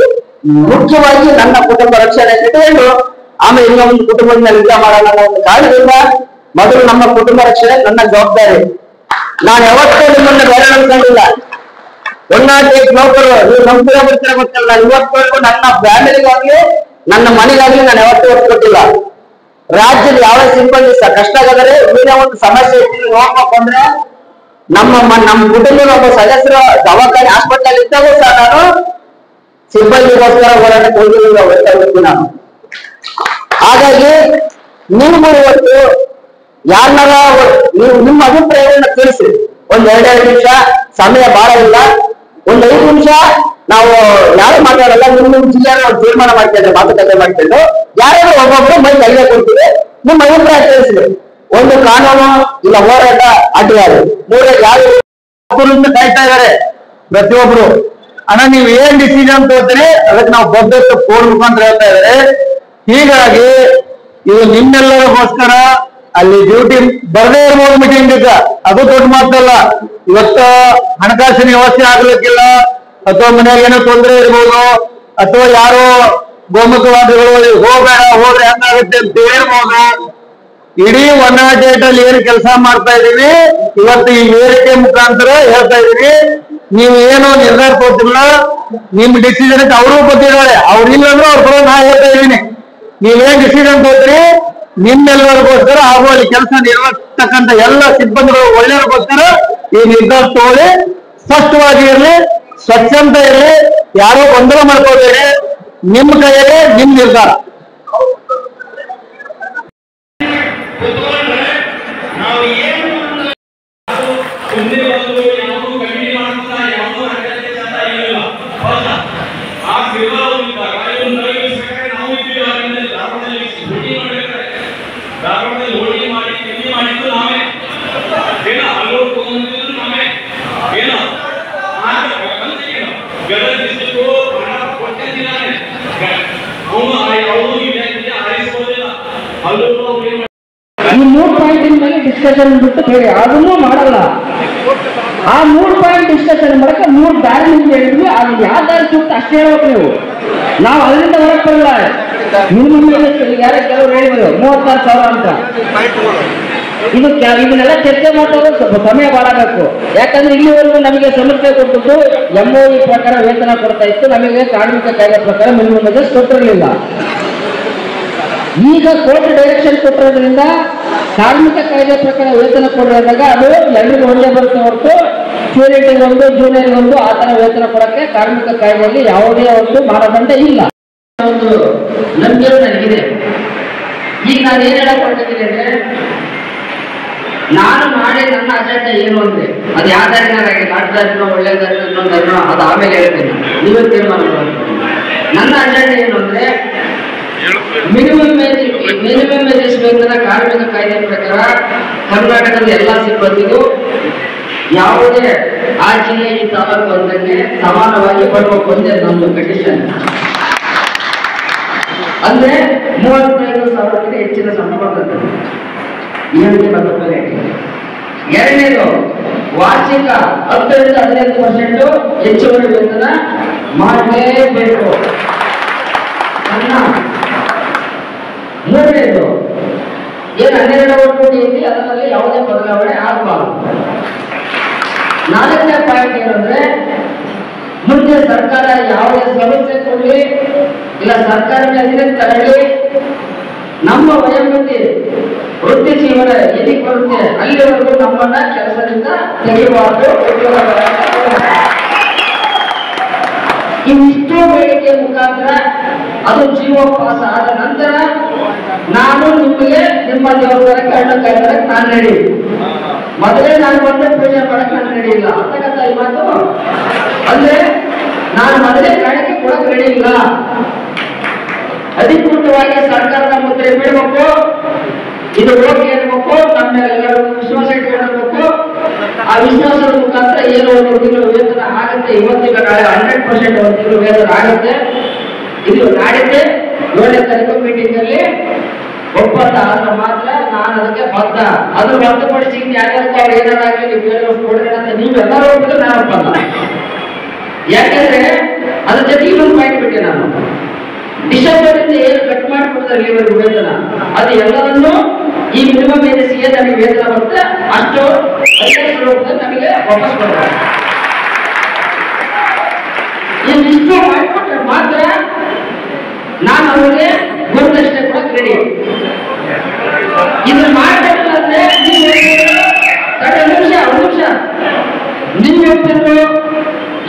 Speaker 7: ಮುಖ್ಯವಾಗಿ ನನ್ನ ಕುಟುಂಬ ರಕ್ಷಣೆ ಇಟ್ಕೊಂಡು ಆಮೇಲೆ ಇನ್ನೊಂದು ಕುಟುಂಬದ ಮೇಲೆ ಯುದ್ಧ ಮಾಡೋಣ ಅನ್ನೋ ಒಂದು ಕಾರಣದಿಂದ ಮೊದಲು ನಮ್ಮ ಕುಟುಂಬ ರಕ್ಷಣೆ ನನ್ನ ಜವಾಬ್ದಾರಿ. ನಾನು ಯಾವತ್ತೂ ನಿಮ್ಮನ್ನ ಬೇರೆ ಅನ್ಕೊಂಡಿಲ್ಲ. ನೌಕರು ನೀವು ನಂಬಿರ ಬರ್ತೀರ ಗೊತ್ತಿಲ್ಲ. ನಾನು ಇವತ್ತು ನನ್ನ ಫ್ಯಾಮಿಲಿಗಾಗ್ಲಿ ನನ್ನ ಮನೆಗಾಗ್ಲಿ ನಾನು ಯಾವತ್ತೂ ಒತ್ತು ಕೊಟ್ಟಿಲ್ಲ. ರಾಜ್ಯದ ಯಾವ ಸಿಬ್ಬಂದಿ ಕಷ್ಟ ಆಗದರೆ ಏನೇ ಒಂದು ಸಮಸ್ಯೆ ನೋಡ್ಬೇಕು ಅಂದ್ರೆ ನಮ್ಮ ಕುಟುಂಬದ ಒಬ್ಬ ಸದಸ್ಯರ ದವಾಖಾನೆ ಹಾಸ್ಪಿಟಲ್ ಇದ್ದಾಗ ಸಹ ನಾನು ಸಿಬ್ಬಂದಿಗೋಸ್ಕರ ಹೋರಾಟಕ್ಕೆ ಹೋಗಿ ನಾನು. ಹಾಗಾಗಿ ನೀವು ಇವತ್ತು ಯಾರನ್ನಾರ ನೀವು ನಿಮ್ಮ ಅಭಿಪ್ರಾಯಗಳನ್ನ ತಿಳಿಸಿ. ಒಂದ್ 2 ನಿಮಿಷ ಸಮಯ ಬಹಳ ಇಲ್ಲ, ಒಂದ್ 5 ನಿಮಿಷ ನಾವು ಯಾರು ಮಾತಾಡಲ್ಲ, ನಿಮ್ಮ ಜಿಲ್ಲೆ ತೀರ್ಮಾನ ಮಾಡ್ಕೊಂಡು ಮಾತುಕತೆ ಮಾಡ್ಕೊಂಡು ಯಾರಾದ್ರೂ ಒಬ್ಬೊಬ್ರು ಮೈಕ್ ಅಲ್ಲೇ ಕೊಡ್ತೀವಿ, ನಿಮ್ಮ ಅಭಿಪ್ರಾಯ ತಿಳಿಸ್ರಿ. ಒಂದು ಕಾನೂನು ಇಲ್ಲ ಹೋರಾಟ ಅಡ್ಡಿಯಾರು 3 ಯಾರು ಕಾಯ್ತಾ ಇದಾರೆ ಪ್ರತಿಯೊಬ್ರು. ಅಣ್ಣ ನೀವು ಏನ್ ಡಿಸಿಷನ್ ತಗೋತೀರಿ ಅದಕ್ಕೆ ನಾವು ಬದ್ಧತೆ ಫೋನ್ ಮುಖಾಂತರ ಹೇಳ್ತಾ ಇದಾರೆ. ಹೀಗಾಗಿ ಇದು ನಿಮ್ಮೆಲ್ಲರಿಗೋಸ್ಕರ ಅಲ್ಲಿ ಡ್ಯೂಟಿ ಬರದೇ ಇರ್ಬೋದು ಮೀಟಿಂಗ್, ಅದು ದೊಡ್ಡ ಮಾತಲ್ಲ. ಇವತ್ತು ಹಣಕಾಸಿನ ವ್ಯವಸ್ಥೆ ಆಗ್ಲಿಕ್ಕಿಲ್ಲ, ಅಥವಾ ಮನೆಯಾಗ ಏನೋ ತೊಂದರೆ ಇರ್ಬೋದು, ಅಥವಾ ಯಾರೋ ಗೋಮುಖವಾದಿಗಳು ಹೋಗ್ಬೇಡ ಹೋದ್ರೆ ಹೆಂಗಾಗುತ್ತೆ ಅಂತ ಹೇಳಿರ್ಬೋದು. ಇಡೀ 108 ಅಲ್ಲಿ ಏನು ಕೆಲಸ ಮಾಡ್ತಾ ಇದೀವಿ ಇವತ್ತು ಈ ವೇದಿಕೆ ಮುಖಾಂತರ ಹೇಳ್ತಾ ಇದೀವಿ. ನೀವು ಏನು ನಿರ್ಧಾರ ತಗೋತಿಲ್ಲ, ನಿಮ್ ಡಿಸಿಷನ್ ಅವರು ಗೊತ್ತಿದ್ದಾರೆ, ಅವ್ರಿಲ್ಲ ಅಂದ್ರೆ ಅವ್ರ ಪರ ನಾ ಹೇಳ್ತಾ ಇದೀನಿ. ನೀವೇನ್ ಡಿಸಿಷನ್ ತಗೋತೀರಿ ನಿಮ್ಮೆಲ್ಲರಿಗೋಸ್ಕರ ಹಾಗೂ ಅಲ್ಲಿ ಕೆಲಸ ನಿರ್ವಹಿಸ್ತಕ್ಕಂಥ ಎಲ್ಲ ಸಿಬ್ಬಂದಿಗಳು ಒಳ್ಳೆಯವ್ರಿಗೋಸ್ಕರ ಈ ನಿರ್ಧಾರ ತಗೊಳ್ಳಿ. ಸ್ಪಷ್ಟವಾಗಿ ಇರಲಿ, ಸ್ವಚ್ಛಂತ ಇರಲಿ, ಯಾರೋ ಗೊಂದಲ ಮಾಡ್ಕೋಬೇಡಿ. ನಿಮ್ಮ ಕೈಯಲ್ಲಿ ನಿಮ್ ನಿರ್ಧಾರ.
Speaker 8: ಈ 3 ಪಾಯಿಂಟ್ ಮೇಲೆ ಡಿಸ್ಕಷನ್ ಬಿಟ್ಟು ಬೇರೆ ಅದನ್ನೂ ಮಾಡಲ್ಲ. ಆ 3 ಪಾಯಿಂಟ್ ಡಿಸ್ಕಷನ್ ಮಾಡಕ್ಕೆ 3 ದಾರಿ ನಿಮ್ಗೆ ಹೇಳಿದ್ವಿ. ಅದು ಯಾವ ದಾರಿ ಸೂಕ್ತ ಅಷ್ಟೇ ಹೇಳ್ಬೇಕು ನೀವು. ನಾವು ಅದರಿಂದ ಹೊರಗೆ ಬರಲ್ಲ. ಮಿನಿಮಮ್ ಯಾರ ಕೆಲವರು ಹೇಳಿದ್ರು 36,000 ಅಂತ. ಇದನ್ನೆಲ್ಲ ಚರ್ಚೆ ಮಾಡೋದು ಸ್ವಲ್ಪ ಸಮಯ ಬಹಳ ಬೇಕು. ಯಾಕಂದ್ರೆ ಇಲ್ಲಿವರೆಗೂ ನಮಗೆ ಸಮಸ್ಯೆ ಕೊಟ್ಟಿದ್ದು MOE ಪ್ರಕಾರ ವೇತನ ಕೊಡ್ತಾ ಇತ್ತು, ನಮಗೆ ಕಾರ್ಮಿಕ ಕಾಯ್ದೆ ಪ್ರಕಾರ ಮಿನಿಮಮ್ ವೇಜಸ್ ಕೊಟ್ಟಿರಲಿಲ್ಲ. ಈಗ ಕೋರ್ಟ್ ಡೈರೆಕ್ಷನ್ ಕೊಟ್ಟಿರೋದ್ರಿಂದ ಕಾರ್ಮಿಕ ಕಾಯ್ದೆ ಪ್ರಕಾರ ವೇತನ ಕೊಡಿದಾಗ ಅದು ಎಲ್ಲರಿಗೂ ಒಂದೇ ಬರುತ್ತೆ ಹೊರತು ಸೀನಿಯರ್ಗೆ ಒಂದು ಜೂನಿಯರ್ಗೆ ಒಂದು ಆ ತರ ವೇತನ ಕೊಡಕ್ಕೆ ಕಾರ್ಮಿಕ ಕಾಯ್ದೆಯಲ್ಲಿ ಯಾವುದೇ ಒಂದು ಮಾನದಂಡ ಇಲ್ಲ. ಒಂದು ನಂಬಿಕೆ ನನಗಿದೆ. ಈಗ ನಾನು ಏನ್ ಹೇಳಕ್ ಹೊರಟಿದ್ದೀನಿ ಅಂದ್ರೆ, ನಾನು ಮಾಡಿ ನನ್ನ ಅಜೆಂಡಾ ಏನು ಅಂದ್ರೆ ಅದು ಯಾವ ದಾರಿನಾಗಿ ನಾಟದಾರಿನೋ ಒಳ್ಳೆದಾರಿನೋ ಇನ್ನೊಂದಾರಿನೋ ಅದು ಆಮೇಲೆ ಹೇಳ್ತೀನಿ, ನೀವೇ ತೀರ್ಮಾನ ಮಾಡ್ತೀನಿ. ನನ್ನ ಅಜೆಂಡಾ ಏನು ಅಂದ್ರೆ ಮಿನಿಮಮ್ ವೇಜಸ್ ವೇತನ ಕಾರ್ಮಿಕ ಕಾಯ್ದೆ ಪ್ರಕಾರ ಕರ್ನಾಟಕದ ಎಲ್ಲಾ ಸಿಬ್ಬಂದಿಗೂ ಯಾವುದೇ ಆ ಜಿಲ್ಲೆ ಈ ತಾಲೂಕು ಅಂದಂಗೆ ಸಮಾನವಾಗಿ ಕೊಡಬೇಕು ಒಂದೇ ನಮ್ದು ಕಂಡೀಷನ್. ಅಂದ್ರೆ 35,000 ಹೆಚ್ಚಿನ ಸಂಬಳ ಬರ್ತದೆ. ಎರಡನೇದು ವಾರ್ಷಿಕ 10ರಿಂದ 15% ಹೆಚ್ಚುವರಿ ವೇತನ ಮಾಡಲೇಬೇಕು. ಮೂರನೇದು ಏನು 12 ಕೋಟಿ ಐತಿ ಅದರಲ್ಲಿ ಯಾವುದೇ ಬದಲಾವಣೆ ಆಗಬಾರದು. 4ನೇ ಪಾಯಿಂಟ್ ಏನಂದ್ರೆ, ಮುಂದೆ ಸರ್ಕಾರ ಯಾವುದೇ ಸಮಸ್ಯೆ ಕೊಡಲಿ ಇಲ್ಲ ಸರ್ಕಾರದ ಅಧೀನ ತರಲಿ, ನಮ್ಮ ವಯೋಮಿತಿ ವೃತ್ತಿ ಜೀವನ ಎಲ್ಲಿಗೆ ಬರುತ್ತೆ ಅಲ್ಲಿವರೆಗೂ ನಮ್ಮನ್ನ ಕೆಲಸದಿಂದ ತೆಗೆಯಬಾರದು. ಇವಿಷ್ಟು ಬೇಡಿಕೆ ಮುಖಾಂತರ ಅದು ಜೀವ ಪಾಸ್ ಆದ ನಂತರ ನಾನು ನಿಮಗೆ ನಿಮ್ಮ ದೇವಸ್ಥಾನಕ್ಕೆ ಹಣ್ಣು ಕಾಯ್ದಕ್ಕೆ ನಾನು ರೆಡಿ. ಮೊದಲೇ ನಾನು ಬಂದು ಪೂಜೆ ಮಾಡಕ್ಕೆ ನಾನು ರೆಡಿ ಇಲ್ಲ ಅಂತಕ್ಕಂಥ ಈ ಮಾತು. ಅಂದ್ರೆ ನಾನು ಮೊದಲೇ ಕಾಣಿಕೆ ಕೊಡಕ್ಕೆ ರೆಡಿ ಇಲ್ಲ. ಅಧಿಕೃತವಾಗಿ ಸರ್ಕಾರದ ಮುದ್ರೆ ಬಿಡಬೇಕು, ಇದು ಓಕೆ ಇರಬೇಕು, ನಮ್ಮ ಎಲ್ಲರೂ ವಿಶ್ವಾಸ ಇಟ್ಕೊಂಡಿರ್ಬೇಕು. ಆ ವಿಶ್ವಾಸದ ಮುಖಾಂತರ ಏನೋ ಒಂದು ತಿಂಗಳು ವೇತನ ಆಗುತ್ತೆ. ಇವತ್ತಿಗೆ ನಾಳೆ 100% ಒಂದು ತಿಂಗಳು ವೇತನ ಆಗುತ್ತೆ. ಇದು ನಾಡಿದ್ದೆ 7ನೇ ತಾರೀಕು ಮೀಟಿಂಗ್ ಅಲ್ಲಿ ಒಪ್ಪಂದ ಆದ್ರೆ ಮಾತ್ರ ನಾನು ಅದಕ್ಕೆ ಬದ್ಧ. ಅದ್ರ ಹೊರತುಪಡಿಸಿ ಯಾರ್ಯಾರು ಅವ್ರು ಏನಾರಾಗಲಿ ನೀವು ಹೇಳಿದಷ್ಟು ಕೊಡ್ರಿ ಅಂತ ನೀವೆಲ್ಲರೂ ಒಪ್ಪಿದ್ರೆ ನಾನು ಒಪ್ಪಲ್ಲ. ಯಾಕಂದ್ರೆ ಅದ್ರ ಜೊತೆ ಇನ್ನೊಂದು ಪಾಯಿಂಟ್ ಬಿಟ್ಟೆ ನಾನು. ಡಿಸೆಂಬರ್ ಇಂದ ಏನು ಕಟ್ ಮಾಡಿಕೊಡ್ತಾರೆ ಇವರಿಗೆ ವೇತನ, ಅದು ಎಲ್ಲರನ್ನೂ ಈ ಮಿನಿಮಮ್ ಏಜಸ್ಸಿಗೆ ನಮಗೆ ವೇತನ ಬರುತ್ತೆ, ಅಷ್ಟು ರೂಪದಲ್ಲಿ ನಮಗೆ ವಾಪಸ್ ಕೊಡ್ತಾರೆ. ಇಷ್ಟು ಮಾಡಿಕೊಟ್ರೆ ಮಾತ್ರ ನಾನು ಅವರಿಗೆ ಗುರುದಕ್ಷಿಣೆ ಕೊಡಕ್ಕೆ ರೆಡಿ. ಇದನ್ನ ಮಾಡಬೇಕಂದ್ರೆ ಒಂದು ನಿಮಿಷ ನಿಮ್ಗೆ ಒಪ್ಪಿದ್ರು,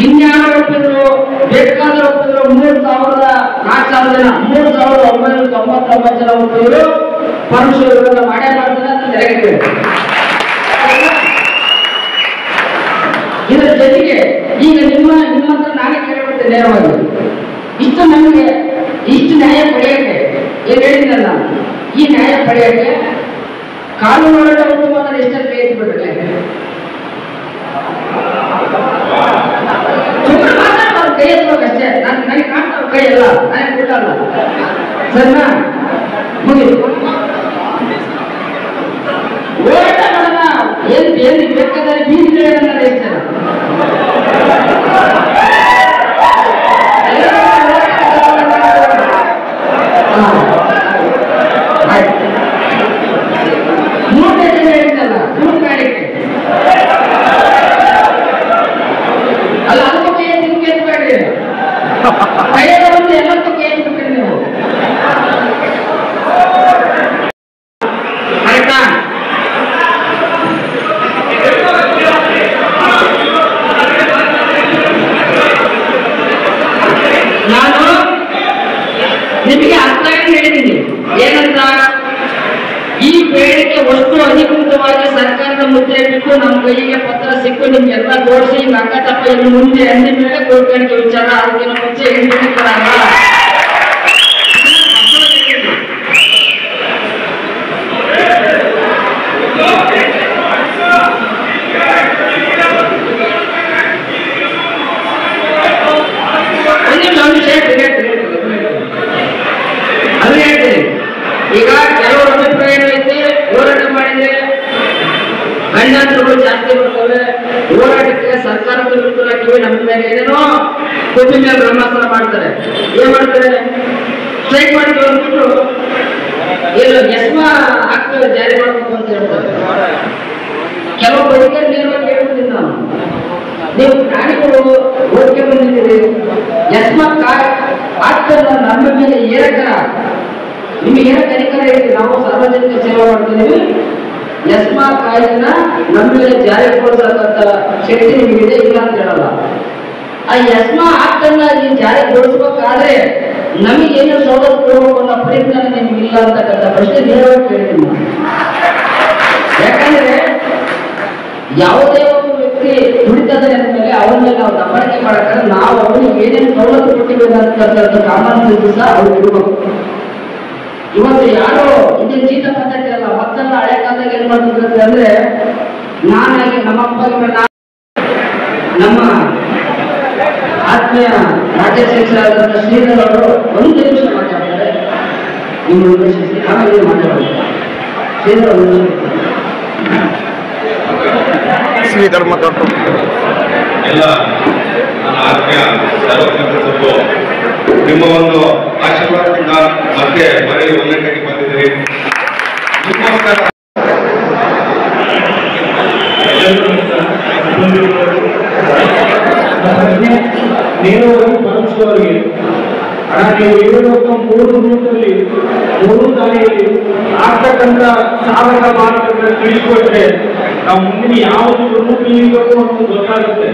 Speaker 8: ಇನ್ಯಾರು ಒಪ್ಪಿದ್ರು, ಬೇಕಾದ್ರೆ ಒಪ್ಪಿದ್ರು. 4,000 ಜನ 3,999 ಜನ ಒಪ್ಪಿದ್ರು. ಪರಮೇಶ್ವರ ಮಾಡೇ ಮಾಡ್ತಾರೆ ಅಂತ ತೆರೆಗೆ. ಇದರ ಜೊತೆಗೆ ಈಗ ನಿಮ್ಮ ಹತ್ರ ನಾನೇ ಕೇಳಬರ್ತೇನೆ ನೇರವಾಗಿ, ಇಷ್ಟು ನಮಗೆ ಇಷ್ಟು ನ್ಯಾಯ ಪಡೆಯಕ್ಕೆ ಏನ್ ಹೇಳಿದ್ದಲ್ಲ, ಈ ನ್ಯಾಯ ಪಡೆಯಕ್ಕೆ ಕಾನೂನೊಳಗೆ ಉತ್ತಮ ಎಷ್ಟಲ್ಲಿ ಕೈ ಎತ್ತಿಬಿಟ್ರೆ ಸುಮ್ಮನೆ ಮಾತಾಡ್ತಾರೆ, ಕೈ ಎತ್ತಬೇಕಷ್ಟೇ. ನನಗೆ ಕಾಣ್ತಾವ ಕೈ ಎಲ್ಲ, ನನಗೆ ಬಿಡಲ್ಲ. ಸರಿನಾ? ಮುಗಿದು ಹೋರಾಟ ಮಾಡೋಣ. ಎಲ್ಲಿ ಬೇಕಾದರೆ ಬೀದಿಗಳನ್ನ ದೇಶ ಮೂರನೇ ದಿನ ಹೇಳಿದ್ದಲ್ಲ ಸುಳ್ಕಾಡಿಕೆ ಅಲ್ಲ, ಅದಕ್ಕೂ ಕೈ ಎತ್ತಿ ಎತ್ಬೇಡ್ರಿ. ಕೈಯಲ್ಲಿ ಬಂದು ಎಲ್ಲಕ್ಕೂ ಕೈ ಎತ್ಬೇಕ್ರಿ ನೀವು, ಆಯ್ತಾ? ನಾನು ನಿಮಗೆ ಅರ್ಥ ಹೇಳಿದ್ದೀನಿ. ಏನಂತ, ಈ ಬೇಡಿಕೆ ವಸ್ತು ಅಧಿಕೃತವಾಗಿ ಸರ್ಕಾರದ ಮುದ್ರೆ ಬಿಟ್ಟು ನಮ್ಮ ಕೈಗೆ ಪತ್ರ ಸಿಕ್ಕು ನಿಮ್ಗೆಲ್ಲ ತೋರಿಸಿ ಅಕ್ಕ ತಪ್ಪ ಇನ್ನು ಮುಂದೆ ಅಂದ ಮೇಲೆ ಕೋರ್ಕಣಿಕೆ ವಿಚಾರ, ಅದಕ್ಕಿಂತ ಮುಂಚೆ ಹಿಂದಿರುತ್ತಾರಲ್ಲ. ಅದು ಹೇಳ್ತೀನಿ. ಈಗ ಕೆಲವರು ಅಭಿಪ್ರಾಯ ಐತೆ, ಹೋರಾಟ ಮಾಡಿದ್ರೆ ಗಂಡಾಂತರಗಳು ಜಾಸ್ತಿ ಬರ್ತವೆ, ಹೋರಾಟಕ್ಕೆ ಸರ್ಕಾರದ ವಿರುದ್ಧವಾಗಿವೆ, ನಮ್ಮ ಮೇಲೆ ಏನೇನೋ ಕುಟುಂಬ ಮೇಲೆ ಬ್ರಹ್ಮಾಸ್ತ್ರ ಮಾಡ್ತಾರೆ. ಏನ್ ಮಾಡ್ತಾರೆ, ಸ್ಟ್ರೈಕ್ ಮಾಡ್ತೀವಿ ಅಂದ್ಬಿಟ್ಟು ಏನು ಎಸ್ಮಾ ಆಗ್ತದೆ ಜಾರಿ ಮಾಡಬೇಕು ಅಂತ ಹೇಳ್ತಾರೆ. ಕೆಲವು ಬದಿಗೆ ನೇರವಾಗಿ ಹೇಳ್ಬಿಡ್ತೀನಿ ನಾನು, ನೀವು ಪ್ರಾಣಿಗಳು ಓಕೆ ಬಂದಿದ್ದೀರಿ, ಎಸ್ಮಾ ಆಗ್ತದ ನಮ್ಮ ಮೇಲೆ ಏರಕ ನಿಮಗೆ ಏನೋ ಅಧಿಕಾರ ಇದೆ, ನಾವು ಸಾರ್ವಜನಿಕ ಸೇವೆ ಮಾಡ್ತಿದ್ದೀವಿ, ಎಸ್ಮಾ ಕಾಯ್ದೆನ ನಮ್ಮ ಮೇಲೆ ಜಾರಿಗೊಳಿಸತಕ್ಕಂಥ ಶಕ್ತಿ ನಿಮಗಿದೆ, ಇಲ್ಲ ಅಂತ ಹೇಳಲ್ಲ. ಆ ಎಸ್ಮಾ ಆಕ್ಟನ್ನ ನೀವು ಜಾರಿಗೊಳಿಸಬೇಕಾದ್ರೆ ನಮಗೇನು ಸವಲತ್ತು ಕೊಡಬೇಕು ಅನ್ನೋ ಪ್ರಯತ್ನ ನಿಮ್ಗೆ ಇಲ್ಲ ಅಂತಕ್ಕಂಥ ಪ್ರಶ್ನೆ ನೇರವಾಗಿ ಕೇಳ್ತೀನಿ. ಯಾಕಂದ್ರೆ ಯಾವುದೇ ಒಂದು ವ್ಯಕ್ತಿ ದುಡಿತದೆ ಅಂದಮೇಲೆ ಅವನ್ನ ನಾವು ದಬ್ಬಾಳಿಕೆ ಮಾಡಕ್ಕಾದ್ರೆ ನಾವು ಅವನಿಗೆ ಏನೇನು ಸವಲತ್ತು ಕೊಟ್ಟಿವಿ ಅಂತಕ್ಕಂಥ ಕಾಮನ್ ಸೆನ್ಸ್ ಅವ್ರು ಇಡಬೇಕು. ಇವತ್ತು ಯಾರೋ ಇಂದಿನ ಜೀತ ಪದ್ಧತಿ ಅಲ್ಲ, ಮತ್ತೆಲ್ಲ ಹಳೆ ಕಾಲದಾಗ ಏನ್ ಮಾಡ್ತಿದ್ರು ಅಂದ್ರೆ, ನಾನಾಗಿ ನಮ್ಮಪ್ಪ ನಮ್ಮ ಆತ್ಮೀಯ ರಾಜ್ಯಾಧ್ಯಕ್ಷರಾದಂತಹ ಶ್ರೀಧರ್ ಅವರು 1 ನಿಮಿಷ ಮಾತಾಡ್ತಾರೆ, ನಿಮ್ಮ ಉದ್ದೇಶಿಸಿ ಆಮೇಲೆ ಮಾತಾಡೋದು. ಶ್ರೀಧರ್
Speaker 5: ಶ್ರೀಧರ್ ಮಾತಾಡ್ತಾರೆ.
Speaker 3: ಎಲ್ಲ ನನ್ನ ಆತ್ಮೀಯ ಸರ್ವಸದಸ್ಯರು ನಿಮ್ಮ ಒಂದು ಆಶೀರ್ವಾದದಿಂದ ಮತ್ತೆ ಮನೆಗೆ ಒಂದಕ್ಕೆ ಬಂದಿದ್ದೀರಿ. ನಿಮಗೋಸ್ಕರ
Speaker 6: ನೇರವಾಗಿ ಪರಮೇಶ್ವರಿಗೆ ಹಣ ನೀವು 703 ರೂಟಲ್ಲಿ 3 ದಾರಿಯಲ್ಲಿ ಆಗ್ತಕ್ಕಂಥ ಸಾಧಕ ಮಾರ್ಗಗಳನ್ನು ತಿಳಿಸಿಕೊಟ್ರೆ ನಾವು ಮುಂದಿನ ಯಾವುದು ರೂಟ್ ಇರಬೇಕು ಅನ್ನೋದು ಗೊತ್ತಾಗುತ್ತೆ.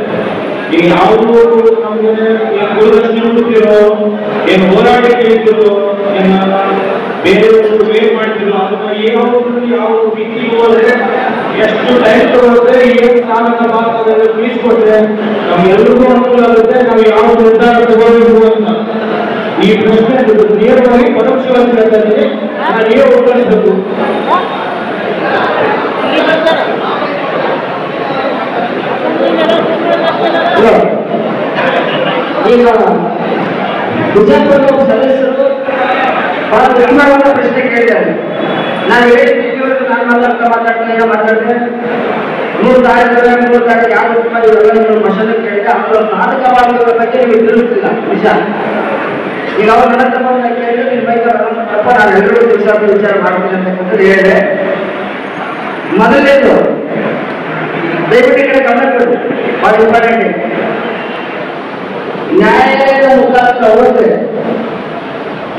Speaker 6: ಈಗ ಯಾವುದು ನಮಗೆ ಗುರುದರ್ಶನ ಹುಡುಕ್ತಿರೋ, ಏನು ಹೋರಾಟಕ್ಕೆ ಇರ್ತಿರೋ, ಏನು ಬೇರೆ ಬೇರೆ ಮಾಡ್ತಿರೋ, ಅದನ್ನ ಯಾವ ರೀತಿ ಹೋದ್ರೆ ಎಷ್ಟು ಟೈಮ್ ತಗೊಳುತ್ತೆ, ಏನು ಸಾಧಕ ಮಾರ್ಗಗಳನ್ನು ತಿಳಿಸಿಕೊಟ್ರೆ ನಮ್ಗೆಲ್ರಿಗೂ ಅನುಕೂಲ ಆಗುತ್ತೆ, ನಾವು ಯಾವ ನಿರ್ಧಾರ ತಗೊಳ್ಬೇಕು ಅಂತ ಈ ಪ್ರಶ್ನೆ ನೇರವಾಗಿ ಪರೋಕ್ಷವಾಗಿ ಹೇಳ್ತಾ ಇದ್ದೀನಿ.
Speaker 8: ನೀವೇ ಉತ್ತರಿಸಬೇಕು. ಈಗ ಬಿಜಾಪುರದ ಸದಸ್ಯರು ಬಹಳ ಗಂಭೀರವಾದ ಪ್ರಶ್ನೆ ಕೇಳಿದ್ದಾರೆ. ನಾನು ಹೇಳಿದ್ದೀನಿ, ನಾನು ಮಾತಾಡ್ತೇನೆ 3 ತಾರೀಕು ಯಾವ ಇವೆಲ್ಲ ಮಶಾಲ ಕೇಳಿದೆ. ಅವರ ನಾಟಕವಾದಗಳ ಬಗ್ಗೆ ನೀವು ತಿಳಿಸ್ತಿಲ್ಲ ವಿಷಯ. ಈಗ ಅವ್ರು ನನ್ನ ಹತ್ರ ಕೇಳಿದ್ರೆ ನಿಮ್ಮ ಬೈಕಪ್ಪ ನಾನು 2 ದಿವಸ ವಿಚಾರ ಮಾಡ್ತೀನಿ ಅಂತಕ್ಕಂಥದ್ದು ಹೇಳಿದೆ. ಮೊದಲನೇದು ದಯವಿಟ್ಟು ಕಡೆ ಗಮನ ಕೊಡಿ, ಬಹಳ ಇಂಪಾರ್ಟೆಂಟ್. ನ್ಯಾಯಾಲಯದ ಮುಖಾಂತರ ಹೋದ್ರೆ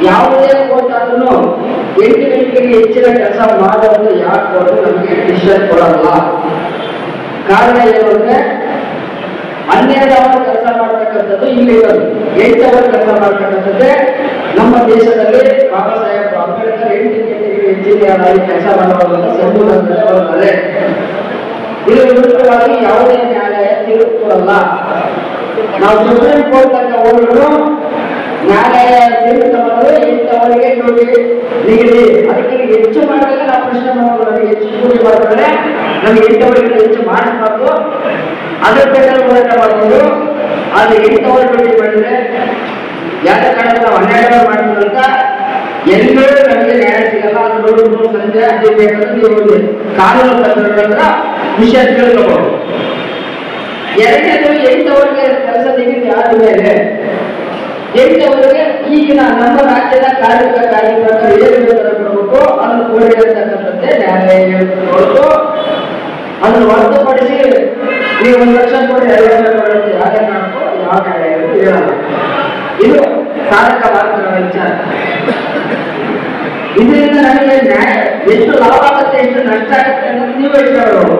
Speaker 8: ಯಾವುದೇ ಕೋರ್ಟ್ ಆದ್ರೂ 8 ಗಂಟೆಗೆ ಹೆಚ್ಚಿನ ಕೆಲಸ ಮಾಡುವಂತ ಯಾವ ಕೋರ್ಟ್ ನಮಗೆ ಡಿಸಿಷನ್ ಕೊಡಲ್ಲ. ಕಾರಣ ಏನು ಅಂದ್ರೆ 12 ಅವರ್ ಕೆಲಸ ಮಾಡ್ತಕ್ಕಂಥದ್ದು ಇಲ್ಲಿ ಇರೋದು, 8 ಅವರ್ ಕೆಲಸ ಮಾಡ್ತಕ್ಕಂಥದ್ದೇ ನಮ್ಮ ದೇಶದಲ್ಲಿ ಬಾಬಾ ಸಾಹೇಬ್ ಅಂಬೇಡ್ಕರ್ 8 ಗಂಟೆಗೆ ಹೆಚ್ಚಿನ ಕೆಲಸ ಮಾಡುವಂತ ಸಂವಿಧಾನದಲ್ಲಿ ಬರುತ್ತದೆ. ಇದು ವಿರುದ್ಧವಾಗಿ ಯಾವುದೇ ನ್ಯಾಯಾಲಯ ತೀರ್ಪು ಕೊಡಲ್ಲ. ನಾವು ಸುಪ್ರೀಂ ಕೋರ್ಟ್ ಅಂತ ಹೋದ್ರು ನ್ಯಾಯಾಲಯ ತೀರ್ಪು ತಗೊಳ್ಳೋದು 8 ಅವರಿಗೆ ಡ್ಯೂಟಿ ನಿಗದಿ. ಅದಕ್ಕೆ ಹೆಚ್ಚು ಮಾಡಿದಾಗ ನಾವು ಪ್ರಶ್ನೆ ಮಾಡೋದು, ನಮಗೆ ಹೆಚ್ಚು ಡ್ಯೂಟಿ ಮಾಡಿದ್ರೆ ನಮಗೆ 8 ಅವರಿಗೆ ಹೆಚ್ಚು ಮಾಡಿಸ್ಬಾರ್ದು, ಅದ್ರ ಬೇಕಾದ್ರೆ ಹೋರಾಟ ಮಾಡ್ಬೋದು. ಆದ್ರೆ 8 ಅವರ್ ಡ್ಯೂಟಿ ಮಾಡಿದ್ರೆ ಯಾವ್ದೇ ಕಾರಣಕ್ಕೆ ನಾವು 12 ಅವರ್ ಮಾಡ್ತೀವಿ ಅಂತ ಎಲ್ಲರೂ ನಮಗೆ ನ್ಯಾಯ ಸಿಗಲ್ಲ. ಅದು ನೋಡಿದ್ರು ಸಂಜೆ ಅದೇ ಬೇಕಾದ್ರೆ ನೀವು ಕಾನೂನು ತಂತ್ರ ವಿಷಯ ತಿಳ್ಕೋಬಹುದು. ಎರಡನೇದು 8 ಅವರಿಗೆ ಕೆಲಸ ನಿಗದಿ ಆದ ಮೇಲೆ 8 ಅವರಿಗೆ ಈಗಿನ ನಮ್ಮ ರಾಜ್ಯದ ಕಾರ್ಮಿಕ ಕಾಯ್ದೆ ಪ್ರಕಾರ ಏನು ವೇತನ ಕೊಡಬೇಕು ಅದನ್ನು ಕೋರಿ ಹೇಳ್ತಕ್ಕಂಥದ್ದೇ ನ್ಯಾಯಾಲಯ ಹೊರತು ಅದನ್ನು ಹೊರತುಪಡಿಸಿ ನೀವು 1 ಲಕ್ಷ ಕೊಡಿ 2 ಲಕ್ಷ ಕೊಡಿ ಅಂತ ಯಾವುದೇ ಕಾರಣಕ್ಕೂ ಯಾವ ನ್ಯಾಯಾಲಯಕ್ಕೂ ಹೇಳಲ್ಲ. ಇದು ಸಾಧಕವಾದ ವಿಚಾರ. ಇದರಿಂದ ನಮಗೆ ನ್ಯಾಯ ಎಷ್ಟು ಲಾಭ ಆಗುತ್ತೆ ಎಷ್ಟು ನಷ್ಟ ಆಗುತ್ತೆ ಅನ್ನೋದು ನೀವು ಯೋಚನೆ ಮಾಡಬಹುದು.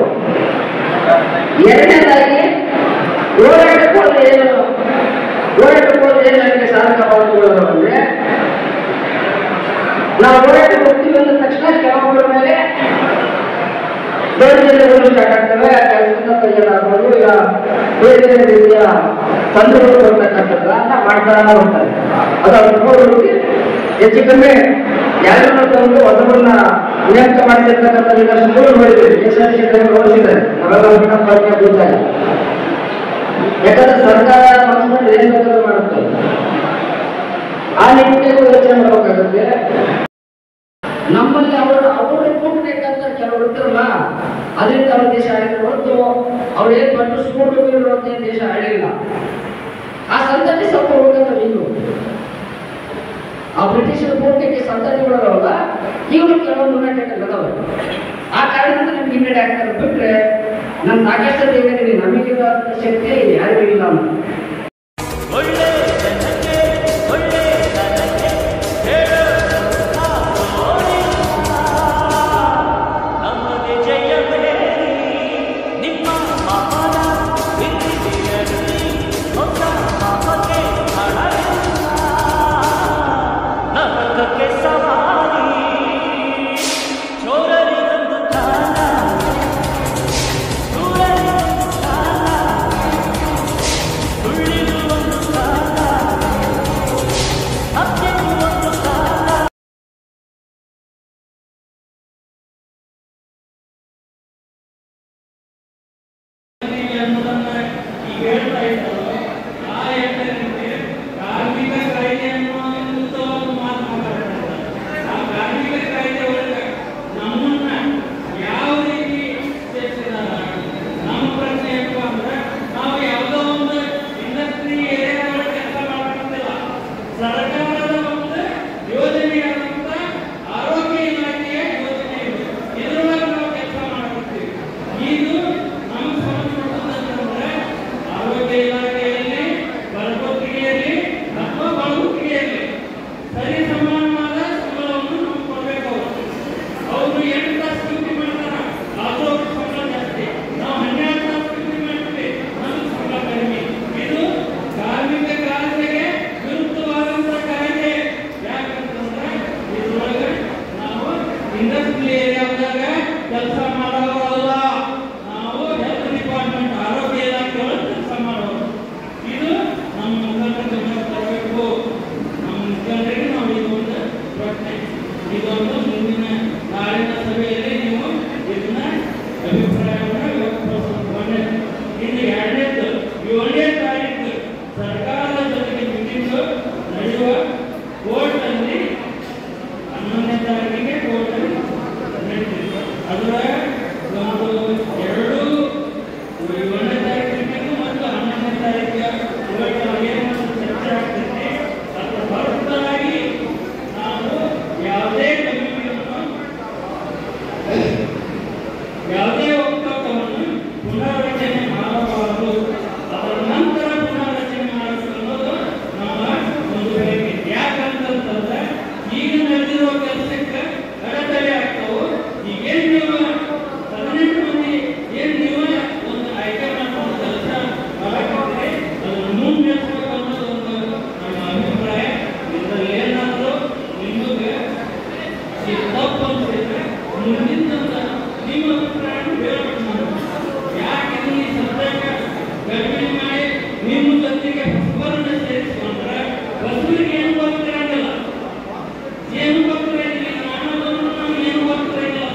Speaker 8: ಎರಡನೇದಾಗಿ ಹೋರಾಟಕ್ಕೆ ಹೋದ್ರೆ ಏನು ನನಗೆ ಸಾಧಕವಾದಗಳು ಅಂದ್ರೆ ನಾವು ಹೋರಾಟಕ್ಕೆ ಹೋಗ್ತೀವಿ ಅಂದ ತಕ್ಷಣ ಕೆಲವೊಬ್ಬರ ಮೇಲೆ ದೌರ್ಜನ್ಯಗಳು ಸ್ಟಾರ್ಟ್ ಆಗ್ತವೆ. ಆ ಕೆಲಸದಿಂದ ತೆಗೆಯಲಾಗಬಹುದು, ಈಗ ಬೇರೆ ರೀತಿಯ ತಂತ್ರಗಳು ಬರ್ತಕ್ಕಂಥದ್ದನ್ನ ಮಾಡ್ತಾ ಹೋಗ್ತಾರೆ. ಅದು ಅವ್ರಿಗೆ ಹೆಚ್ಚು ಕಮ್ಮಿ ಯಾರನ್ನು ತಂದು ಹೊಸಬರನ್ನ ನೇಮಕ ಮಾಡ್ತಿರ್ತಕ್ಕಂಥ ನಿದರ್ಶನಗಳು ನೋಡಿದ್ವಿ. SRC ನೋಡಿಸಿದ್ದಾರೆ ನಾವೆಲ್ಲ ಗೊತ್ತಾಗ. ಯಾಕಂದ್ರೆ ಸರ್ಕಾರ ಮನಸ್ಸಿನಲ್ಲಿ ಏನ್ ಬೇಕಾದ್ರೂ ಮಾಡುತ್ತೆ. ಆ ನಿಟ್ಟಿನಲ್ಲಿ ಯೋಚನೆ ಮಾಡಬೇಕಾಗುತ್ತೆ. ನಮ್ಮಲ್ಲಿ ಅವರು ಕೂಡಬೇಕಂತ ಕೆಲವರು ಇರ್ತಾರಲ್ಲ, ಅದರಿಂದ ಅವ್ರ ದೇಶ ಆಳಿದ್ರು ಹೊರತು ಅವ್ರು ಏನ್ ಬಂದು ಸ್ಕೂಟು ಅಂತ ದೇಶ ಆಳಿಲ್ಲ. ಆ ಸಂತತಿ ಸ್ವಲ್ಪ ಹೋಗಂತ ನೀವು ಆ ಬ್ರಿಟಿಷರ ಪೂರ್ತಿಗೆ ಸಂತತಿಗಳಲ್ಲ, ಇವರು ಕೆಲವೊಂದು ಹೋರಾಟಗಳದಾವೆ. ಆ ಕಾರಣದಿಂದ ನಮ್ಗೆ ಹಿನ್ನಡೆ ಆಗ್ತಾರೆ. ಬಿಟ್ರೆ ನಮ್ಮ ನಾಗೇಶ್ವರ ಹೇಳಿದ್ರೆ ನಮಗಿರುವಂತ ಶಕ್ತಿ ಯಾರಿಗೂ ಇಲ್ಲ ಅಂತ.
Speaker 6: ಮುಂದಿನ ನಾಳಿನ ಸಭೆಯಲ್ಲಿ ನೀವು ಇದನ್ನ ಅಭಿಪ್ರಾಯವನ್ನು ವ್ಯಕ್ತಪಡಿಸಿಕೊಳ್ಳಿ. ಇನ್ನು ಎರಡನೇದು 7ನೇ ತಾರೀಕು ಸರ್ಕಾರದ ಜೊತೆಗೆ ಮೀಟಿಂಗ್ ನಡೆಯುವ ಕೋರ್ಟಲ್ಲಿ 11ನೇ ತಾರೀಕಿಗೆ ಕೋರ್ಟಲ್ಲಿ ನಡೀತಿದೆ. ಅದರ ಒಂದು 7ನೇ ತಾರೀಕಿಗೆ ಮತ್ತು 11ನೇ ತಾರೀಕಿಗೆ ಏನು ಚರ್ಚೆ ಆಗ್ತೈತೆ ಅದರ ಹೊರತಾಗಿ ನಾವು ಯಾವುದೇ ಕಮಿಟಿಯನ್ನು ಯಾವುದೇ ಒಕ್ಕೂಟವನ್ನು ಪುನರ್ರಚನೆ ಮಾಡಬಾರದು. ಅದರ ನಂತರ ಪುನರ್ರಚನೆ ಮಾಡಿಕೊಳ್ಳೋದು ನಮ್ಮ ಒಂದು ಬೇಡಿಕೆ. ಯಾಕಂತಂದ್ರೆ ಈಗ ನಡೆದಿರುವ ಕೆಲಸಕ್ಕೆ ಅಡೆತಡೆ ಆಗ್ತಾವು. ಈಗೇನು ನೀವು 18 ಮಂದಿ ಏನು ನೀವು ಒಂದು ಆಯ್ಕೆ ಮಾಡ್ಕೊಂಡು ಕೆಲಸ ಮಾಡಕ್ಕಾಗ್ತದೆ ಅದನ್ನು ಮುಂದುವರಿಸಬೇಕು ಅನ್ನೋದು ಒಂದು ನಮ್ಮ ಅಭಿಪ್ರಾಯ. ಇದರಲ್ಲಿ ಏನಾದರೂ ನಿಮಗೆ ಈ ತಪ್ಪು ಅನ್ಸಿದ್ರೆ ಮುಂದಿನ ನಿಮ್ಮ ಅಭಿಪ್ರಾಯವನ್ನು ಹೇಳ್ಬೇಕು. ಯಾಕೆ ಈ ಸದ್ಯಕ್ಕೆ ಗರ್ಭಿಣಿ ಮಾಡಿ ನಿಮ್ಮ ಜೊತೆಗೆ ಹೊಸಬರನ್ನ ಸೇರಿಸ್ಕೊಂಡ್ರೆ ಹೊಸಬರಿಗೆ ಏನು ಗೊತ್ತಿರಂಗಿಲ್ಲ, ಏನು ಗೊತ್ತಿರಂಗಿಲ್ಲ, ನಾನದನ್ನು ನಮ್ಗೆ ಏನು ಗೊತ್ತಿರಂಗಿಲ್ಲ.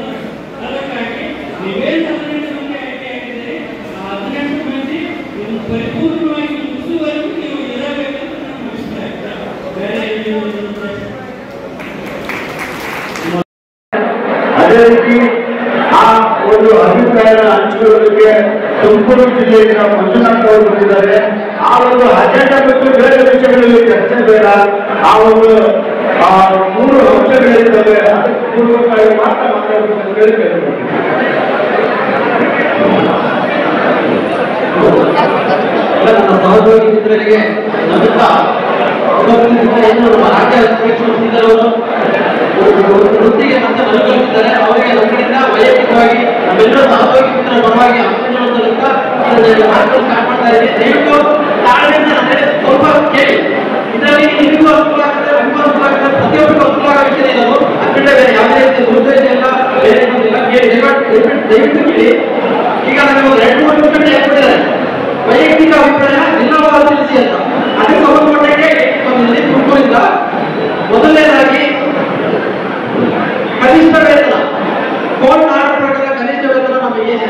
Speaker 6: ಅದಕ್ಕಾಗಿ ನೀವೇನು 18 ಮಂದಿ ಆಯ್ಕೆ ಆಗಿದ್ದೀರಿ, ಆ 18 ಮಂದಿ ಇದನ್ನು ಪರಿಪೂರ್ಣವಾಗಿ ಮುಗಿಸುವವರೆಗೂ ನೀವು ಇರಬೇಕಂತ ನನ್ನ ಅಭಿಪ್ರಾಯ. ಬೇರೆ ಏನು
Speaker 2: ಅದೇ ರೀತಿ ಆ ಒಂದು ಅಭಿಪ್ರಾಯ ಹಂಚಿಕೊಳ್ಳೋದಕ್ಕೆ ತುಮಕೂರು ಜಿಲ್ಲೆಯಿಂದ ಮಂಜುನಾಥ್ ಅವರು ಬಂದಿದ್ದಾರೆ. ಆ ಒಂದು ಅಜೆಂಡಾ ಮತ್ತು ಬೇರೆ ವಿಷಯಗಳಲ್ಲಿ ಚರ್ಚೆ ಬೇಡ. ಆ ಒಂದು 3 ಅಂಶಗಳಿರ್ತವೆ, ಅದಕ್ಕೆ ಪೂರ್ವಕವಾಗಿ ಮಾತ್ರ ಮಾತಾಡಬೇಕು ಅಂತ ಹೇಳಿ ಕೇಳ್ಬೋದು.
Speaker 8: ನನ್ನ ಸಹೋದ್ಯೋಗಿ ಮಿತ್ರರಿಗೆ ನಮ್ಮಿಂದ ಏನು ರಾಜ್ಯ ಅಧ್ಯಕ್ಷರು ವೃತ್ತಿಗೆ ಮತ್ತೆ ಮರುಕಳಿಸಿದ್ದಾರೆ. ಅವರಿಗೆ ನಮ್ಮ ಕಡೆಯಿಂದ ವೈಯಕ್ತಿಕವಾಗಿ ನಮ್ಮೆಲ್ಲರ ಸಹೋದ್ಯೋಗಿ ಮಿತ್ರರ ಪರವಾಗಿ ಅಭಿನಂದನೆಗಳಿಂದ ಸ್ಟಾರ್ಟ್ ಮಾಡ್ತಾ ಇದ್ದೀನಿ. ದಯವಿಟ್ಟು ತಾಳ್ಮೆಯಿಂದ ನಮಗೆ ಸ್ವಲ್ಪ ಕೇಳಿ. ಇದರಲ್ಲಿ ನಿಮಗೂ ಅನುಕೂಲ ಆಗ್ತದೆ, ನಮಗೂ ಅನುಕೂಲ ಆಗ್ತದೆ, ಪ್ರತಿಯೊಬ್ಬರಿಗೂ ಅನುಕೂಲ ಆಗೋ ವಿಷಯ ಇರೋದು. ಅದರಿಂದ ಬೇರೆ ಯಾವುದೇ ರೀತಿಯ ದುರ್ದೈವ ಇಲ್ಲ, ಬೇರೆ ಏನಿಲ್ಲ. ಕೇಳಿ, ದಯವಿಟ್ಟು ಕೇಳಿ. ಈಗ ನಮಗೆ ಒಂದು 2-3 ನಿಮಿಷ ಹೇಳ್ಬಿಟ್ಟಿದ್ದಾರೆ. ವೈಯಕ್ತಿಕ ಅಭಿಪ್ರಾಯ ಭಿನ್ನವಾದ ತಿಳಿಸಿ ಅಂತ ಅದಕ್ಕೆ ಸಂಬಂಧಪಟ್ಟಂಗೆ ಬಂದಿದೆ ತುಮಕೂರಿಂದ. ಮೊದಲನೇದಾಗಿ ಕನಿಷ್ಠ ವೇತನ, ಕೋರ್ಟ್ ಆರ್ಡರ್ ಪ್ರಕಾರ ಕನಿಷ್ಠ ವೇತನ ನಮಗೆ ಎಷ್ಟು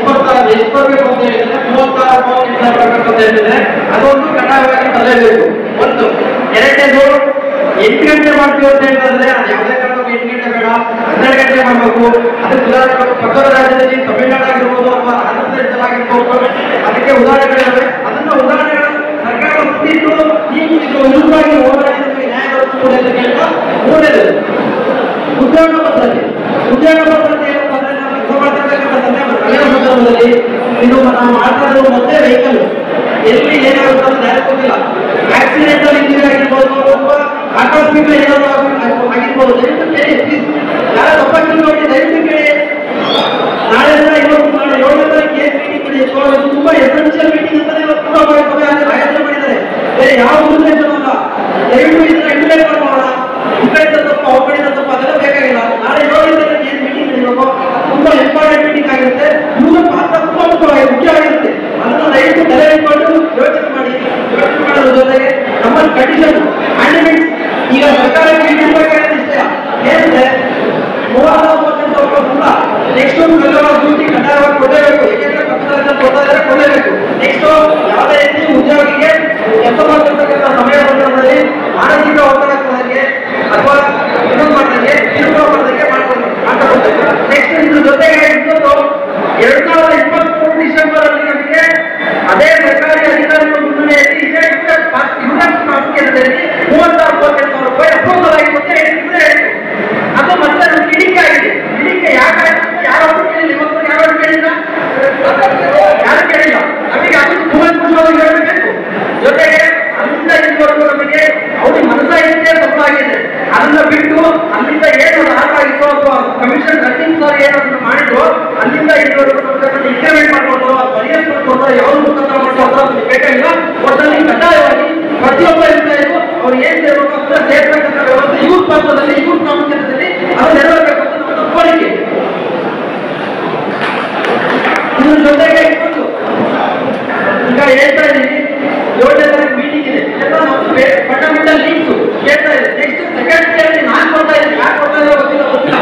Speaker 8: ಬರಬೇಕು ಅಂತ ಹೇಳಿದ್ರೆ 36,000 ಅಂತ ಹೇಳಿದ್ರೆ ಅದೊಂದು ಕಡ್ಡಾಯವಾಗಿ ತರಲೇಬೇಕು. ಒಂದು. ಎರಡನೇದು 8 ಗಂಟೆ ಮಾಡ್ತೀವಿ ಅಂತ ಹೇಳಿದ್ರೆ ಅದು ಯಾವುದೇ ಕಾರಣಕ್ಕೂ 8 ಗಂಟೆ ಬೇಡ, 12 ಗಂಟೆ ಮಾಡಬೇಕು. ಅದಕ್ಕೆ ಉದಾಹರಣೆ ಪಕ್ಕದ ರಾಜ್ಯದಲ್ಲಿ ತಮಿಳುನಾಡು ಆಗಿರ್ಬೋದು ಅಥವಾ ಆಂಧ್ರ ಆಗಿರ್ಬೋದು, ಅದಕ್ಕೆ ಉದಾಹರಣೆಗಳಿವೆ. ಅದನ್ನ ಉದಾಹರಣೆಗಳು ಸರ್ಕಾರ ಮುಟ್ಟಿದ್ದು ಈ ವಿರುದ್ಧವಾಗಿ ಹೋರಾಡಿದ ನ್ಯಾಯ ದೊರಕಿಸಿಕೊಡಿ ಅಂತ ಕೇಳ್ತಾ. ಮೂರನೇದು ಉದ್ಯೋಗ ಪದ್ಧತಿ. ಉದ್ಯೋಗ ಪದ್ಧತಿ ಏನಂತಂದ್ರೆ ನಾವು ಕೆಲಸ ಮಾಡ್ತಿರ್ತಕ್ಕಂಥದ್ದನ್ನೇ ಕಳೆದ ಸಂದರ್ಭದಲ್ಲಿ ಇದು ನಾವು ಮಾಡ್ತಾ ಇರೋ ಮತ್ತೆ ವೆಹಿಕಲ್ ಎಲ್ಲಿ ಏನಾಗುತ್ತೆ ಅಂತ ಗೊತ್ತಿಲ್ಲ. ಆಕ್ಸಿಡೆಂಟಲ್ ಇಂಜುರಿ ಆಗಿರ್ಬೋದು ಅಥವಾ ಆಕಸ್ಮಿಕ ಏನಾದರೂ ಆಗಿರ್ಬೋದು. ದಯವಿಟ್ಟು ಕೇಳಿ ಪ್ಲೀಸ್. ಯಾರ ತಪ್ಪಾಗಿ ನೋಡಿ ದಯವಿಟ್ಟು ಕೇಳಿ. ನಾಳೆ ಇವತ್ತು ಮಾಡಿ 7ನೇ ತಾರೀಕು ಏನು ಮೀಟಿಂಗ್ ಮಾಡಿ ಇದು ತುಂಬಾ ಎಸೆನ್ಷಿಯಲ್ ಮೀಟಿಂಗ್ ಅಂತಾನೆ ಇವತ್ತು ಆಯೋಜನೆ ಮಾಡಿದ್ದಾರೆ. ಬೇರೆ ಯಾವ ಉದ್ದೇಶವಲ್ಲ. ದಯವಿಟ್ಟು ಇದನ್ನ ಇಂಪ್ಲಿಮೆಂಟ್ ಮಾಡೋಣ. ಈ ಕಡೆಯಿಂದ ತಪ್ಪು ಅವ್ರ ಕಡೆಯಿಂದ ತಪ್ಪು ಅದೆಲ್ಲ ಬೇಕಾಗಿಲ್ಲ. ನಾಳೆ 7ನೇ ತಾರೀಕು ಏನು ಮೀಟಿಂಗ್ ನಡೀಬೇಕು ತುಂಬಾ ಇಂಪಾರ್ಟೆಂಟ್ ಮೀಟಿಂಗ್ ಆಗಿರುತ್ತೆ. ಇವ್ರ ಪಾತ್ರ ತುಂಬಾ ಮುಖ್ಯವಾಗಿರುತ್ತೆ. ಅದನ್ನ ದಯವಿಟ್ಟು ತಲೆ ಇಟ್ಕೊಂಡು ಯೋಚನೆ ಮಾಡಿ. ಯೋಚನೆ ಮಾಡೋದ್ರ ಜೊತೆಗೆ ನಮ್ಮ ಕಂಡೀಷನ್ ಮ್ಯಾಂಡೇಟ್ಸ್ ಈಗ ಸರ್ಕಾರಕ್ಕೆ ಇಷ್ಟೇ ಏನಂದ್ರೆ 39,000 ಸಂಬಳ. ನೆಕ್ಸ್ಟ್ ಡ್ಯೂಟಿ ಕಡ್ಡಾಯವಾಗಿ ಕೊಡಲೇಬೇಕು. ಏಕೆಂದ್ರೆ ಪಕ್ಕದ ಕೊಡ್ತಾ ಇದ್ದಾರೆ, ಕೊಡಲೇಬೇಕು. ನೆಕ್ಸ್ಟ್ ಯಾವುದೇ ರೀತಿ ಉದ್ಯೋಗಿಗೆ ಕೆಲಸ ಮಾಡ್ತಿರ್ತಕ್ಕಂಥ ಸಮಯ ಸಂದರ್ಭದಲ್ಲಿ ಮಾನಸಿಕ ಒತ್ತಡಕ್ಕೆ ಅಥವಾ ಇನ್ನೊಂದು ಮಾಡ್ದಂಗೆ ಕಿರುಕುಳ ಮಾಡ್ದಂಗೆ ಮಾಡ್ಕೊಳ್ಬೇಕು. ನೆಕ್ಸ್ಟ್ ಇದ್ರ ಜೊತೆಗೆ ಇನ್ನೊಂದು 2023 ಡಿಸೆಂಬರ್ ಅಲ್ಲಿ ನಮಗೆ ಅದೇ ಸರ್ಕಾರಿ ಅಧಿಕಾರಿಗಳ ಮುನ್ನೆಲೆಯಲ್ಲಿ ಯೂನಿಯನ್ ಕೇಂದ್ರದಲ್ಲಿ 36,000 ರೂಪಾಯಿ ಅಪ್ರೂವಲ್ ಆಗಿ ಮತ್ತೆ ಅದು ಮತ್ತೆ ನಮ್ಗೆ ಇಡಿಕೆ ಆಗಿದೆ. ಇಡಿಕೆ ಯಾಕಾಯ್ತು ಅಂತ ಯಾರೊಬ್ಬರು ಕೇಳಿಲ್ಲ. ಇವತ್ತು ಯಾರು ಕೇಳಿಲ್ಲ, ಯಾರು ಕೇಳಿಲ್ಲ. ನಮಗೆ ಅದು ತುಂಬಾ ಖುಷಿಯಾಗಿ ಹೇಳಬೇಕು. ಜೊತೆಗೆ ಅಲ್ಲಿಂದ ಇಲ್ಲಿವರೆಗೂ ನಮಗೆ ಅವ್ರಿಗೆ ಮನಸ್ಸಾಗಿದ್ದೇ ತಪ್ಪಾಗಿದೆ. ಅದನ್ನ ಬಿಟ್ಟು ಅಲ್ಲಿಂದ ಏನು ಆಗಿತ್ತು ಅಥವಾ ಕಮಿಷನ್ ರನ್ನಿಂಗ್ ಸರ್ ಏನಾದ್ರು ಮಾಡಿದ್ರು ಅಲ್ಲಿಂದ ಇಲ್ಲಿವರೆಗೂ ನಮಗೆ ಇಂಕ್ರಿಮೆಂಟ್ ಮಾಡ್ಕೊಂಡು ಪರಿಹಾರ ಕೊಡ್ತಾರೆ. ಯಾವ್ದು ಮುಖಾಂತರ ಮಾಡ್ಕೊಂಡು ಅದಕ್ಕೆ ಬೇಕಾಗಿಲ್ಲ. ಒಟ್ಟಲ್ಲಿ ಕಡ್ಡಾಯವಾಗಿ ಪ್ರತಿಯೊಬ್ಬ ಎಂಪ್ಲಾಯಿಗೂ ಅವ್ರು ಏನ್ ಸೇರ್ಬೇಕು ಅಂತ ಸೇರ್ಬೇಕಂತ ವ್ಯವಸ್ಥೆ ಯೂತ್ ಪಾತ್ರದಲ್ಲಿ ಯೂತ್ ಪ್ರಾಮುಖ್ಯತೆಯಲ್ಲಿ ಅದು ನೆರವೇರಬೇಕು ಅಂತ ನಮ್ಮ ಕೋರಿಕೆ. ಇದ್ರ ಜೊತೆಗೆ ಈಗ ಹೇಳ್ತಾ ಇದ್ದೀವಿ 7ನೇ ತಾರೀಕು ಮೀಟಿಂಗ್ ಇದೆ. ಎಲ್ಲ ಮತ್ತು ಫಂಡಮೆಂಟಲ್ ಲೀಡ್ಸ್ ಕೇಳ್ತಾ ಇದೆ. ನೆಕ್ಸ್ಟ್ ಸೆಕೆಂಡ್ ಇಯರ್ ನಾನು ಕೊಡ್ತಾ ಇದ್ದೀನಿ. ಯಾರು ಕೊಡ್ತಾ ಇರೋ ಗೊತ್ತಿಲ್ಲ.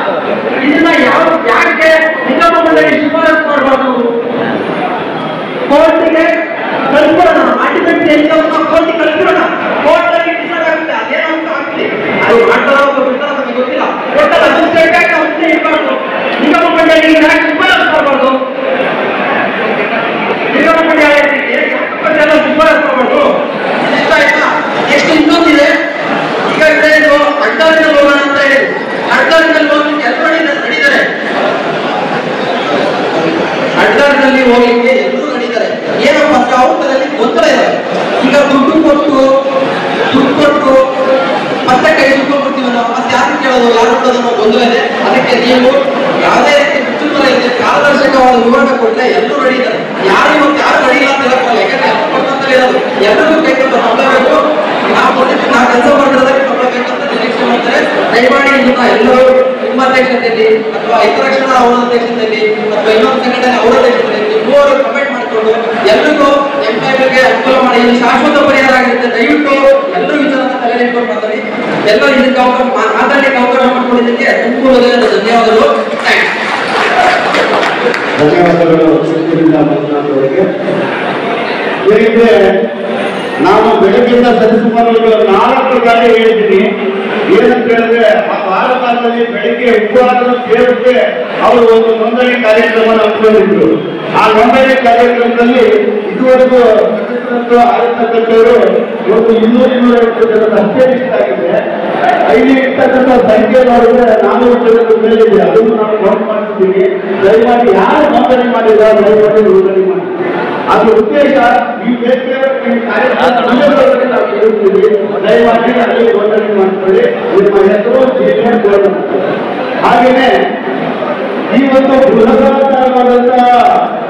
Speaker 9: ಒಳ್ಳೆಯದೇ. ಅದಕ್ಕೆ ನೀವು ಯಾವುದೇ ವಿಚಿತ್ರ ಇದೆ ಪಾರದರ್ಶಕವಾದ ವಿವರಣೆ ಕೊಟ್ಟರೆ ಎಲ್ಲರೂ ರೆಡಿ ಇದ್ದಾರೆ. ಯಾರು ಇವತ್ತು ಯಾರು ರೆಡಿ ಇಲ್ಲ ಅಂತ ಹೇಳಕ್ಕಲ್ಲ. ಯಾಕಂದ್ರೆ ಇರೋದು ಎಲ್ಲರಿಗೂ ಬೇಕಂತ ಮಾಡಬೇಕು. ನಾವು ಕೊಟ್ಟಿದ್ದು ನಾವು ಕೆಲಸ ಮಾಡಿರೋದಕ್ಕೆ ಬೇಕಂತ ನಿರೀಕ್ಷೆ ಮಾಡ್ತಾರೆ. ದಯಮಾಡಿ ಇದನ್ನ ಎಲ್ಲರೂ ನಿಮ್ಮ ದೇಶದಲ್ಲಿ ಅಥವಾ ಹಿತರಕ್ಷಣಾ ಅವರ ದೇಶದಲ್ಲಿ ಅಥವಾ ಇನ್ನೊಂದು ಸಂಘಟನೆ ಅವರ ದೇಶದಲ್ಲಿ ಮೂವರು ಕಮೆಂಟ್ ಮಾಡಿಕೊಂಡು ಎಲ್ರಿಗೂ ಎಂಪ್ಲಾಯ್ಗಳಿಗೆ ಅನುಕೂಲ ಮಾಡಿ ಇದು ಶಾಶ್ವತ ಪರಿಹಾರ ಆಗುತ್ತೆ. ದಯವಿಟ್ಟು ಎಲ್ಲರೂ ವಿಚಾರನ ತಲೆಯಲ್ಲಿ ಇಟ್ಕೊಂಡು ಮಾತಾಡಿ. ಎಲ್ಲರೂ ಇದಕ್ಕೆ ಮಾತಾಡಲಿಕ್ಕೆ ಅವಕಾಶ ಮಾಡಿಕೊಡೋದಕ್ಕೆ ತುಂಬ ಧನ್ಯವಾದಗಳು.
Speaker 2: ಧನ್ಯವಾದಗಳು ಮಂಜುನಾಥ್ ಅವರಿಗೆ. ನಾನು ಬೆಳಗ್ಗೆಯಿಂದ ಸರಿಸುಮಾರು 4 ಗಾಡಿ ಹೇಳಿದ್ದೀನಿ. ಏನಂತ ಹೇಳಿದ್ರೆ ಆ ಭಾರತದಲ್ಲಿ ಬೆಳಿಗ್ಗೆ ಉಪವಾಸ ಸೇರಿಸಿ ಅವರು ಒಂದು ನೋಂದಣಿ ಕಾರ್ಯಕ್ರಮ ಹಮ್ಮಿಕೊಂಡಿದ್ರು. ಆ ನೋಂದಣಿ ಕಾರ್ಯಕ್ರಮದಲ್ಲಿ ಇದುವರೆಗೂ ಆಗಿರ್ತಕ್ಕಂಥವರು ಒಂದು 200-250 ಜನ ಅಷ್ಟೇ ಇಷ್ಟ ಆಗಿದೆ. ಇಲ್ಲಿ ಇರ್ತಕ್ಕಂಥ ಸಂಖ್ಯೆ ನೋಡಿದ್ರೆ 400 ಜನರ ಮೇಲಿದೆ. ಅದನ್ನು ನಾವು ನೋಟ್ ಮಾಡ್ತಿದ್ದೀವಿ. ದಯಮಾಡಿ ಯಾರು ನೋಂದಣಿ ಮಾಡಿದ್ದಾರೆ ದಯಮಾಡಿ ನೋಂದಣಿ ಮಾಡಿ. ಅದ್ರ ಉದ್ದೇಶ ಈ ಬೇರೆ ಕಾರ್ಯಕ್ರಮ ನಾವು ಕೇಳುತ್ತೀವಿ. ದಯಮಾಡಿ ಅಲ್ಲಿ ನೋಂದಣಿ ಮಾಡಿಕೊಳ್ಳಿ. ನಿಮ್ಮ ಹೆಸರು ಜಿಲ್ಲೆ ಹಾಗೆಯೇ ಈ ಒಂದು ಬೃಹದಾಕಾರವಾದಂತಹ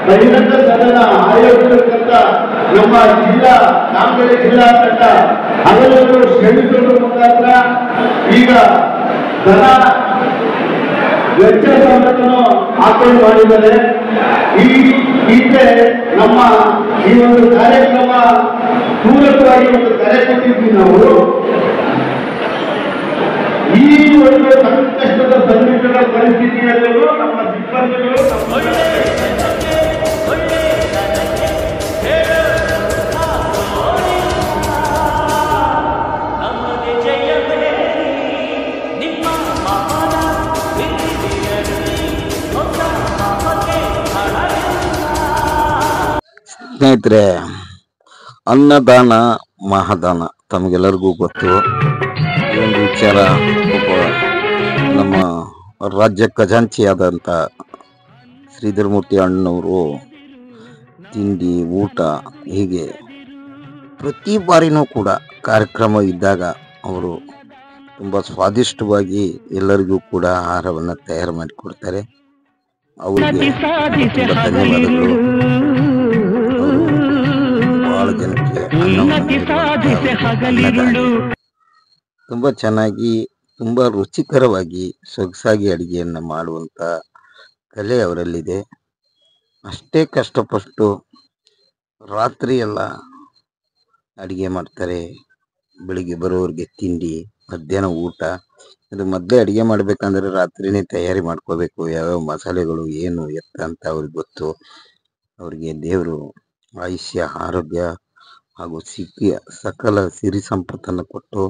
Speaker 2: ಬಹಿರಂಗ ಸದನ ಆಯೋಜಿಸಿರ್ತಕ್ಕಂಥ ನಮ್ಮ ಜಿಲ್ಲಾ ದಾವಣಗೆರೆ ಜಿಲ್ಲಾಡಳಿತ ಅದರಲ್ಲೂ ಶ್ರಮಿಸುವ ಮುಖಾಂತರ ಈಗ ಧನ ವೆಚ್ಚ ಸಂಘಟನೆ ಆಚರಣೆ ಮಾಡಿದ್ದಾರೆ. ಈ ಹಿಂದೆ ನಮ್ಮ ಈ ಒಂದು ಕಾರ್ಯಕ್ರಮ ಪೂರಕವಾಗಿ ಒಂದು ಕರೆ ಕೊಟ್ಟಿದ್ವಿ ನಾವು. ಈ ಒಂದು ಸಂಕಷ್ಟದ ಸನ್ನಿವೇಶದ ಪರಿಸ್ಥಿತಿಯಲ್ಲೂ ನಮ್ಮ ಸಿಬ್ಬಂದಿಗಳು
Speaker 5: ಸ್ನೇಹಿತರೆ, ಅನ್ನದಾನ ಮಹಾದಾನ ತಮಗೆಲ್ಲರಿಗೂ ಗೊತ್ತು. ಈ ಒಂದು ವಿಚಾರ ಒಬ್ಬ ನಮ್ಮ ರಾಜ್ಯ ಖಜಾಂಚಿಯಾದಂಥ ಶ್ರೀಧರಮೂರ್ತಿ ಅಣ್ಣನವರು ತಿಂಡಿ ಊಟ ಹೀಗೆ ಪ್ರತಿ ಬಾರಿನೂ ಕೂಡ ಕಾರ್ಯಕ್ರಮ ಇದ್ದಾಗ ಅವರು ತುಂಬ ಸ್ವಾದಿಷ್ಟವಾಗಿ ಎಲ್ಲರಿಗೂ ಕೂಡ ಆಹಾರವನ್ನು ತಯಾರು ಮಾಡಿಕೊಡ್ತಾರೆ. ಅವರಿಗೆ ತುಂಬ ಧನ್ಯವಾದಗಳು. ಬಹಳ ಜನಕ್ಕೆ ತುಂಬ ಚೆನ್ನಾಗಿ ತುಂಬ ರುಚಿಕರವಾಗಿ ಸೊಗಸಾಗಿ ಅಡಿಗೆಯನ್ನು ಮಾಡುವಂಥ ಕಲೆ ಅವರಲ್ಲಿದೆ. ಅಷ್ಟೇ ಕಷ್ಟಪಟ್ಟು ರಾತ್ರಿ ಎಲ್ಲ ಅಡಿಗೆ ಮಾಡ್ತಾರೆ. ಬೆಳಿಗ್ಗೆ ಬರೋರಿಗೆ ತಿಂಡಿ, ಮಧ್ಯಾಹ್ನ ಊಟ. ಇದು ಮೊದಲೇ ಅಡಿಗೆ ಮಾಡ್ಬೇಕಂದ್ರೆ ರಾತ್ರಿನೇ ತಯಾರಿ ಮಾಡ್ಕೋಬೇಕು. ಯಾವ್ಯಾವ ಮಸಾಲೆಗಳು ಏನು ಎತ್ತ ಅಂತ ಅವ್ರಿಗೆ ಗೊತ್ತು. ಅವ್ರಿಗೆ ದೇವರು ಆಯುಷ್ಯ, ಆರೋಗ್ಯ ಹಾಗೂ ಸಕಲ ಸಿರಿ ಸಂಪತ್ತನ್ನು ಕೊಟ್ಟು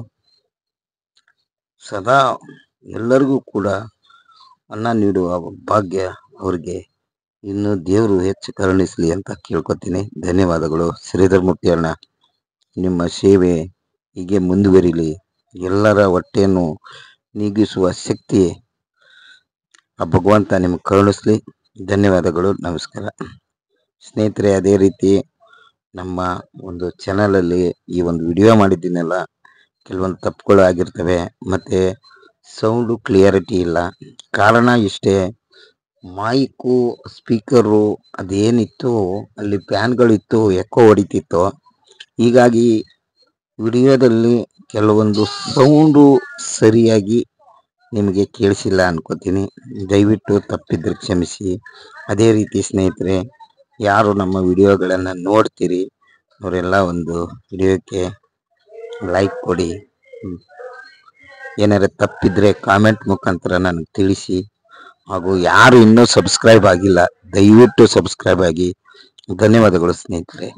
Speaker 5: ಸದಾ ಎಲ್ಲರಿಗೂ ಕೂಡ ಅನ್ನ ನೀಡುವ ಭಾಗ್ಯ ಅವ್ರಿಗೆ ಇನ್ನು ದೇವರು ಹೆಚ್ಚು ಕರುಣಿಸಲಿ ಅಂತ ಕೇಳ್ಕೊತೀನಿ. ಧನ್ಯವಾದಗಳು. ಶ್ರೀಧರಮೂರ್ತಿ ಅಣ್ಣ, ನಿಮ್ಮ ಸೇವೆ ಹೀಗೆ ಮುಂದುವರಿಲಿ. ಎಲ್ಲರ ಹೊಟ್ಟೆಯನ್ನು ನೀಗಿಸುವ ಶಕ್ತಿ ಆ ಭಗವಂತ ನಿಮಗೆ ಕರುಣಿಸಲಿ. ಧನ್ಯವಾದಗಳು. ನಮಸ್ಕಾರ ಸ್ನೇಹಿತರೆ. ಅದೇ ರೀತಿ ನಮ್ಮ ಒಂದು ಚಾನಲಲ್ಲಿ ಈ ಒಂದು ವಿಡಿಯೋ ಮಾಡಿದ್ದೀನಲ್ಲ, ಕೆಲವೊಂದು ತಪ್ಪುಗಳು ಆಗಿರ್ತವೆ. ಮತ್ತು ಸೌಂಡು ಕ್ಲಿಯರಿಟಿ ಇಲ್ಲ. ಕಾರಣ ಇಷ್ಟೇ, ಮೈಕು ಸ್ಪೀಕರು ಅದೇನಿತ್ತು ಅಲ್ಲಿ ಫ್ಯಾನ್ಗಳಿತ್ತು, ಎಕೋ ಹೊಡಿತಿತ್ತು. ಹೀಗಾಗಿ ವಿಡಿಯೋದಲ್ಲಿ ಕೆಲವೊಂದು ಸೌಂಡು ಸರಿಯಾಗಿ ನಿಮಗೆ ಕೇಳಿಸಿಲ್ಲ ಅನ್ಕೋತೀನಿ. ದಯವಿಟ್ಟು ತಪ್ಪಿದ್ರೆ ಕ್ಷಮಿಸಿ. ಅದೇ ರೀತಿ ಸ್ನೇಹಿತರೆ, ಯಾರು ನಮ್ಮ ವಿಡಿಯೋಗಳನ್ನು ನೋಡ್ತೀರಿ ಅವರೆಲ್ಲ ಒಂದು ವಿಡಿಯೋಕ್ಕೆ ಲೈಕ್ ಕೊಡಿ. ಏನಾರ ತಪ್ಪಿದ್ರೆ ಕಾಮೆಂಟ್ ಮುಖಾಂತರ ನನಗೆ ತಿಳಿಸಿ. ಹಾಗೂ ಯಾರು ಇನ್ನೂ ಸಬ್ಸ್ಕ್ರೈಬ್ ಆಗಿಲ್ಲ ದಯವಿಟ್ಟು ಸಬ್ಸ್ಕ್ರೈಬ್ ಆಗಿ. ಧನ್ಯವಾದಗಳು ಸ್ನೇಹಿತರೆ.